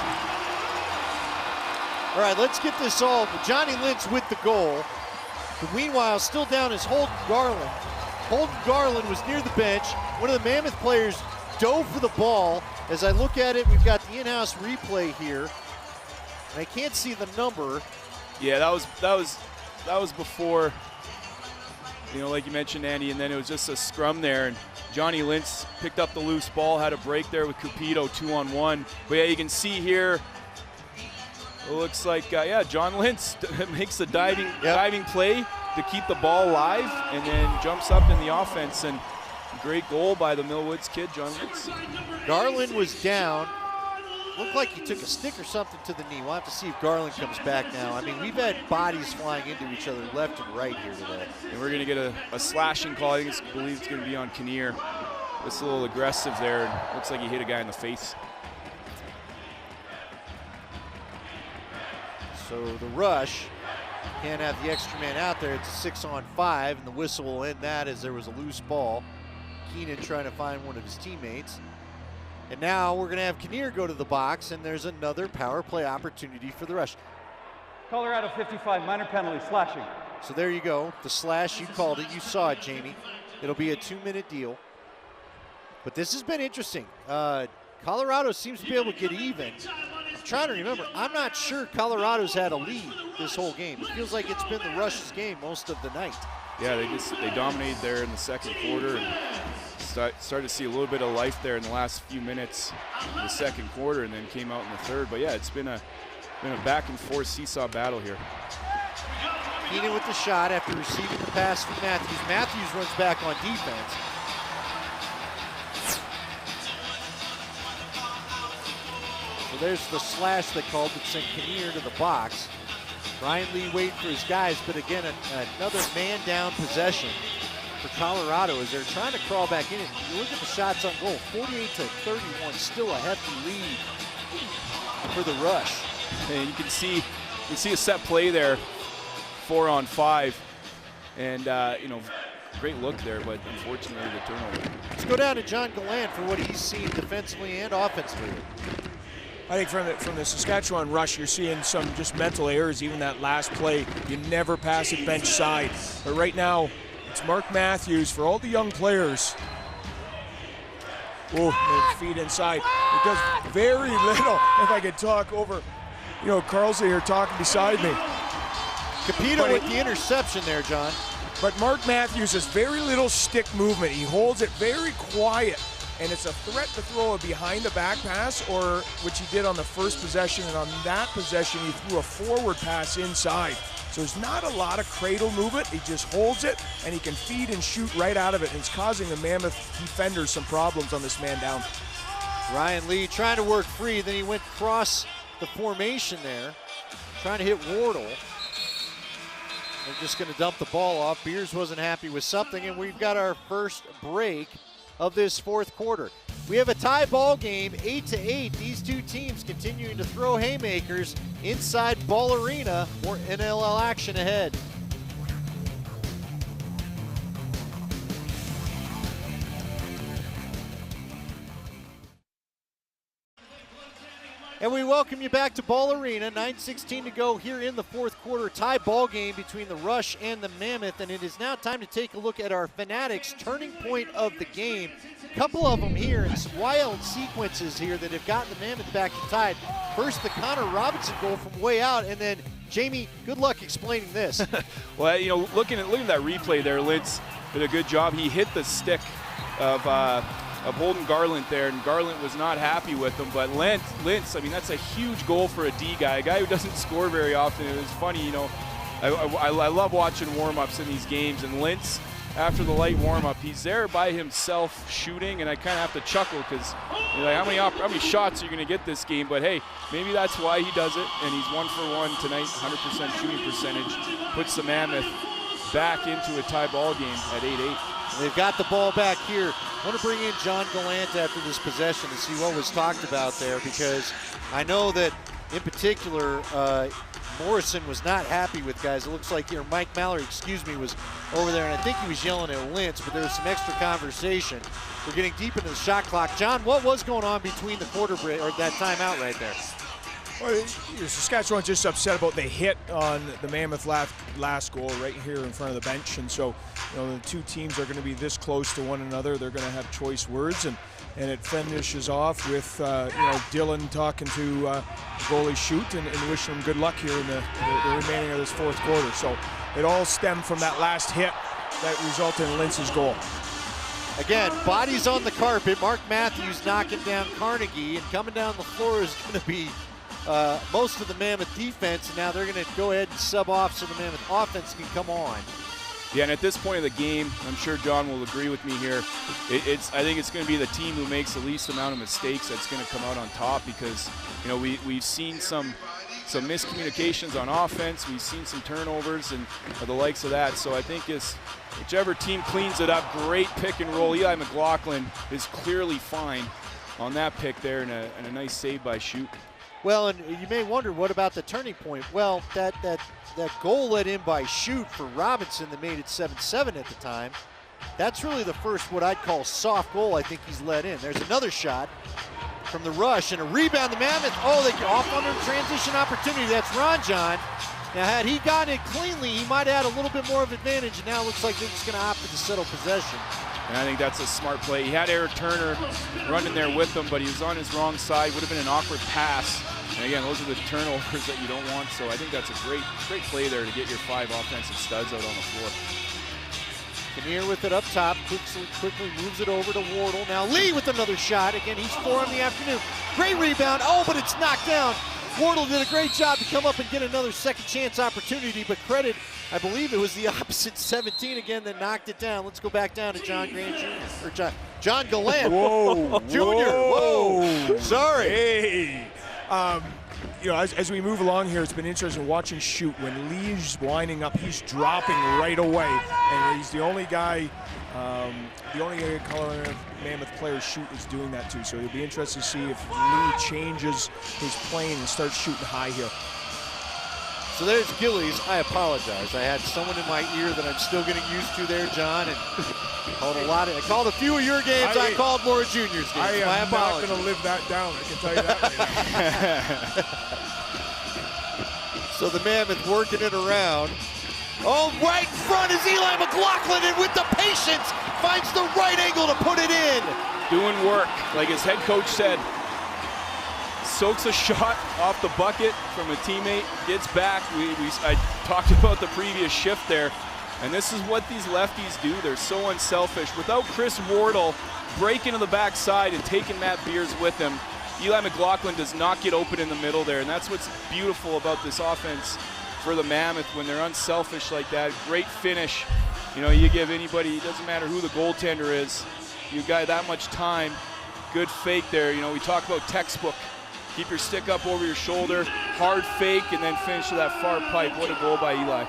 All right, let's get this all. Johnny Lintz with the goal. But meanwhile, still down is Holden Garland. Holden Garland was near the bench. One of the Mammoth players dove for the ball. As I look at it, we've got the in-house replay here. And I can't see the number. Yeah, that was before, you know, like you mentioned, Andy, and then it was just a scrum there, and Johnny Lintz picked up the loose ball, had a break there with Cupido 2-on-1. But yeah, you can see here, it looks like, yeah, John Lintz makes the diving play to keep the ball live, and then jumps up in the offense, and great goal by the Millwoods kid, John Lintz. Garland was down. Looked like he took a stick or something to the knee. We'll have to see if Garland comes back now. I mean, we've had bodies flying into each other left and right here today. And we're going to get a slashing call. I believe it's going to be on Kinnear. It's a little aggressive there. And looks like he hit a guy in the face. So the rush can't have the extra man out there. It's a 6-on-5, and the whistle will end that as there was a loose ball. Keenan trying to find one of his teammates. And now we're going to have Kinnear go to the box, and there's another power play opportunity for the rush. Colorado 55, minor penalty, slashing. So there you go. The slash, you called it. You saw it, Jamie. It'll be a 2-minute deal. But this has been interesting. Colorado seems to be able to get even. I'm trying to remember. I'm not sure Colorado's had a lead this whole game. It feels like it's been the Rush's game most of the night. Yeah, they dominated there in the second quarter and started to see a little bit of life there in the last few minutes of the second quarter, and then came out in the third. But yeah, it's been a back and forth seesaw battle here. Keenan with the shot after receiving the pass from Matthews. Matthews runs back on defense. So there's the slash they called that sent Kinnear to the box. Ryan Lee waiting for his guys, but again, another man-down possession for Colorado as they're trying to crawl back in. You look at the shots on goal, 48-31, still a hefty lead for the Rush. And you can see a set play there, 4-on-5, and you know, great look there, but unfortunately the turnover. Let's go down to John Gallant for what he's seen defensively and offensively. I think from the Saskatchewan Rush, you're seeing some just mental errors. Even that last play, you never pass it bench side. But right now, it's Mark Matthews for all the young players. Oh, feet inside. It does very little. If I could talk over, you know, Carlson here talking beside me. Capito with the interception there, John. But Mark Matthews has very little stick movement. He holds it very quiet. And it's a threat to throw a behind-the-back pass, or which he did on the first possession, and on that possession he threw a forward pass inside. So there's not a lot of cradle movement. He just holds it, and he can feed and shoot right out of it, and it's causing the Mammoth defenders some problems on this man down. Ryan Lee trying to work free, then he went across the formation there, trying to hit Wardle. They're just going to dump the ball off. Beers wasn't happy with something, and we've got our first break of this fourth quarter. We have a tie ball game, 8-8. These two teams continuing to throw haymakers inside Ball Arena. More NLL action ahead. And we welcome you back to Ball Arena. 9:16 to go here in the fourth quarter. Tie ball game between the Rush and the Mammoth. And it is now time to take a look at our Fanatics turning point of the game. A couple of them here and some wild sequences here that have gotten the Mammoth back to tied. First, the Connor Robinson goal from way out. And then, Jamie, good luck explaining this. Well, you know, looking at that replay there, Lintz did a good job. He hit the stick of Holden Garland there, and Garland was not happy with him. But Lintz, I mean, that's a huge goal for a D guy, a guy who doesn't score very often. It was funny, you know, I love watching warm-ups in these games, and Lintz after the light warm-up. He's there by himself shooting, and I kind of have to chuckle because like, how many shots are you going to get this game? But hey, maybe that's why he does it, and he's 1 for 1 tonight, 100% shooting percentage. Puts the Mammoth back into a tie ball game at 8-8. They've got the ball back here. I want to bring in John Gallant after this possession to see what was talked about there, because I know that in particular Morrison was not happy with guys. It looks like here Mike Mallory, was over there, and I think he was yelling at Lintz, but there was some extra conversation. We're getting deep into the shot clock. John, what was going on between the quarter break or that timeout right there? Well, Saskatchewan just upset about the hit on the Mammoth last goal right here in front of the bench, and so the two teams are going to be this close to one another. They're going to have choice words, and it finishes off with Dylan talking to the goalie Shoot and wishing him good luck here in the remaining of this fourth quarter. So it all stemmed from that last hit that resulted in Lintz's goal. Again, bodies on the carpet. Mark Matthews knocking down Carnegie, and coming down the floor is going to be most of the Mammoth defense, and now they're going to go ahead and sub off so the Mammoth offense can come on. Yeah, and at this point of the game, I'm sure John will agree with me here, I think it's going to be the team who makes the least amount of mistakes that's going to come out on top, because we've seen some miscommunications on offense, we've seen some turnovers and the likes of that. So I think it's whichever team cleans it up. Great pick and roll. Eli McLaughlin is clearly fine on that pick there, and a nice save by Shoot. Well, and you may wonder, what about the turning point? Well, that goal let in by Shoot for Robinson that made it 7-7 at the time, that's really the first what I'd call soft goal I think he's let in. There's another shot from the rush and a rebound. The Mammoth, they get off under the transition opportunity. That's Ranjan. Now, had he gotten it cleanly, he might have had a little bit more of advantage, and now it looks like they're just going to opt to settle possession. And I think that's a smart play. He had Eric Turner running there with him, but he was on his wrong side. Would have been an awkward pass. And again, those are the turnovers that you don't want. So I think that's a great play there to get your 5 offensive studs out on the floor. Kinnear with it up top, quickly moves it over to Wardle. Now Lee with another shot. Again, he's 4 in the afternoon. Great rebound. But it's knocked down. Wardle did a great job to come up and get another second chance opportunity, but credit, I believe it was the opposite 17 again that knocked it down. Let's go back down to John Grant Jr. or John Gallant. Jr. Whoa. Sorry. Hey. As we move along here, it's been interesting watching Shoot. When Lee's winding up, he's dropping right away, and he's the only guy, Colorado Mammoth player Shoot is doing that too. So it'll be interesting to see if Lee changes his plane and starts shooting high here. So there's Gillies. I apologize. I had someone in my ear that I'm still getting used to there, John, and I called a few of your games. I called more Juniors games. I am not going to live that down. I can tell you that right now. So the Mammoth working it around. Right in front is Eli McLaughlin, and with the patience, finds the right angle to put it in. Doing work, like his head coach said. Soaks a shot off the bucket from a teammate, gets back. I talked about the previous shift there, and this is what these lefties do. They're so unselfish. Without Chris Wardle breaking to the backside and taking Matt Beers with him, Eli McLaughlin does not get open in the middle there, and that's what's beautiful about this offense for the Mammoth when they're unselfish like that. Great finish. You give anybody, it doesn't matter who the goaltender is, you got that much time. Good fake there. We talk about textbook. Keep your stick up over your shoulder, hard fake, and then finish to that far pipe. What a goal by Eli.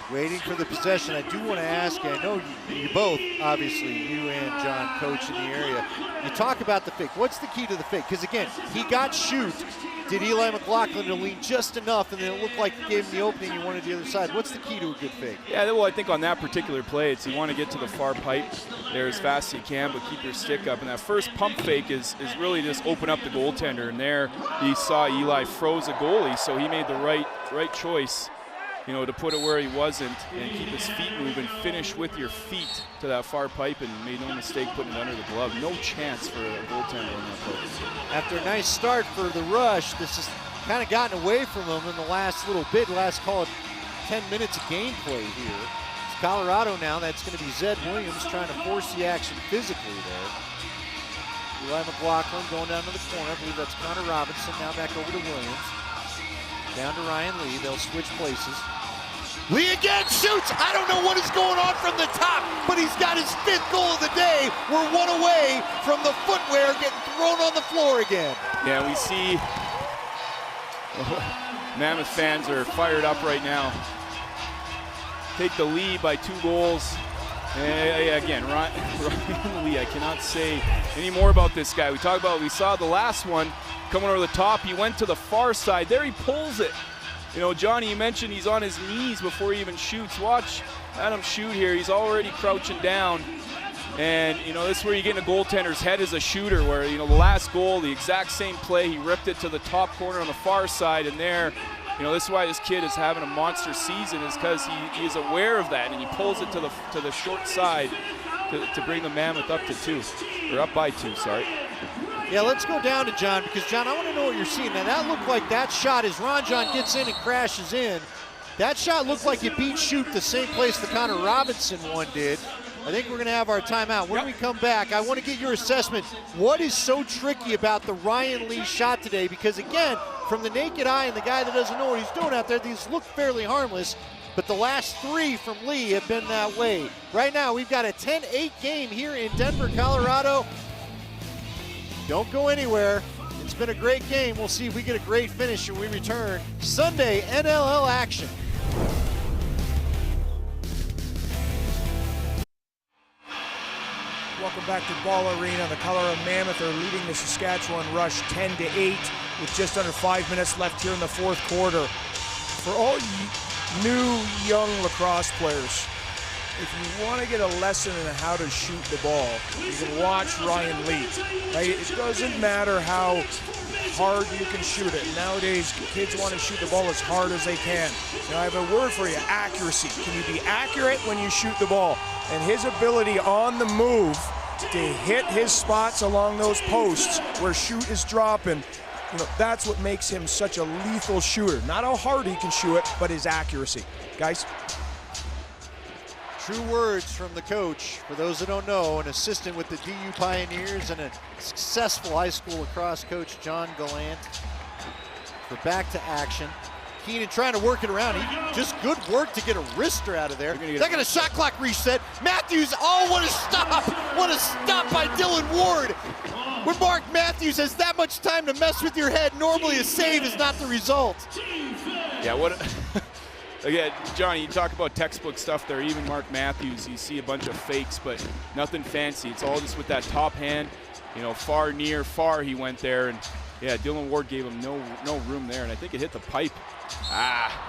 Waiting for the possession. I do want to ask you, I know you both, obviously, you and John coach in the area. You talk about the fake. What's the key to the fake? Because again, he got Shoot. Did Eli McLaughlin to lean just enough, and then it looked like he gave him the opening he wanted the other side? What's the key to a good fake? Yeah, well, I think on that particular play, it's you want to get to the far pipe there as fast as you can, but keep your stick up. And that first pump fake is really just open up the goaltender. And there you saw Eli froze a goalie, so he made the right choice, to put it where he wasn't and keep his feet moving, finish with your feet to that far pipe, and made no mistake putting it under the glove. No chance for a goaltender on that play. After a nice start for the Rush, this has kind of gotten away from them in the last little bit, call it 10 minutes of gameplay here. It's Colorado now. That's going to be Zed Williams trying to force the action physically there. Eli McLaughlin going down to the corner. I believe that's Connor Robinson. Now back over to Williams. Down to Ryan Lee. They'll switch places. Lee again shoots. I don't know what is going on from the top, but he's got his 5th goal of the day. We're one away from the footwear getting thrown on the floor again. Yeah, we see Mammoth fans are fired up right now. Take the lead by 2 goals. And again, Ryan Lee, I cannot say any more about this guy. We saw the last one coming over the top. He went to the far side. There he pulls it. You know, Johnny, you mentioned he's on his knees before he even shoots. Watch Adam shoot here. He's already crouching down. And, you know, this is where you get in a goaltender's head as a shooter, where, you know, the last goal, the exact same play, he ripped it to the top corner on the far side, and there, you know, this is why this kid is having a monster season, is because he is aware of that, and he pulls it to the short side to bring the Mammoth up to 2, or up by 2, sorry. Yeah, let's go down to John, because, John, I want to know what you're seeing. Now, that looked like that shot as Ron John gets in and crashes in. That shot looked like it beat Shoot the same place the Connor Robinson one did. I think we're going to have our timeout. When we come back, I want to get your assessment. What is so tricky about the Ryan Lee shot today? Because, again, from the naked eye and the guy that doesn't know what he's doing out there, these look fairly harmless. But the last 3 from Lee have been that way. Right now, we've got a 10-8 game here in Denver, Colorado. Don't go anywhere. It's been a great game. We'll see if we get a great finish when we return. Sunday NLL action. Welcome back to Ball Arena. The Colorado Mammoth are leading the Saskatchewan Rush 10-8 with just under 5 minutes left here in the 4th quarter. For all new young lacrosse players, if you want to get a lesson in how to shoot the ball, you can watch Ryan Lee. Right? It doesn't matter how hard you can shoot it. Nowadays, kids want to shoot the ball as hard as they can. Now, I have a word for you, accuracy. Can you be accurate when you shoot the ball? And his ability on the move to hit his spots along those posts where Shoot is dropping, you know, that's what makes him such a lethal shooter. Not how hard he can shoot it, but his accuracy. Guys? True words from the coach. For those that don't know, an assistant with the DU Pioneers and a successful high school lacrosse coach, John Gallant. We're back to action. Keenan trying to work it around. Just good work to get a wrister out of there. Second, a shot clock reset. Matthews, oh, what a stop! What a stop by Dylan Ward. When Mark Matthews has that much time to mess with your head, normally a save is not the result. Yeah, again, Johnny, you talk about textbook stuff there. Even Mark Matthews, you see a bunch of fakes, but nothing fancy. It's all just with that top hand, you know, far, near, far he went there. And yeah, Dylan Ward gave him no room there, and I think it hit the pipe.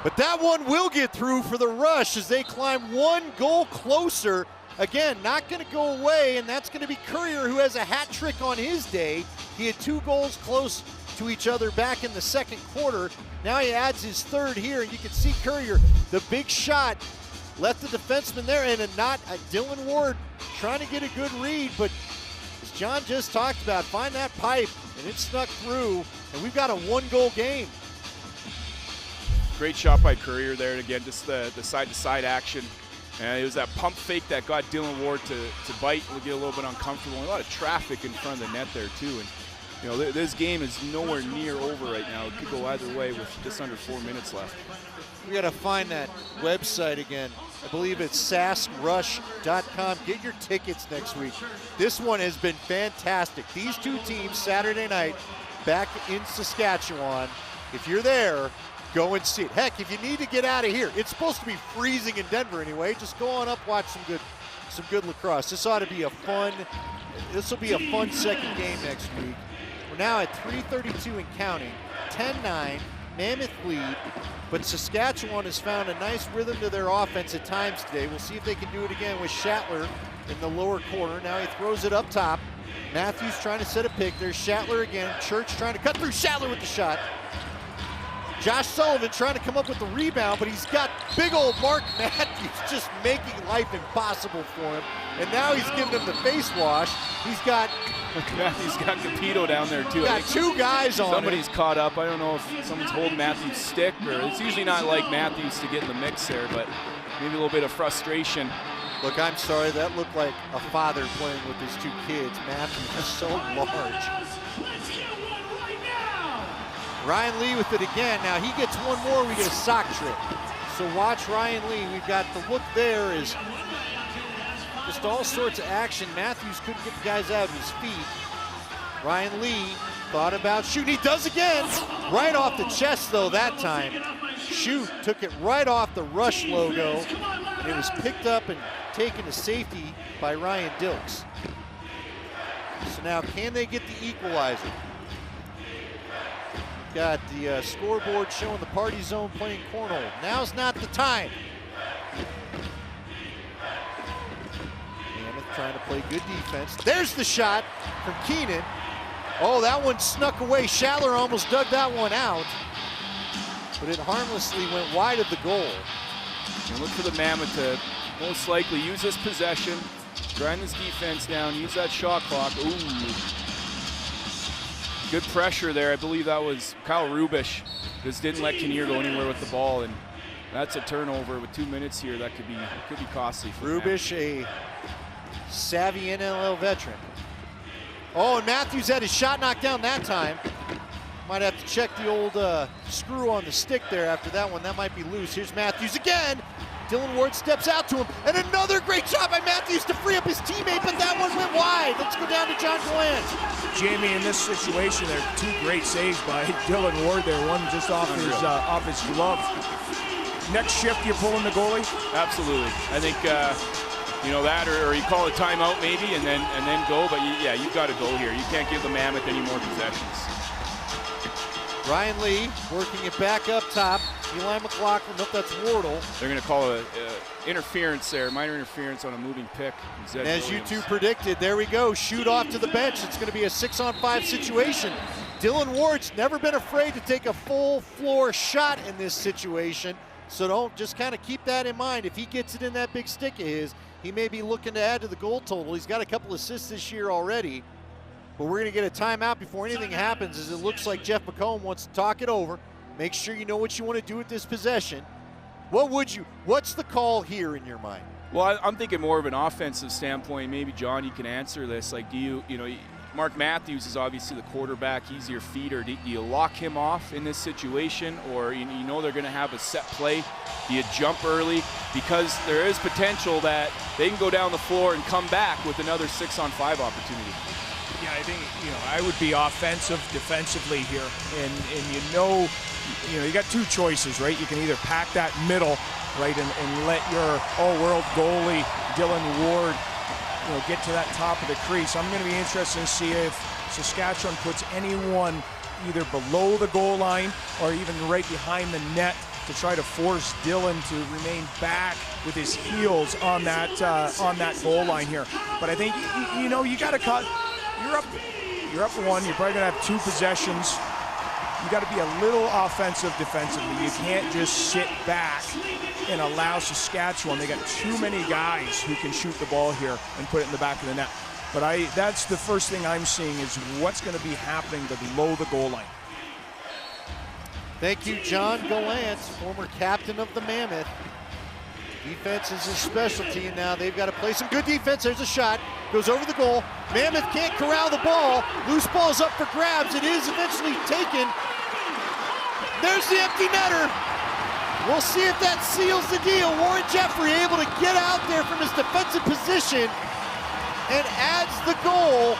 But that one will get through for the Rush as they climb 1 goal closer. Again, not going to go away, and that's going to be Courier, who has a hat trick on his day. He had 2 goals close to each other back in the 2nd quarter. Now he adds his 3rd here, and you can see Courier, the big shot, left the defenseman there, and Dylan Ward trying to get a good read, but as John just talked about, find that pipe, and it snuck through, and we've got a 1-goal game. Great shot by Courier there, and again, just the side-to-side action. And it was that pump fake that got Dylan Ward to bite and get a little bit uncomfortable. A lot of traffic in front of the net there, too. And you know, this game is nowhere near over right now. It could go either way with just under 4 minutes left. We got to find that website again. I believe it's saskrush.com. Get your tickets next week. This one has been fantastic. These 2 teams Saturday night back in Saskatchewan. If you're there, go and see it. Heck, if you need to get out of here, it's supposed to be freezing in Denver anyway. Just go on up, watch some good lacrosse. This ought to be a fun. This will be a fun 2nd game next week. We're now at 3:32 and counting. 10-9, Mammoth lead, but Saskatchewan has found a nice rhythm to their offense at times today. We'll see if they can do it again with Schattler in the lower corner. Now he throws it up top. Matthews trying to set a pick. There's Schattler again. Church trying to cut through. Schattler with the shot. Josh Sullivan trying to come up with the rebound, but he's got big old Mark Matthews just making life impossible for him. And now he's giving him the face wash. He's got Capito down there too. Got 2 guys on Somebody's caught up. I don't know if someone's holding Matthews' stick, or it's usually not like Matthews to get in the mix there, but maybe a little bit of frustration. Look, I'm sorry, that looked like a father playing with his 2 kids. Matthews is so large. Ryan Lee with it again. Now he gets one more, we get a sock trick. So watch Ryan Lee. We've got the look there is just all sorts of action. Matthews couldn't get the guys out of his feet. Ryan Lee thought about shooting. He does again. Right off the chest, though, that time. Shoot took it right off the Rush logo. And it was picked up and taken to safety by Ryan Dilks. So now, can they get the equalizer? Got the scoreboard showing the party zone playing cornhole. Now's not the time. Mammoth trying to play good defense. There's the shot from Keenan. Oh, that one snuck away. Schaller almost dug that one out, but it harmlessly went wide of the goal. And look for the Mammoth to most likely use this possession, grind this defense down, use that shot clock. Ooh. Good pressure there. I believe that was Kyle Rubish. Just didn't let Kinnear go anywhere with the ball, and that's a turnover with 2 minutes here. That could be costly for Rubish, a savvy NLL veteran. Oh, and Matthews had his shot knocked down that time. Might have to check the old screw on the stick there after that one. That might be loose. Here's Matthews again. Dylan Ward steps out to him, and another great shot by Matthews to free up his teammate, but that one went wide. Let's go down to John Gallant. Jamie, in this situation, there are 2 great saves by Dylan Ward there. One just off his glove. Next shift, you pulling the goalie? Absolutely. I think you know that, or you call a timeout maybe, and then go. But yeah, you've got to go here. You can't give the Mammoth any more possessions. Ryan Lee working it back up top. Eli McLaughlin, nope, that's Wardle. They're going to call a interference there, minor interference on a moving pick. And as you two predicted, there we go. Shoot off to the bench. It's going to be a 6-on-5 situation. Dylan Ward's never been afraid to take a full floor shot in this situation. So don't just kind of keep that in mind. If he gets it in that big stick of his, he may be looking to add to the goal total. He's got a couple assists this year already. But we're going to get a timeout before anything happens, as it looks like Jeff McComb wants to talk it over. Make sure you know what you want to do with this possession. What's the call here in your mind? Well, I'm thinking more of an offensive standpoint. Maybe, John, you can answer this. Like, you know, Mark Matthews is obviously the quarterback. He's your feeder. Do you lock him off in this situation, or you know they're going to have a set play? Do you jump early? Because there is potential that they can go down the floor and come back with another 6-on-5 opportunity. Yeah, I think, I would be offensive defensively here. And you got 2 choices, right? You can either pack that middle, right, and let your all-world goalie, Dylan Ward, get to that top of the crease. I'm going to be interested to see if Saskatchewan puts anyone either below the goal line or even right behind the net to try to force Dylan to remain back with his heels on that goal line here. But I think, you got to cut. You're up 1. You're probably going to have 2 possessions. You got to be a little offensive defensively. You can't just sit back and allow Saskatchewan. They got too many guys who can shoot the ball here and put it in the back of the net. But that's the first thing I'm seeing is what's going to be happening below the goal line. Thank you, John Gallant, former captain of the Mammoth. Defense is his specialty, and now they've got to play some good defense. There's a shot, goes over the goal. Mammoth can't corral the ball. Loose ball's up for grabs. It is eventually taken. There's the empty netter. We'll see if that seals the deal. Warren Jeffrey able to get out there from his defensive position and adds the goal,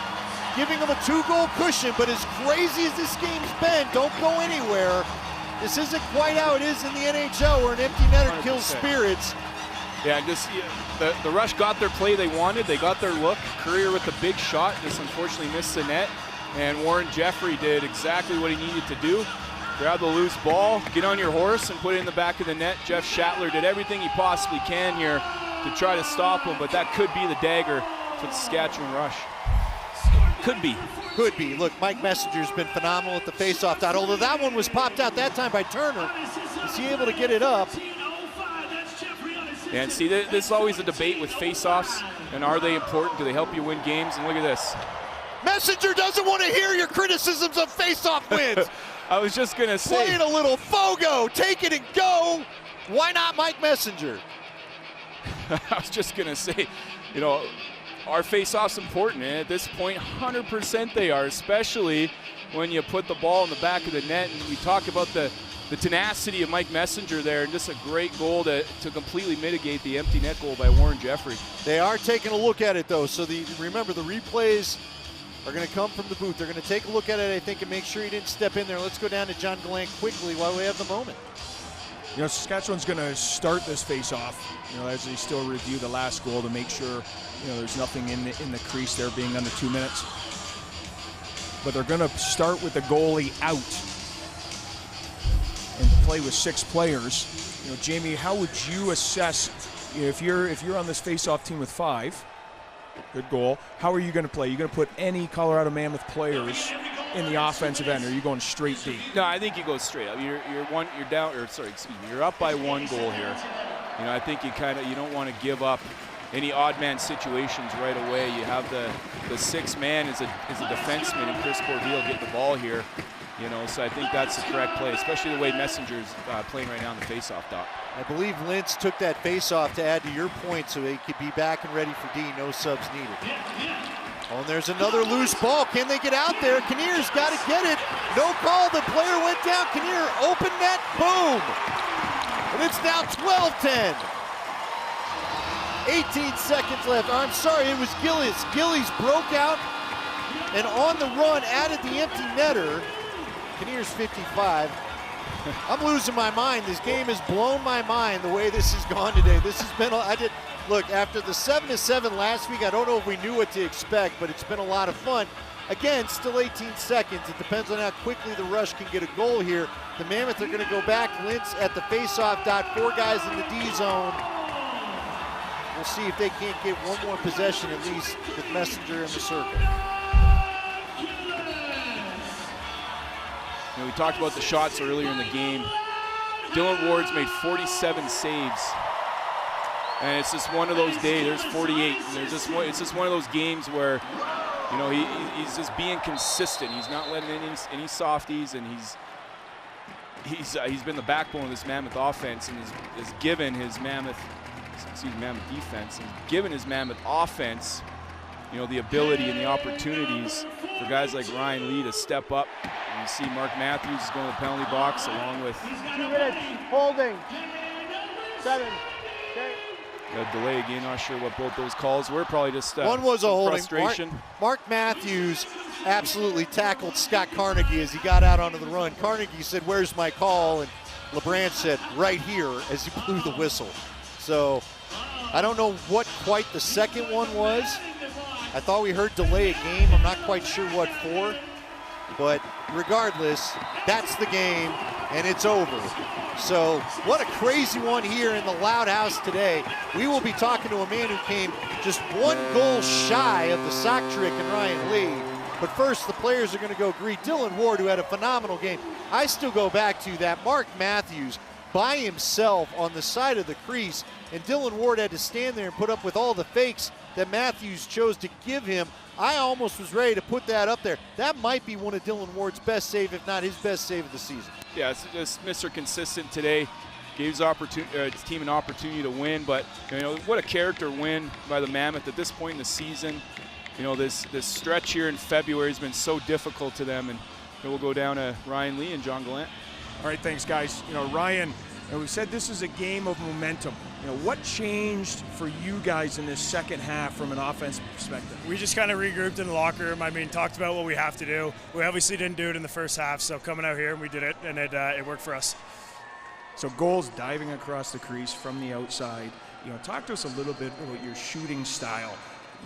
giving him a 2-goal cushion. But as crazy as this game's been, don't go anywhere. This isn't quite how it is in the NHL, where an empty netter kills spirits. Yeah, the Rush got their play they wanted. They got their look. Courier with the big shot, just unfortunately missed the net. And Warren Jeffrey did exactly what he needed to do. Grab the loose ball, get on your horse, and put it in the back of the net. Jeff Schattler did everything he possibly can here to try to stop him, but that could be the dagger for the Saskatchewan Rush. Could be. Could be. Look, Mike Messenger's been phenomenal at the faceoff dot, although that one was popped out that time by Turner. Is he able to get it up? And see, this is always a debate with faceoffs, and are they important? Do they help you win games? And look at this. Messenger doesn't want to hear your criticisms of faceoff wins. I was just going to say. Playing a little Fogo, take it and go. Why not Mike Messenger? I was just going to say, our face-off's important, and at this point, 100% they are, especially when you put the ball in the back of the net. And we talk about the tenacity of Mike Messenger there, and just a great goal to completely mitigate the empty net goal by Warren Jeffrey. They are taking a look at it, though. So remember, the replays are going to come from the booth. They're going to take a look at it, I think, and make sure he didn't step in there. Let's go down to John Gallant quickly while we have the moment. You know, Saskatchewan's going to start this face-off, you know, as they still review the last goal to make sure, you know, there's nothing in the crease there being under 2 minutes. But they're going to start with the goalie out and play with 6 players. You know, Jamie, how would you assess, you know, if you're on this face-off team with 5, good goal, how are you going to play? Are you going to put any Colorado Mammoth players in the offensive end, or are you going straight D? No, I think you go straight up. You're up by 1 goal here. You know, I think you don't want to give up any odd man situations right away. You have the 6th man is a defenseman, and Chris Corbeil getting the ball here. You know, so I think that's the correct play, especially the way Messenger's playing right now in the faceoff dot. I believe Lintz took that faceoff to add to your point, so he could be back and ready for D. No subs needed. Oh, and there's another loose ball. Can they get out there? Kinnear's got to get it. No call. The player went down. Kinnear, open net, boom. And it's now 12-10. 18 seconds left. I'm sorry, it was Gillies. Gillies broke out and on the run added the empty netter. Kinnear's 55. I'm losing my mind. This game has blown my mind the way this has gone today. This has been, look, after the 7-7 last week, I don't know if we knew what to expect, but it's been a lot of fun. Again, still 18 seconds. It depends on how quickly the Rush can get a goal here. The Mammoth are going to go back. Lintz at the faceoff dot, 4 guys in the D zone. We'll see if they can't get one more possession at least with Messenger in the circle. You know, we talked about the shots earlier in the game. Dylan Ward's made 47 saves. And it's just one of those days. There's 48. It's just one of those games where, you know, he's just being consistent. He's not letting any softies, and he's been the backbone of this Mammoth offense, and has given his Mammoth defense, and given his Mammoth offense, you know, the ability and the opportunities for guys like Ryan Lee to step up. And you see Mark Matthews is going to the penalty box along with 2 minutes, holding, 7, okay. A delay again. Not sure what both those calls were. Probably just one was a holding. Frustration. Mark Matthews absolutely tackled Scott Carnegie as he got out onto the run. Carnegie said, "Where's my call?" And LeBrand said, "Right here," as he blew the whistle. So I don't know what quite the second one was. I thought we heard delay a game. I'm not quite sure what for. But regardless, that's the game, and it's over. So what a crazy one here in the Loud House today. We will be talking to a man who came just 1 goal shy of the sock trick in Ryan Lee. But first, the players are going to go greet Dylan Ward, who had a phenomenal game. I still go back to that Mark Matthews by himself on the side of the crease, and Dylan Ward had to stand there and put up with all the fakes that Matthews chose to give him. I almost was ready to put that up there. That might be one of Dylan Ward's best save, if not his best save of the season. Yeah, it's just Mr. Consistent today. Gave his team an opportunity to win, but you know what a character win by the Mammoth at this point in the season. You know, this stretch here in February has been so difficult to them, and we'll go down to Ryan Lee and John Gallant. All right, thanks, guys. You know, Ryan, we said this is a game of momentum. You know, what changed for you guys in this second half from an offensive perspective? We just kind of regrouped in the locker room. I mean, talked about what we have to do. We obviously didn't do it in the first half, so coming out here, we did it, and it worked for us. So goals diving across the crease from the outside. You know, talk to us a little bit about your shooting style,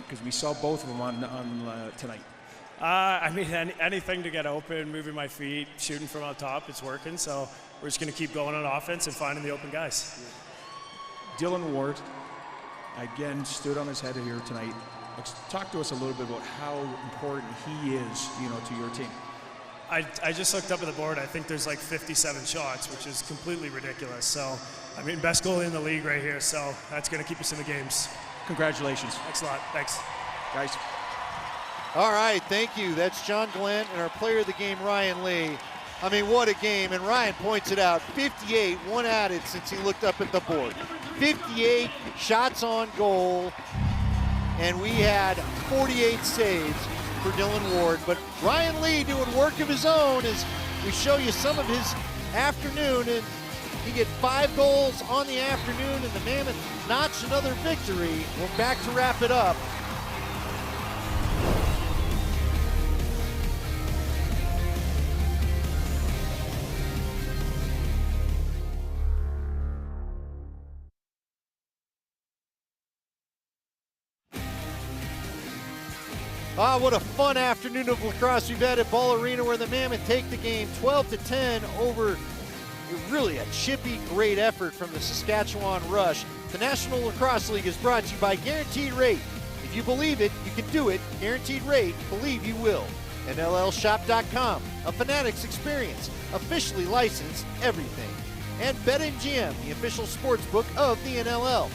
because we saw both of them on tonight. I mean, anything to get open, moving my feet, shooting from up top, it's working. So we're just going to keep going on offense and finding the open guys. Dylan Ward, again, stood on his head here tonight. Talk to us a little bit about how important he is, you know, to your team. I just looked up at the board. I think there's like 57 shots, which is completely ridiculous. So, I mean, best goalie in the league right here. So that's going to keep us in the games. Congratulations. Thanks a lot. Thanks. Guys. All right, thank you. That's John Gallant and our player of the game, Ryan Lee. I mean, what a game. And Ryan points it out, 58, one added since he looked up at the board. 58 shots on goal. and we had 48 saves for Dylan Ward. But Ryan Lee doing work of his own as we show you some of his afternoon, and he get 5 goals on the afternoon, and the Mammoth notch another victory. We're back to wrap it up. Ah, what a fun afternoon of lacrosse we've had at Ball Arena, where the Mammoth take the game 12-10 over really a chippy, great effort from the Saskatchewan Rush. The National Lacrosse League is brought to you by Guaranteed Rate. If you believe it, you can do it. Guaranteed Rate, believe you will. NLLshop.com, a Fanatics experience, officially licensed everything. And BetMGM, the official sports book of the NLL.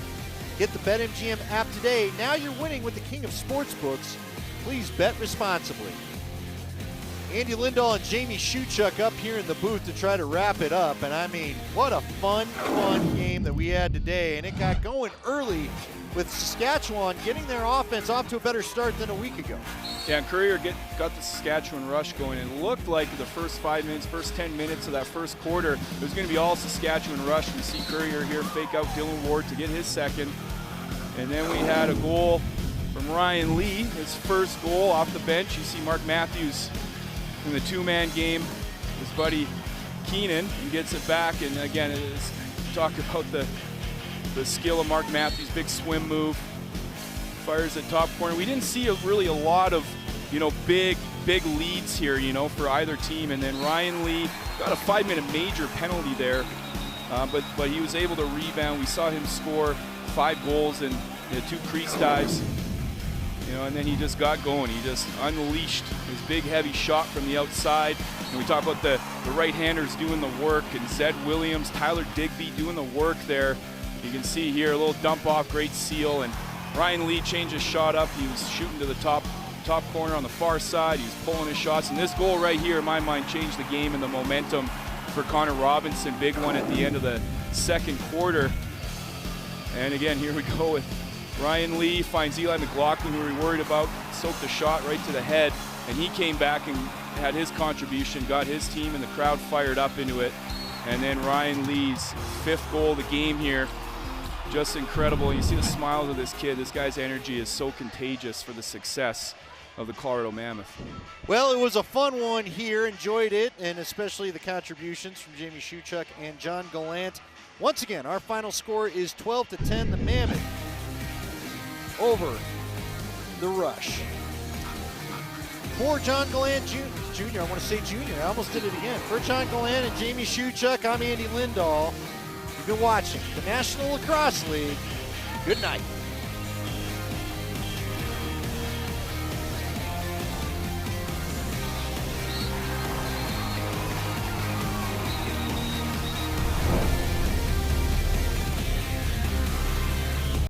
Get the BetMGM app today. Now you're winning with the king of sportsbooks. Please bet responsibly. Andy Lindahl and Jamie Shuchuk up here in the booth to try to wrap it up. And I mean, what a fun game that we had today. And it got going early with Saskatchewan getting their offense off to a better start than a week ago. Yeah, and Courier got the Saskatchewan Rush going, and it looked like the first 5 minutes, first 10 minutes of that first quarter, it was going to be all Saskatchewan Rush. We see Courier here fake out Dylan Ward to get his second. And then we had a goal from Ryan Lee, his first goal off the bench. You see Mark Matthews in the two-man game. His buddy Keenan, he gets it back, and again, talk about the skill of Mark Matthews, big swim move, fires at top corner. We didn't see really a lot of, big leads here, for either team. And then Ryan Lee got a 5-minute major penalty there, but he was able to rebound. We saw him score 5 goals and 2 crease dives. And then he just got going. He just unleashed his big, heavy shot from the outside. And we talk about the right-handers doing the work, and Zed Williams, Tyler Digby doing the work there. You can see here a little dump off, great seal, and Ryan Lee changed his shot up. He was shooting to the top corner on the far side. He was pulling his shots, and this goal right here, in my mind, changed the game and the momentum for Connor Robinson. Big one at the end of the second quarter. And again, here we go with Ryan Lee finds Eli McLaughlin, who we were worried about, soaked a shot right to the head, and he came back and had his contribution, got his team and the crowd fired up into it. And then Ryan Lee's 5th goal of the game here, just incredible. You see the smiles of this kid. This guy's energy is so contagious for the success of the Colorado Mammoth. Well, it was a fun one here. Enjoyed it, and especially the contributions from Jamie Shuchuk and John Gallant. Once again, our final score is 12-10, the Mammoth over the Rush. For John Gallant Jr., I want to say Jr., I almost did it again. For John Gallant and Jamie Shuchuk, I'm Andy Lindahl. You've been watching the National Lacrosse League. Good night.